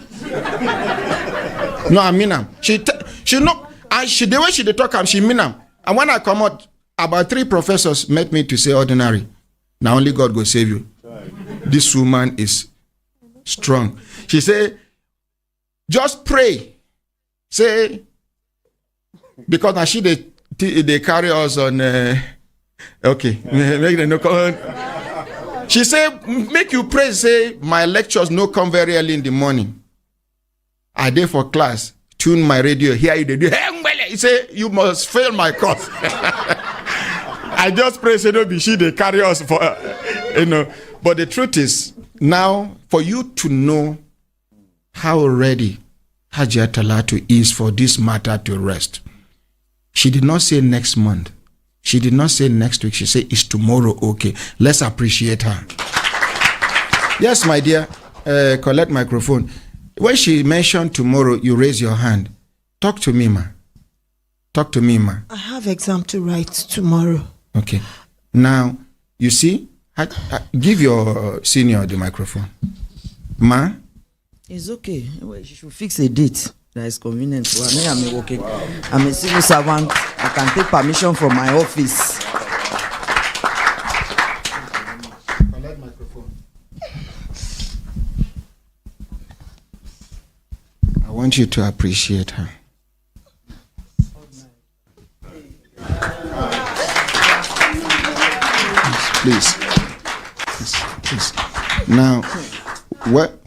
No, I mean am. She know, and the way she talk, she mean am. And when I come out, about 3 professors met me to say, ordinary. Now only God will save you. This woman is strong. She say, just pray. Say, because now they carry us on. Okay, make them no come. She say, make you pray. Say, my lectures no come very early in the morning. I dey for class, tune my radio, hear you they do. He say, you must fail my course. I just pray, say, no be she they carry us for, But the truth is, now for you to know how ready Hajiya Talatu is for this matter to rest. She did not say next month. She did not say next week. She said, it's tomorrow, okay. Let's appreciate her. Yes, my dear, collect microphone. When she mentioned tomorrow, you raise your hand. Talk to me, ma. Talk to me, ma. I have exam to write tomorrow. Okay. Now, you see, give your senior the microphone. Ma? It's okay. She should fix a date that is convenient for me. I'm a civil servant. I can take permission from my office. Collect microphone. I want you to appreciate her. Please. Now,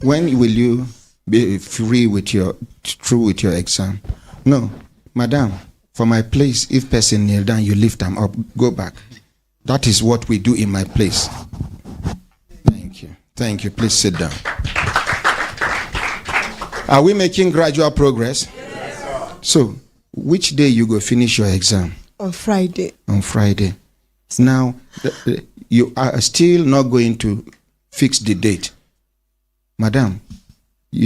when will you be through with your exam? No, madam, for my place, if person kneel down, you lift them up, go back. That is what we do in my place. Thank you. Thank you. Please sit down. Are we making gradual progress? Yes. So, which day you go finish your exam? On Friday. On Friday. Now, you are still not going to fix the date. Madam,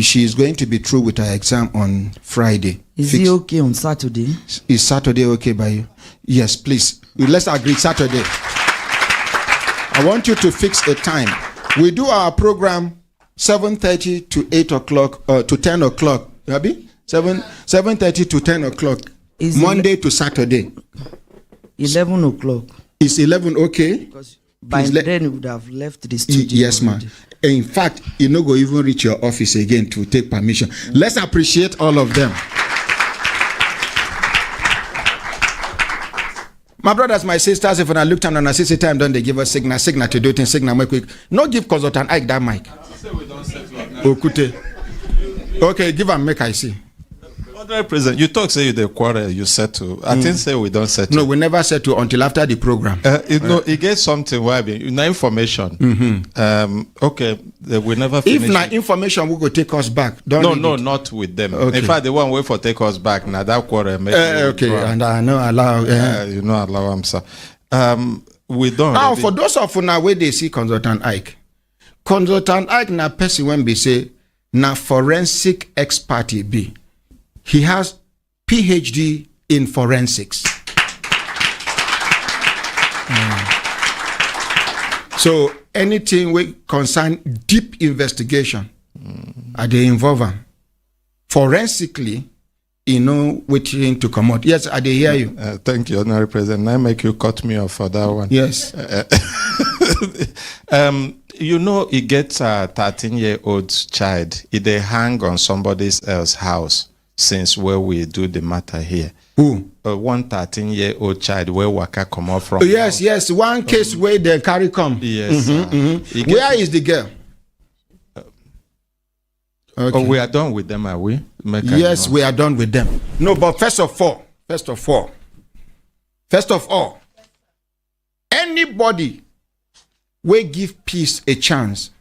she is going to be through with her exam on Friday. Is it okay on Saturday? Is Saturday okay by you? Yes, please. Let's agree Saturday. I want you to fix a time. We do our program 7:30 to 8 o'clock, to 10 o'clock. Abi? 7:30 to 10 o'clock. Monday to Saturday. 11 o'clock. It's 11, okay? Because by then you would have left the studio. Yes, ma'am. In fact, you no go even reach your office again to take permission. Let's appreciate all of them. My brothers, my sisters, if I look down on a 60 time, don't they give us signal to do things, signal more quick. No give consultant Ike that mic. Okute. Okay, give and make I see. President, you talk say you the quarrel you settle. I think say we don't settle. No, we never settle until after the program. It gets something where no information. Okay, we never finish. If not information, we go take us back. No, not with them. Okay. In fact, the one way for take us back now that quarrel. Okay, and I know allow. You know allow him, sir. We don't. Now, for those of you now where they see Consultant Ike na person when we say na forensic expert he be. He has PhD in forensics. So anything we concern deep investigation, they involve him. Forensically, you know waiting to come out. Yes, I hear you. Thank you, Honorary President. I make you cut me off for that one. Yes. You know, he gets a 13-year-old child. They hang on somebody else's house. Since where we do the matter here. Who? One 13-year-old child where Waka come out from. Yes. One case where they carry come. Yes. Where is the girl? Okay. We are done with them, are we? Yes, we are done with them. No, but first of all, anybody will give peace a chance.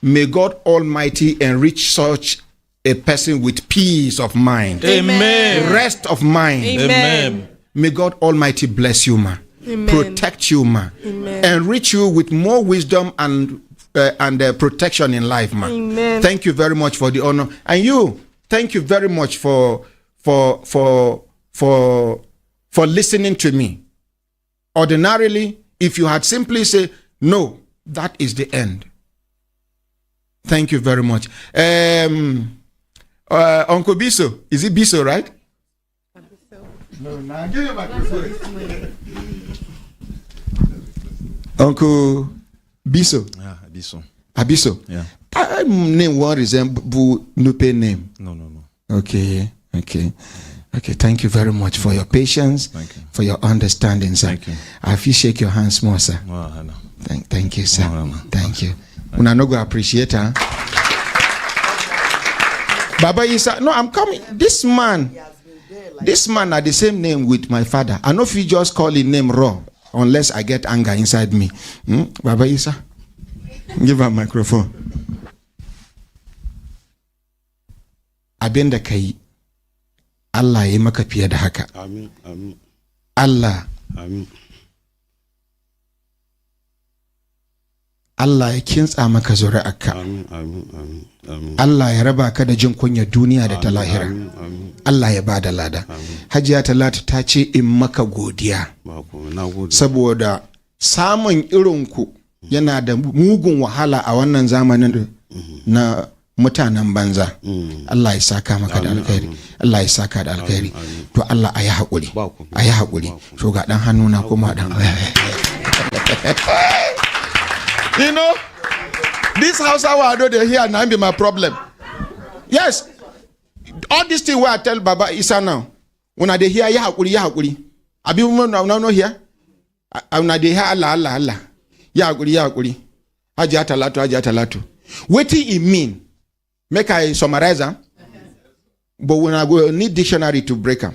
May God Almighty enrich such a person with peace of mind. Amen. Rest of mind. Amen. May God Almighty bless you, ma. Amen. Protect you, ma. Amen. Enrich you with more wisdom and protection in life, ma. Amen. Thank you very much for the honor. And you, thank you very much for listening to me. Ordinarily, if you had simply said, no, that is the end. Thank you very much. Uncle Biso, is it Biso, right? No, now give me my microphone. Uncle Biso. Yeah, Abiso. Abiso. Yeah. Name one resemble Nupe name. No. Okay. Thank you very much for your patience, for your understanding, sir. Thank you. I feel shake your hands more, sir. I know. Thank you, sir. Thank you. Una no go appreciate her. Baba Isa, no, I'm coming. This man had the same name with my father. I know if you just call his name raw, unless I get anger inside me. Baba Isa, give her a microphone. Abenda kai Allah ya maka fiye da haka. Amin. Allah. Amin. Allah ya kintsa maka zuri'arka. Amin. Allah ya raba ka da jin kunyar duniya da ta lahira. Allah ya bada lada. Hajiya Talatu ta ce in maka godiya. Saboda samun irinku yana da mugun wahala a wannan zamanin na mutanen banza. Allah ya saka maka da alkhairi. Allah ya saka da alkhairi. To Allah ayi hakuri. Ayi hakuri. To ga dan hannuna kuma dan. You know, this house I do they here now be my problem. Yes, all this thing where I tell Baba Isa now, when I dey hear ya hakuri. Abi woman no here. When I dey hear Allah. Ya hakuri. Haja talatu. Wetin it mean? Make I summarize am. But when I go need dictionary to break am.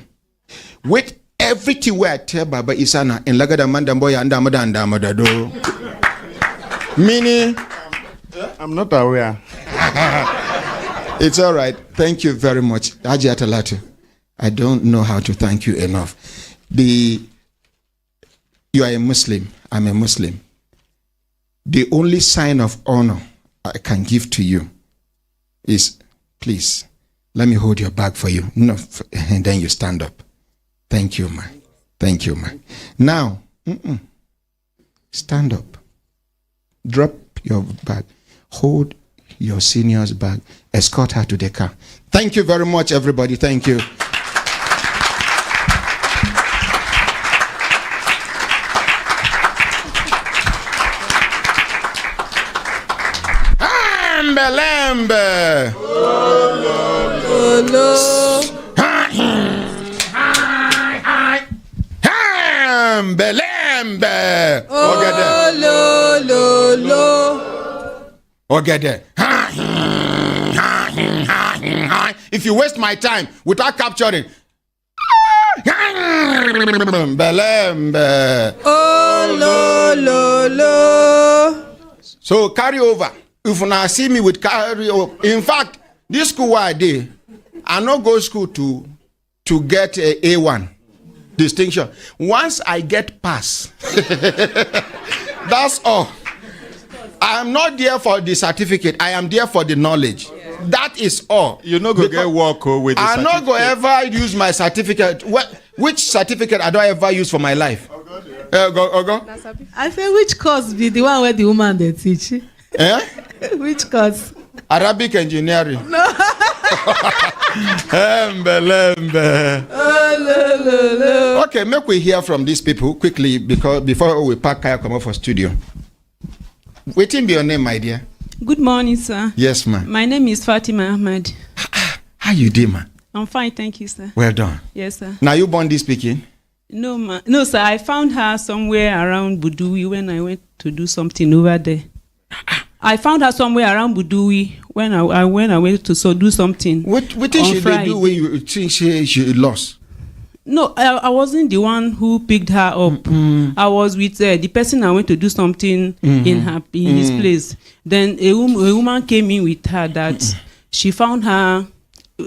Wait, everything where I tell Baba Isa now in lagada mandamboya andamada do. Meaning, I'm not aware. It's all right. Thank you very much. Haji Atalatu, I don't know how to thank you enough. You are a Muslim. I'm a Muslim. The only sign of honor I can give to you is, please, let me hold your bag for you. No, and then you stand up. Thank you, man. Thank you, man. Now, stand up. Drop your bag. Hold your senior's bag. Escort her to the car. Thank you very much, everybody. Thank you. Lembe. Lembe. Ogede. If you waste my time without capturing. Belembe. So carry over. If you now see me with carry over. In fact, this school where I did, I not go school to get a A1 distinction. Once I get pass, that's all. I am not there for the certificate. I am there for the knowledge. That is all. You no go get work with the I not go ever use my certificate. Which certificate I don't ever use for my life? Go. I say which course be the one where the woman they teach? Which course? Arabic engineering. No. Okay, make we hear from these people quickly because before we pack Kaya come up for studio. Waiting be your name, my dear. Good morning, sir. Yes, ma'am. My name is Fatima Ahmed. How you doing, ma? I'm fine, thank you, sir. Well done. Yes, sir. Now you born this speaking? No, ma. No, sir. I found her somewhere around Budui when I went to do something over there. I found her somewhere around Budui when I went to do something. What did she do when you think she lost? No, I wasn't the one who picked her up. I was with the person I went to do something in his place. Then a woman came in with her that she found her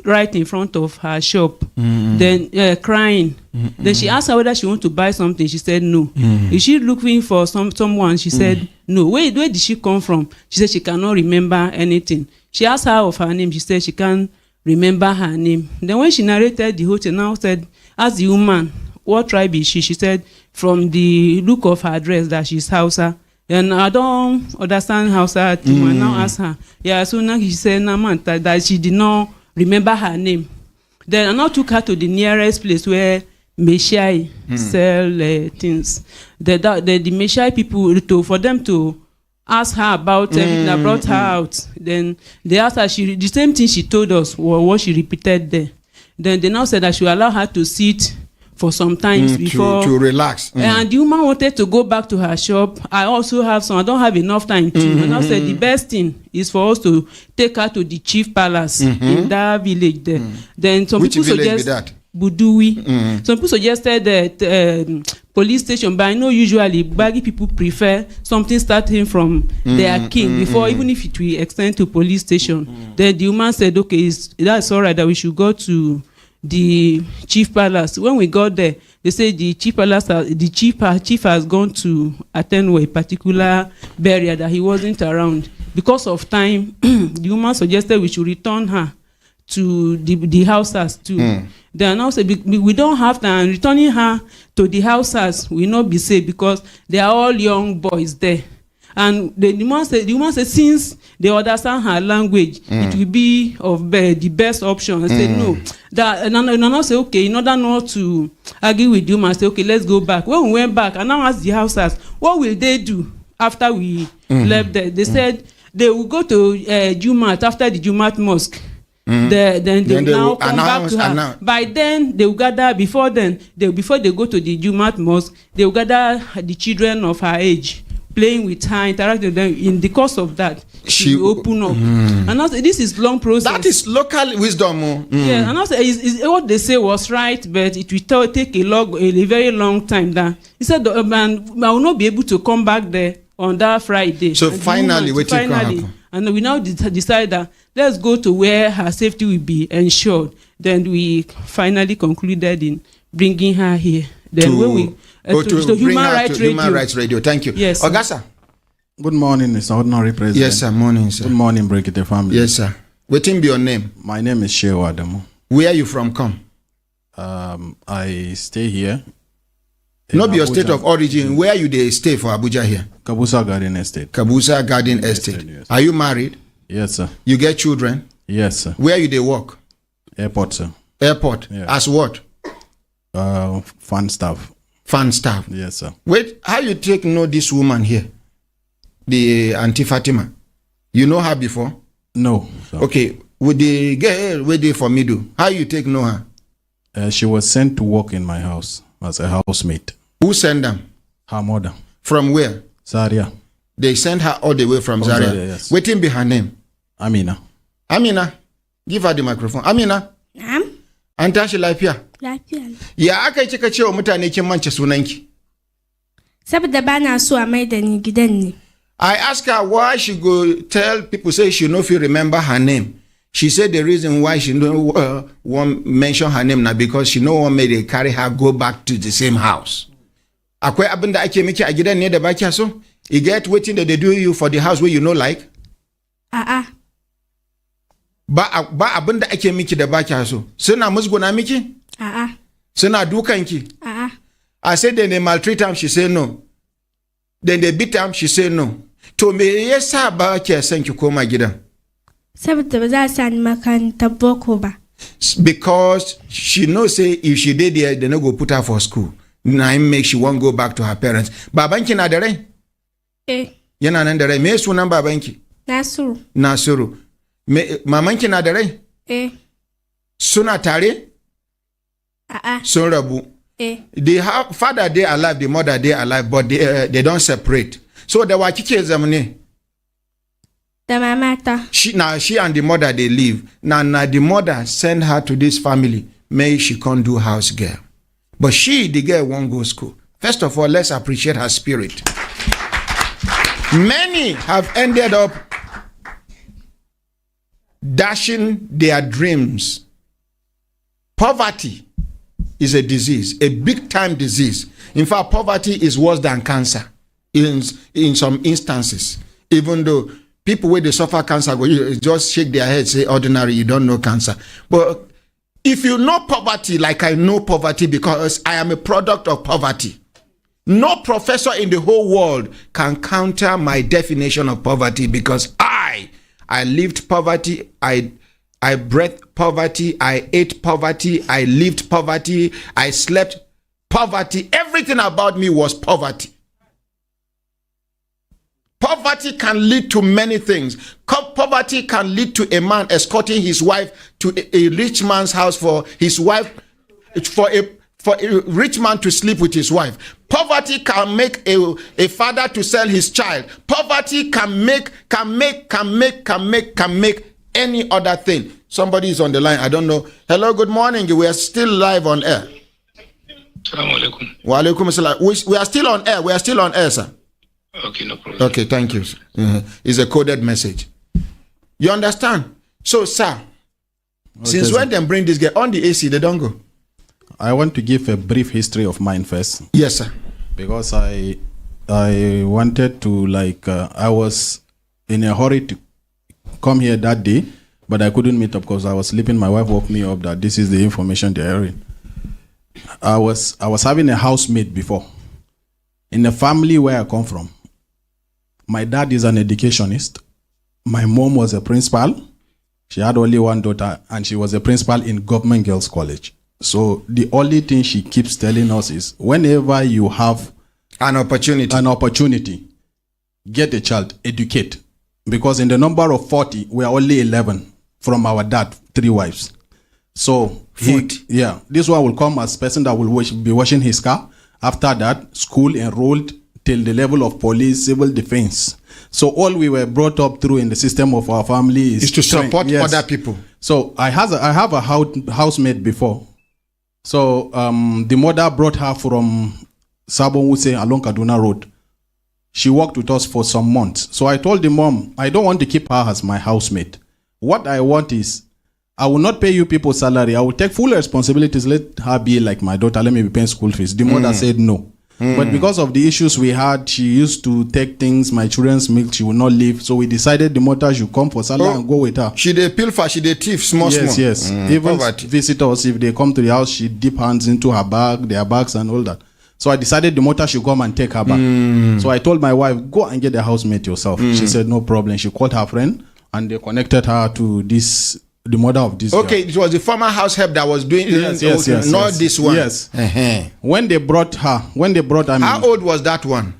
right in front of her shop, then crying. Then she asked her whether she want to buy something. She said no. Is she looking for someone? She said no. Where did she come from? She said she cannot remember anything. She asked her of her name. She said she can't remember her name. Then when she narrated the whole thing, now said, ask the woman, what tribe is she? She said, from the look of her dress that she's Hausa. And I don't understand Hausa. I now ask her. Yeah, so now she said, that she did not remember her name. Then I now took her to the nearest place where Meshai sell things. The Meshai people, for them to ask her about everything that brought her out. Then they asked her, the same thing she told us was what she repeated there. Then they now said that she will allow her to sit for some time before to relax. And the woman wanted to go back to her shop. I also have some. I don't have enough time to. And I said the best thing is for us to take her to the chief palace in that village there. Then some people suggest Budui. Some people suggested that police station, but I know usually Baggy people prefer something starting from their king before, even if it will extend to police station. Then the woman said, okay, that's all right that we should go to the chief palace. When we got there, they said the chief palace, chief has gone to attend a particular burial that he wasn't around. Because of time, the woman suggested we should return her to the houses too. They now say we don't have time. Returning her to the houses will not be safe because they are all young boys there. And the woman said since they understand her language, it will be of the best option. I said no. That and I say okay, in order not to argue with you, I say okay, let's go back. When we went back, and now asked the houses, what will they do after we left there? They said they will go to Jumat after the Jumat mosque. Then they will now come back to her. By then they will gather. Before they go to the Jumat mosque, they will gather the children of her age, playing with her, interacting with them. In the course of that, she will open up. And also, this is long process. That is local wisdom. Yeah, and also what they say was right, but it will take a very long time. That he said, I will not be able to come back there on that Friday. So and finally, and we now decide that let's go to where her safety will be ensured. Then we finally concluded in bringing her here. Then when we to Human Rights Radio. Thank you. Yes, Ogasa. Good morning, Mr. Ordinary President. Yes, sir. Morning, sir. Good morning, Brekete family. Yes, sir. What be your name? My name is Shewa Adamu. Where are you from? Come. I stay here. Not be your state of origin. Where you they stay for Abuja here? Kabusa Garden Estate. Kabusa Garden Estate. Yes. Are you married? Yes, sir. You get children? Yes, sir. Where you they work? Airport, sir. Airport. Yeah. As what? Fun staff. Fun staff. Yes, sir. Wait, how you know this woman here? The Auntie Fatima. You know her before? No. Sir. Okay. With the girl waiting for me do, how you take know her? She was sent to work in my house as a housemate. Who sent them? Her mother. From where? Zaria. They sent her all the way from Zaria. Yes. Waiting be her name? Amina. Amina, give her the microphone. Amina. An tashi lafiya? Lafiya. Ya aka yi kika cewa mutane kin mance sunanki? Saboda bana so a mai da ni gidan ne. I asked her why she go tell people say she no fit remember her name. She said the reason why she no want mention her name now because she no want me to carry her go back to the same house. Akwai abin da ake miki a gidan ne da ba kiya so? You get waiting that they do you for the house where you know like? Ba abin da ake miki da ba kiya so. Suna musguna miki? Suna dukanki? I said then they maltreat him, she say no. Then they beat him, she say no. To me yasa ba kiya san ki koma gidan? Saboda ba za sa ni makarantar boko ba. Because she knows say if she did there, they no go put her for school. Now make she won't go back to her parents. Babanki na da rai? Yana nan da rai. Me sunan babanki? Nasiru. Mamanki na da rai? Suna tare? Sun rabu. The father they alive, the mother they alive, but they don't separate. So the wa kike zamne? Da mamata. She and the mother they live. Now the mother send her to this family. May she can't do house girl. But the girl won't go school. First of all, let's appreciate her spirit. Many have ended up dashing their dreams. Poverty is a disease, a big time disease. In fact, poverty is worse than cancer in some instances. Even though people where they suffer cancer go just shake their head, say ordinary, you don't know cancer. But if you know poverty like I know poverty because I am a product of poverty, no professor in the whole world can counter my definition of poverty because I lived poverty, I breathed poverty, I ate poverty, I lived poverty, I slept poverty. Everything about me was poverty. Poverty can lead to many things. Poverty can lead to a man escorting his wife to a rich man's house for his wife, for a rich man to sleep with his wife. Poverty can make a father to sell his child. Poverty can make any other thing. Somebody is on the line. I don't know. Hello, good morning. We are still live on air. Assalamu alaikum. Wa alaikum assalam. We are still on air. We are still on air, sir. Okay, no problem. Okay, thank you. It's a coded message. You understand? So, sir, since when they bring this guy on the AC, they don't go. I want to give a brief history of mine first. Yes, sir. Because I wanted to I was in a hurry to come here that day, but I couldn't meet up because I was sleeping. My wife woke me up that this is the information they're hearing. I was having a housemate before. In the family where I come from, my dad is an educationist. My mom was a principal. She had only one daughter, and she was a principal in Government Girls College. So the only thing she keeps telling us is, whenever you have an opportunity, get a child, educate. Because in the number of 40, we are only 11 from our dad, 3 wives. So this one will come as person that will be washing his car. After that, school enrolled till the level of police, civil defense. So all we were brought up through in the system of our family is to support other people. So I have a housemate before. So the mother brought her from Sabonwuse along Kaduna Road. She worked with us for some months. So I told the mom, I don't want to keep her as my housemate. What I want is, I will not pay you people's salary. I will take full responsibilities. Let her be like my daughter. Let me be paying school fees. The mother said no. But because of the issues we had, she used to take things, my children's milk, she would not leave. So we decided the mother should come for salary and go with her. She did pilfer, she did thief, small. Yes. Even visitors, if they come to the house, she dip hands into her bag, their bags and all that. So I decided the mother should come and take her back. So I told my wife, go and get a housemate yourself. She said, no problem. She called her friend and they connected her to the mother of this girl. It was the former house help that was doing yes, this one. Yes. When they brought her, how old was that one?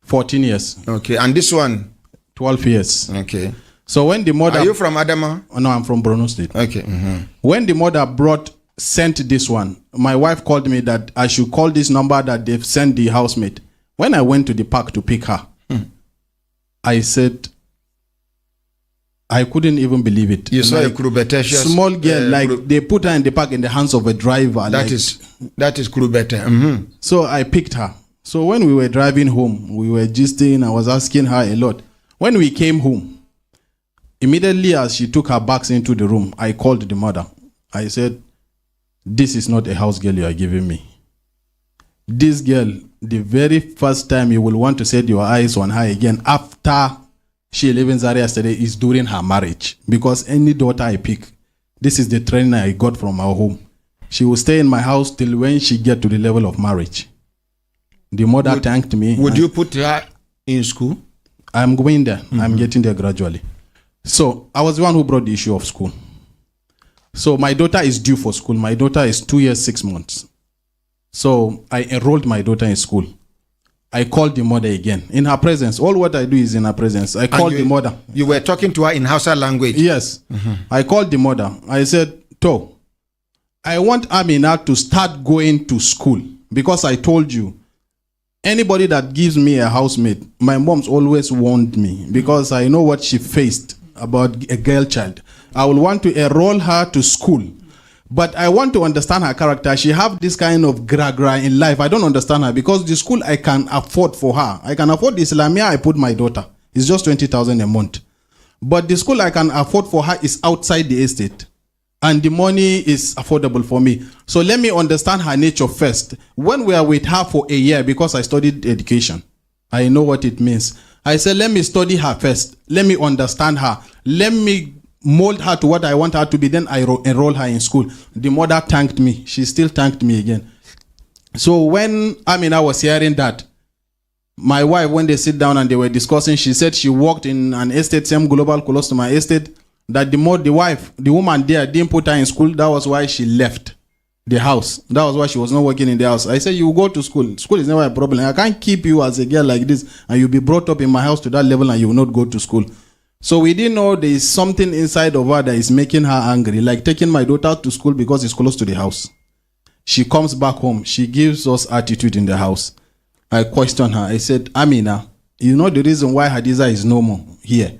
14 years. Okay, and this one? 12 years. Okay. So when the mother... Are you from Adama? No, I'm from Borno State. Okay. When the mother sent this one, my wife called me that I should call this number that they've sent the housemate. When I went to the park to pick her, I said, I couldn't even believe it. You saw a Krubetetious small girl, they put her in the park in the hands of a driver. That is Krubete. So I picked her. So when we were driving home, we were gisting. I was asking her a lot. When we came home, immediately as she took her bags into the room, I called the mother. I said, this is not a house girl you are giving me. This girl, the very first time you will want to set your eyes on her again after she lives in Zaria yesterday is during her marriage. Because any daughter I pick, this is the training I got from our home. She will stay in my house till when she get to the level of marriage. The mother thanked me. Would you put her in school? I'm going there. I'm getting there gradually. So I was the one who brought the issue of school. So my daughter is due for school. My daughter is 2 years, 6 months. So I enrolled my daughter in school. I called the mother again in her presence. All what I do is in her presence. I called the mother. You were talking to her in Hausa language? Yes. I called the mother. I said, I want Amina to start going to school because I told you, anybody that gives me a housemate, my mom's always warned me because I know what she faced about a girl child. I will want to enroll her to school. But I want to understand her character. She have this kind of gra in life. I don't understand her because the school I can afford for her. I can afford the Islamia I put my daughter. It's just 20,000 a month. But the school I can afford for her is outside the estate. And the money is affordable for me. So let me understand her nature first. When we are with her for a year, because I studied education, I know what it means. I said, let me study her first. Let me understand her. Let me mold her to what I want her to be. Then I enroll her in school. The mother thanked me. She still thanked me again. So when Amina was hearing that, my wife, when they sit down and they were discussing, she said she worked in an estate, same global close to my estate, that the woman there didn't put her in school. That was why she left the house. That was why she was not working in the house. I said, you go to school. School is never a problem. I can't keep you as a girl like this and you'll be brought up in my house to that level and you will not go to school. So we didn't know there is something inside of her that is making her angry, like taking my daughter to school because it's close to the house. She comes back home. She gives us attitude in the house. I questioned her. I said, Amina, you know the reason why Hadiza is no more here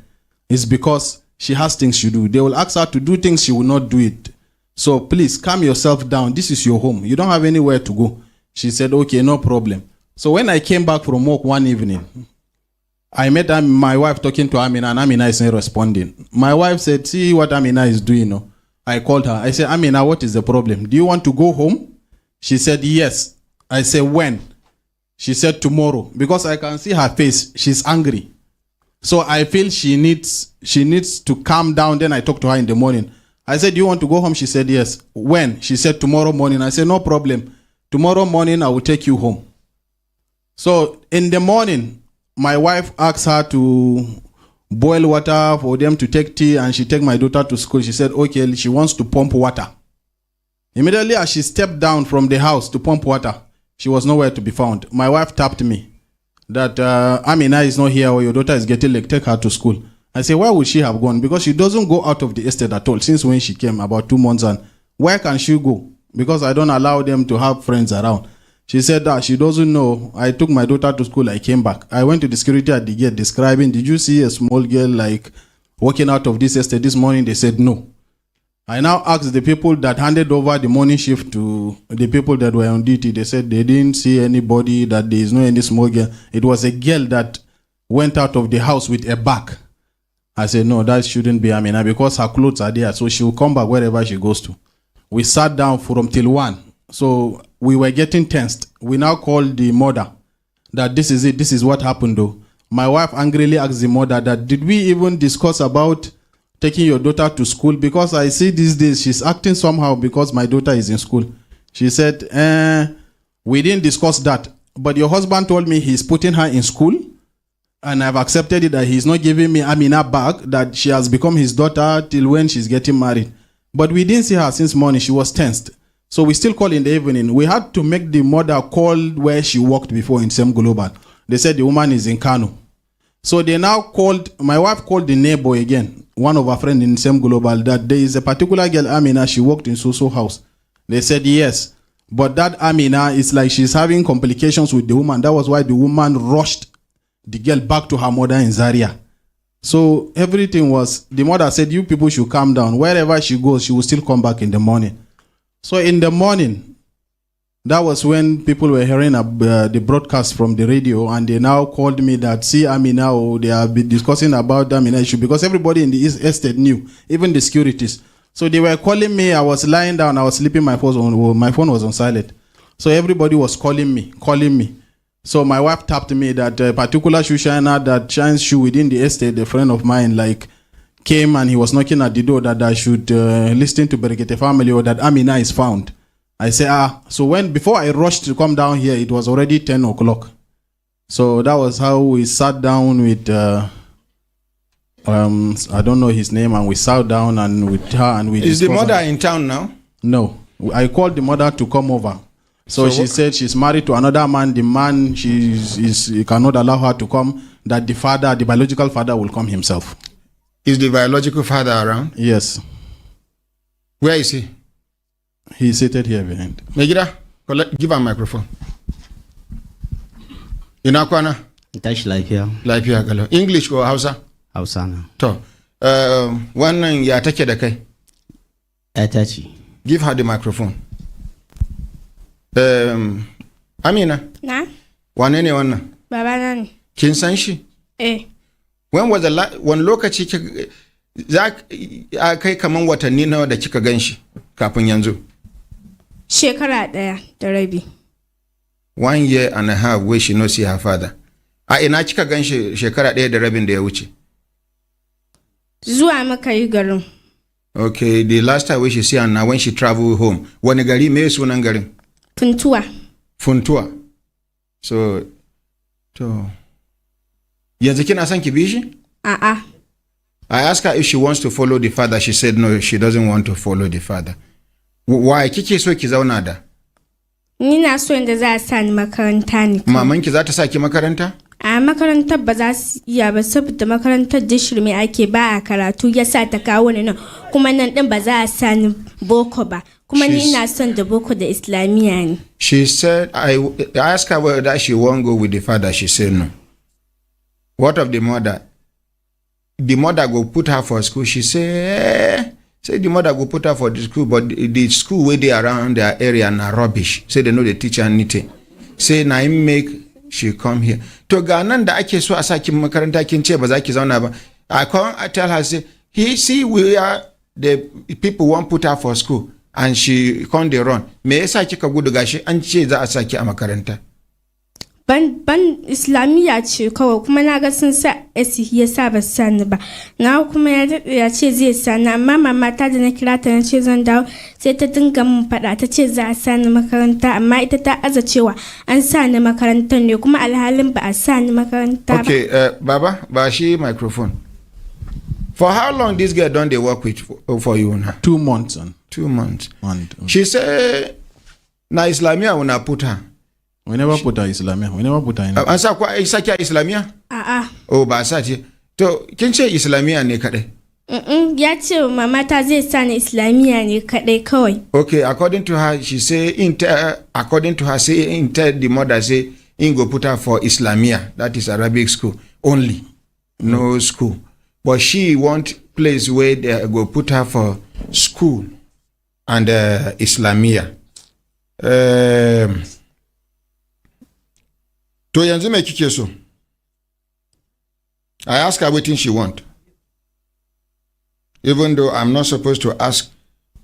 is because she has things she do. They will ask her to do things, she will not do it. So please calm yourself down. This is your home. You don't have anywhere to go. She said, okay, no problem. So when I came back from work one evening, I met my wife talking to Amina, and Amina is not responding. My wife said, see what Amina is doing. No? I called her. I said, Amina, what is the problem? Do you want to go home? She said, yes. I said, when? She said, tomorrow. Because I can see her face. She's angry. So I feel she needs to calm down. Then I talked to her in the morning. I said, do you want to go home? She said, yes. When? She said, tomorrow morning. I said, no problem. Tomorrow morning, I will take you home. So in the morning, my wife asked her to boil water for them to take tea, and she take my daughter to school. She said, okay, she wants to pump water. Immediately as she stepped down from the house to pump water, she was nowhere to be found. My wife tapped me that Amina is not here or your daughter is getting late, take her to school. I said, why would she have gone? Because she doesn't go out of the estate at all since when she came about 2 months. And where can she go? Because I don't allow them to have friends around. She said that she doesn't know. I took my daughter to school. I came back. I went to the security at the gate describing, did you see a small girl like walking out of this estate this morning? They said no. I now asked the people that handed over the morning shift to the people that were on duty. They said they didn't see anybody, that there is no any small girl. It was a girl that went out of the house with a bag. I said, no, that shouldn't be Amina because her clothes are there. So she will come back wherever she goes to. We sat down from till 1. So we were getting tensed. We now called the mother that this is it. This is what happened though. My wife angrily asked the mother that, did we even discuss about taking your daughter to school? Because I see these days she's acting somehow because my daughter is in school. She said, we didn't discuss that. But your husband told me he's putting her in school. And I've accepted it that he's not giving me Amina back, that she has become his daughter till when she's getting married. But we didn't see her since morning. She was tensed. So we still call in the evening. We had to make the mother call where she worked before in Sem Global. They said the woman is in Kano. So they now called, my wife called the neighbor again, one of our friends in the same global, that there is a particular girl, Amina, she worked in so house. They said yes. But that Amina is like she's having complications with the woman. That was why the woman rushed the girl back to her mother in Zaria. So everything was, the mother said, you people should calm down. Wherever she goes, she will still come back in the morning. So in the morning, that was when people were hearing the broadcast from the radio, and they now called me that, see Amina, they have been discussing about the Amina issue, because everybody in the estate knew, even the securities. So they were calling me. I was lying down. I was sleeping. My phone was on silent. So everybody was calling me. So my wife tapped me that a particular shoe shiner that shines shoe within the estate, a friend of mine, like came and he was knocking at the door that I should listen to Brekete family, or that Amina is found. I say, so before I rushed to come down here, it was already 10 o'clock. So that was how we sat down with, I don't know his name, and we sat down and with her and we Is the mother in town now? No. I called the mother to come over. So she said she's married to another man. The man, he cannot allow her to come, that the biological father will come himself. Is the biological father around? Yes. Where is he? He's seated here behind. Megida, give her a microphone. Ina kwana? Tashi lafiya. Lafiya kalau. English ko Hausa? Hausa na. To, wannan ya take da kai? Ta ce. Give her the microphone. Amina. Na? Wane ne wannan? Babana ne. Kin san shi? When was the wani lokaci za kai kaman watanni nawa da kika gan shi kafin yanzu? Shekara 1 da rabi. 1 year and a half where she no see her father. A ina kika gan shi shekara 1 da rabin da ya wuce? Zuwa maka yi garin. Okay, the last time we she see her now when she travel home. Wani gari me sunan garin? Funtua. Funtua. So, to yanzu kina son ki bi shi? I asked her if she wants to follow the father. She said no, she doesn't want to follow the father. Why kike so ki zauna da? Ni na so inda za a sa ni makaranta ne. Maman ki za ta sa ki makaranta? A makarantar ba za su iya ba, saboda makarantar da shirme ake ba a karatu, ya sa ta kawo ni nan. Kuma nan din ba za a sa ni boko ba. Kuma ni ina son da boko da Islamiyya ne. She said, I asked her whether she won't go with the father. She said no. What of the mother? The mother go put her for school. She say the mother go put her for the school, but the school where they around their area na rubbish. Say they know the teacher anything. Say na him make she come here. To ga nan da ake so a saki makaranta kin ce ba za ki zauna ba. I tell her, say, see we are the people won't put her for school, and she can't run. Me yasa kika gudu gashi an ce za a saki a makaranta? Ban Islamiyya ce kawai, kuma na ga sun sa ya sa ba sani ba. Na kuma ya ce zai sani, amma mama ta da na kira ta na ce zan dawo, sai ta dinga mun faɗa, ta ce za a sani makaranta, amma ita ta aza cewa an sa ni makarantar ne, kuma alhalin ba a sa ni makaranta ba. Okay, Baba, ba shi microphone. For how long this girl don't they work with for you now? 2 months. 2 months. She say na Islamia una put her. We never put her Islamia. We never put her in. Ansa kwa isaki Islamia? Oh, ba sa ce. To kin ce Islamia ne kadai? Ya ce mama ta zai sa ni Islamia ne kadai kawai. Okay, according to her, she say the mother say in go put her for Islamia. That is Arabic school only. No school. But she want place where they go put her for school and Islamia. To yanzu me kike so? I ask her what she want. Even though I'm not supposed to ask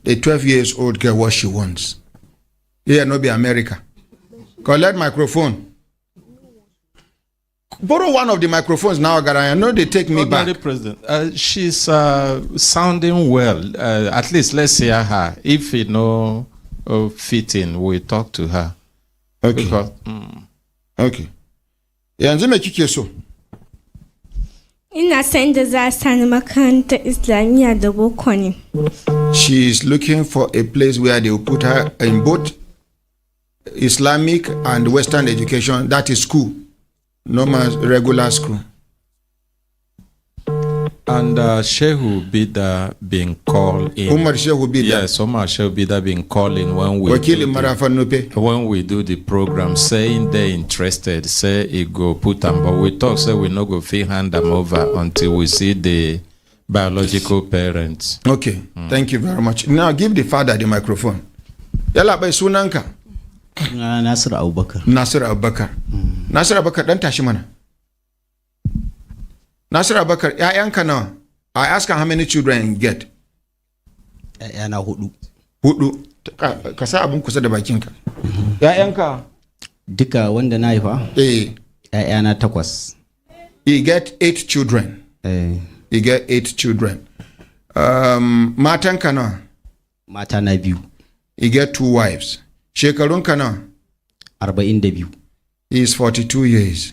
a 12-year-old girl what she wants. Here no be America. Collect microphone. Borrow one of the microphones now, Garaya. I know they take me back. President, she's sounding well. At least let's hear her. If you know fitting, we talk to her. Okay. Because, Okay. Yanzu me kike so? Ina san da za a sani makarantar Islamiyya da boko ne. She is looking for a place where they will put her in both Islamic and Western education. That is school. Normal regular school. And Shehu Bida being called in. Umar Shehu Bida. Yes, Umar Shehu Bida being called in when we do the program, saying they're interested, say it go put them, but we talk, say we no go feel hand them over until we see the biological parents. Okay, thank you very much. Now give the father the microphone. Yalla bai sunanka. Nasir Abubakar. Nasir Abubakar. Nasir Abubakar dan tashi mana. Nasir Abubakar, ‘ya'yanka nawa? I ask her how many children you get. ‘Ya'yana hudu. Hudu. Ka sa abun kusa da bakinka. ‘Ya'yanka? Duka wanda na haifa? ‘Ya'yana 8. You get 8 children. You get 8 children. Matanka nawa? Mata na 2. You get 2 wives. Shekarunka nawa? 42. He is 42 years.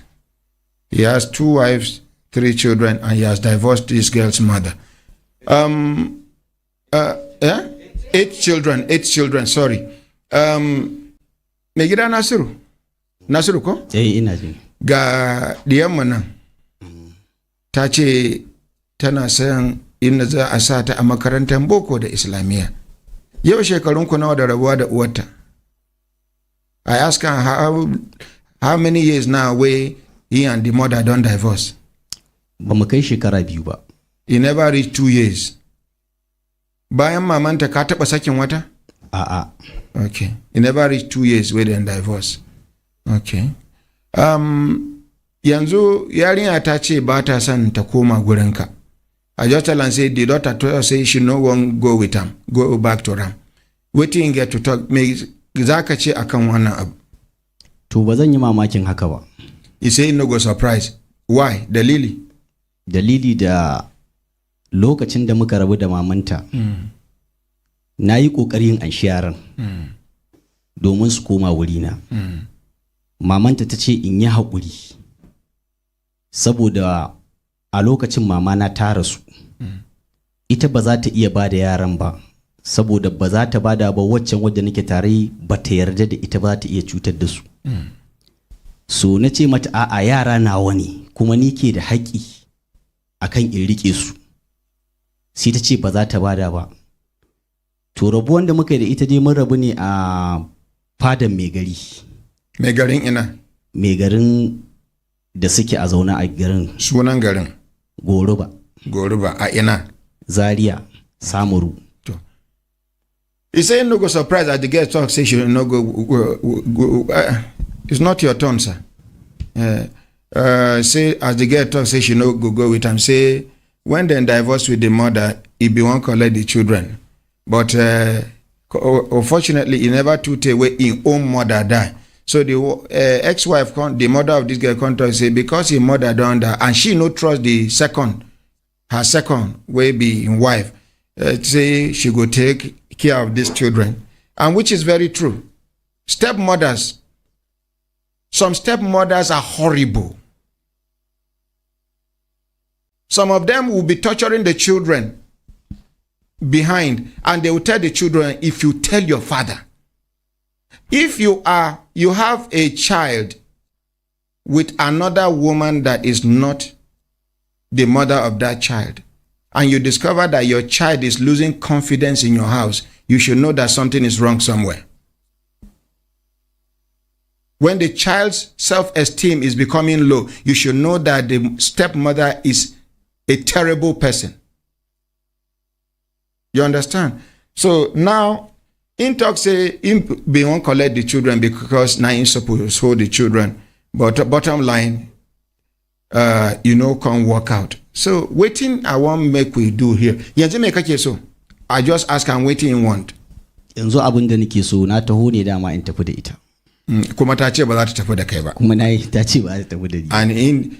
He has 2 wives, 3 children, and he has divorced this girl's mother. 8 children, sorry. Me gida Nasiru? Nasiru ko? Ina ji. Ga diyanmu nan, ta ce tana sayan inda za a sa ta a makarantar boko da islamiyya. Yau shekarunku nawa da rabuwa da uwarta? I ask her how many years now where he and the mother don't divorce? Ba mu kai shekara 2 ba. He never reached 2 years. Bayan mamanta ka taɓa sakin wata? A'a. Okay. He never reached 2 years where they divorce. Okay. Yanzu yarinya ta ce ba ta son ta koma gurinka. I just tell and say the daughter told her say she no one go with him, go back to him. Waiting get to talk me zaka ce akan wannan abu. To ba zan yi mamakin haka ba. He say no go surprise. Why? Dalili? Dalili da lokacin da muka rabu da mamanta. Na yi kokarin an shi yaran. Domin su koma wurina. Mamanta ta ce in yi haƙuri. Saboda a lokacin mamana ta rasu. Ita ba za ta iya ba da yaran ba. Saboda ba za ta bada ba waccan wadda nake tare ba ta yarda da ita ba za ta iya cutar da su. So na ce mata a'a yara nawa ne kuma ni ke da haƙi akan in rike su. Sai ta ce ba za ta bada ba. To rabuwan da muka yi da ita dai mun rabu ne a fadan mai gari. Mai garin ina? Mai garin da suke a zaune a garin. Sunan garin? Goruba. Goruba a ina? Zaria, Samuru. He said no go surprise that the girl talk say she no go. It's not your turn, sir. Say as the girl talk say she no go with him. Say when they divorce with the mother, he be one collect the children. But unfortunately, he never took away his own mother die. So the ex-wife, the mother of this girl, contact say because his mother don't die and she no trust her second way be in wife. Say she go take care of these children, and which is very true. Stepmothers, some stepmothers are horrible. Some of them will be torturing the children behind, and they will tell the children, if you tell your father. If you have a child with another woman that is not the mother of that child, and you discover that your child is losing confidence in your house, you should know that something is wrong somewhere. When the child's self-esteem is becoming low, you should know that the stepmother is a terrible person. You understand? So now, in talk say, be won't collect the children because now in supposed to hold the children. But bottom line, can't work out. So waiting, I want make we do here. Yanzu me kake so? I just ask and waiting you want. Yanzu abin da nake so na taho ne dama in tafi da ita. Kuma ta ce ba za ta tafi da kai ba. Kuma ta ce ba za ta tafi da ni. And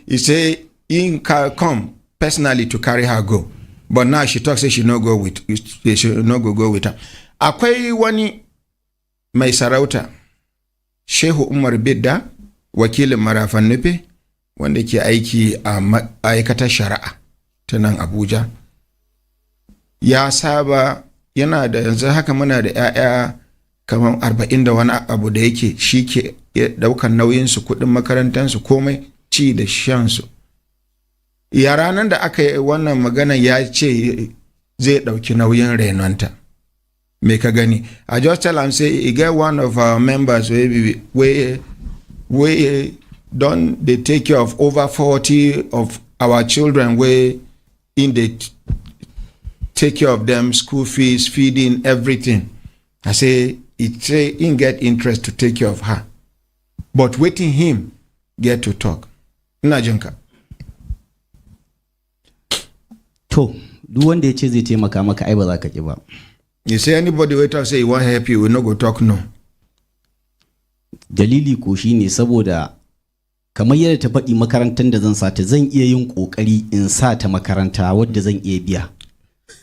he say come personally to carry her go. But now she talks say she no go with her. Akwai wani mai sarauta Shehu Umar Bidda wakilin Marafan Nufe wanda ke aiki a ma'aikatar shari'a ta nan Abuja. Ya saba yana da yanzu haka muna da 'ya'ya kamar 40 da wani abu da yake shi ke daukan nauyinsu kuɗin makarantansu komai ci da shansu. ya ranar da aka yi wannan magana ya ce zai ɗauki nauyin renonta. Me ka gani? I just tell him, say, you get one of our members where don't they take care of over 40 of our children where in they take care of them, school fees, feeding, everything. I say, he get interest to take care of her. But waiting him get to talk. Najinka. To, duk wanda ya ce zai taimaka maka ai ba za ka ki ba. You say anybody wait and say he won't help you, we no go talk no. Dalili ko shine saboda kamar yadda ta faɗi makarantar da zan sata zan iya yin ƙoƙari in sa ta makaranta wadda zan iya biya.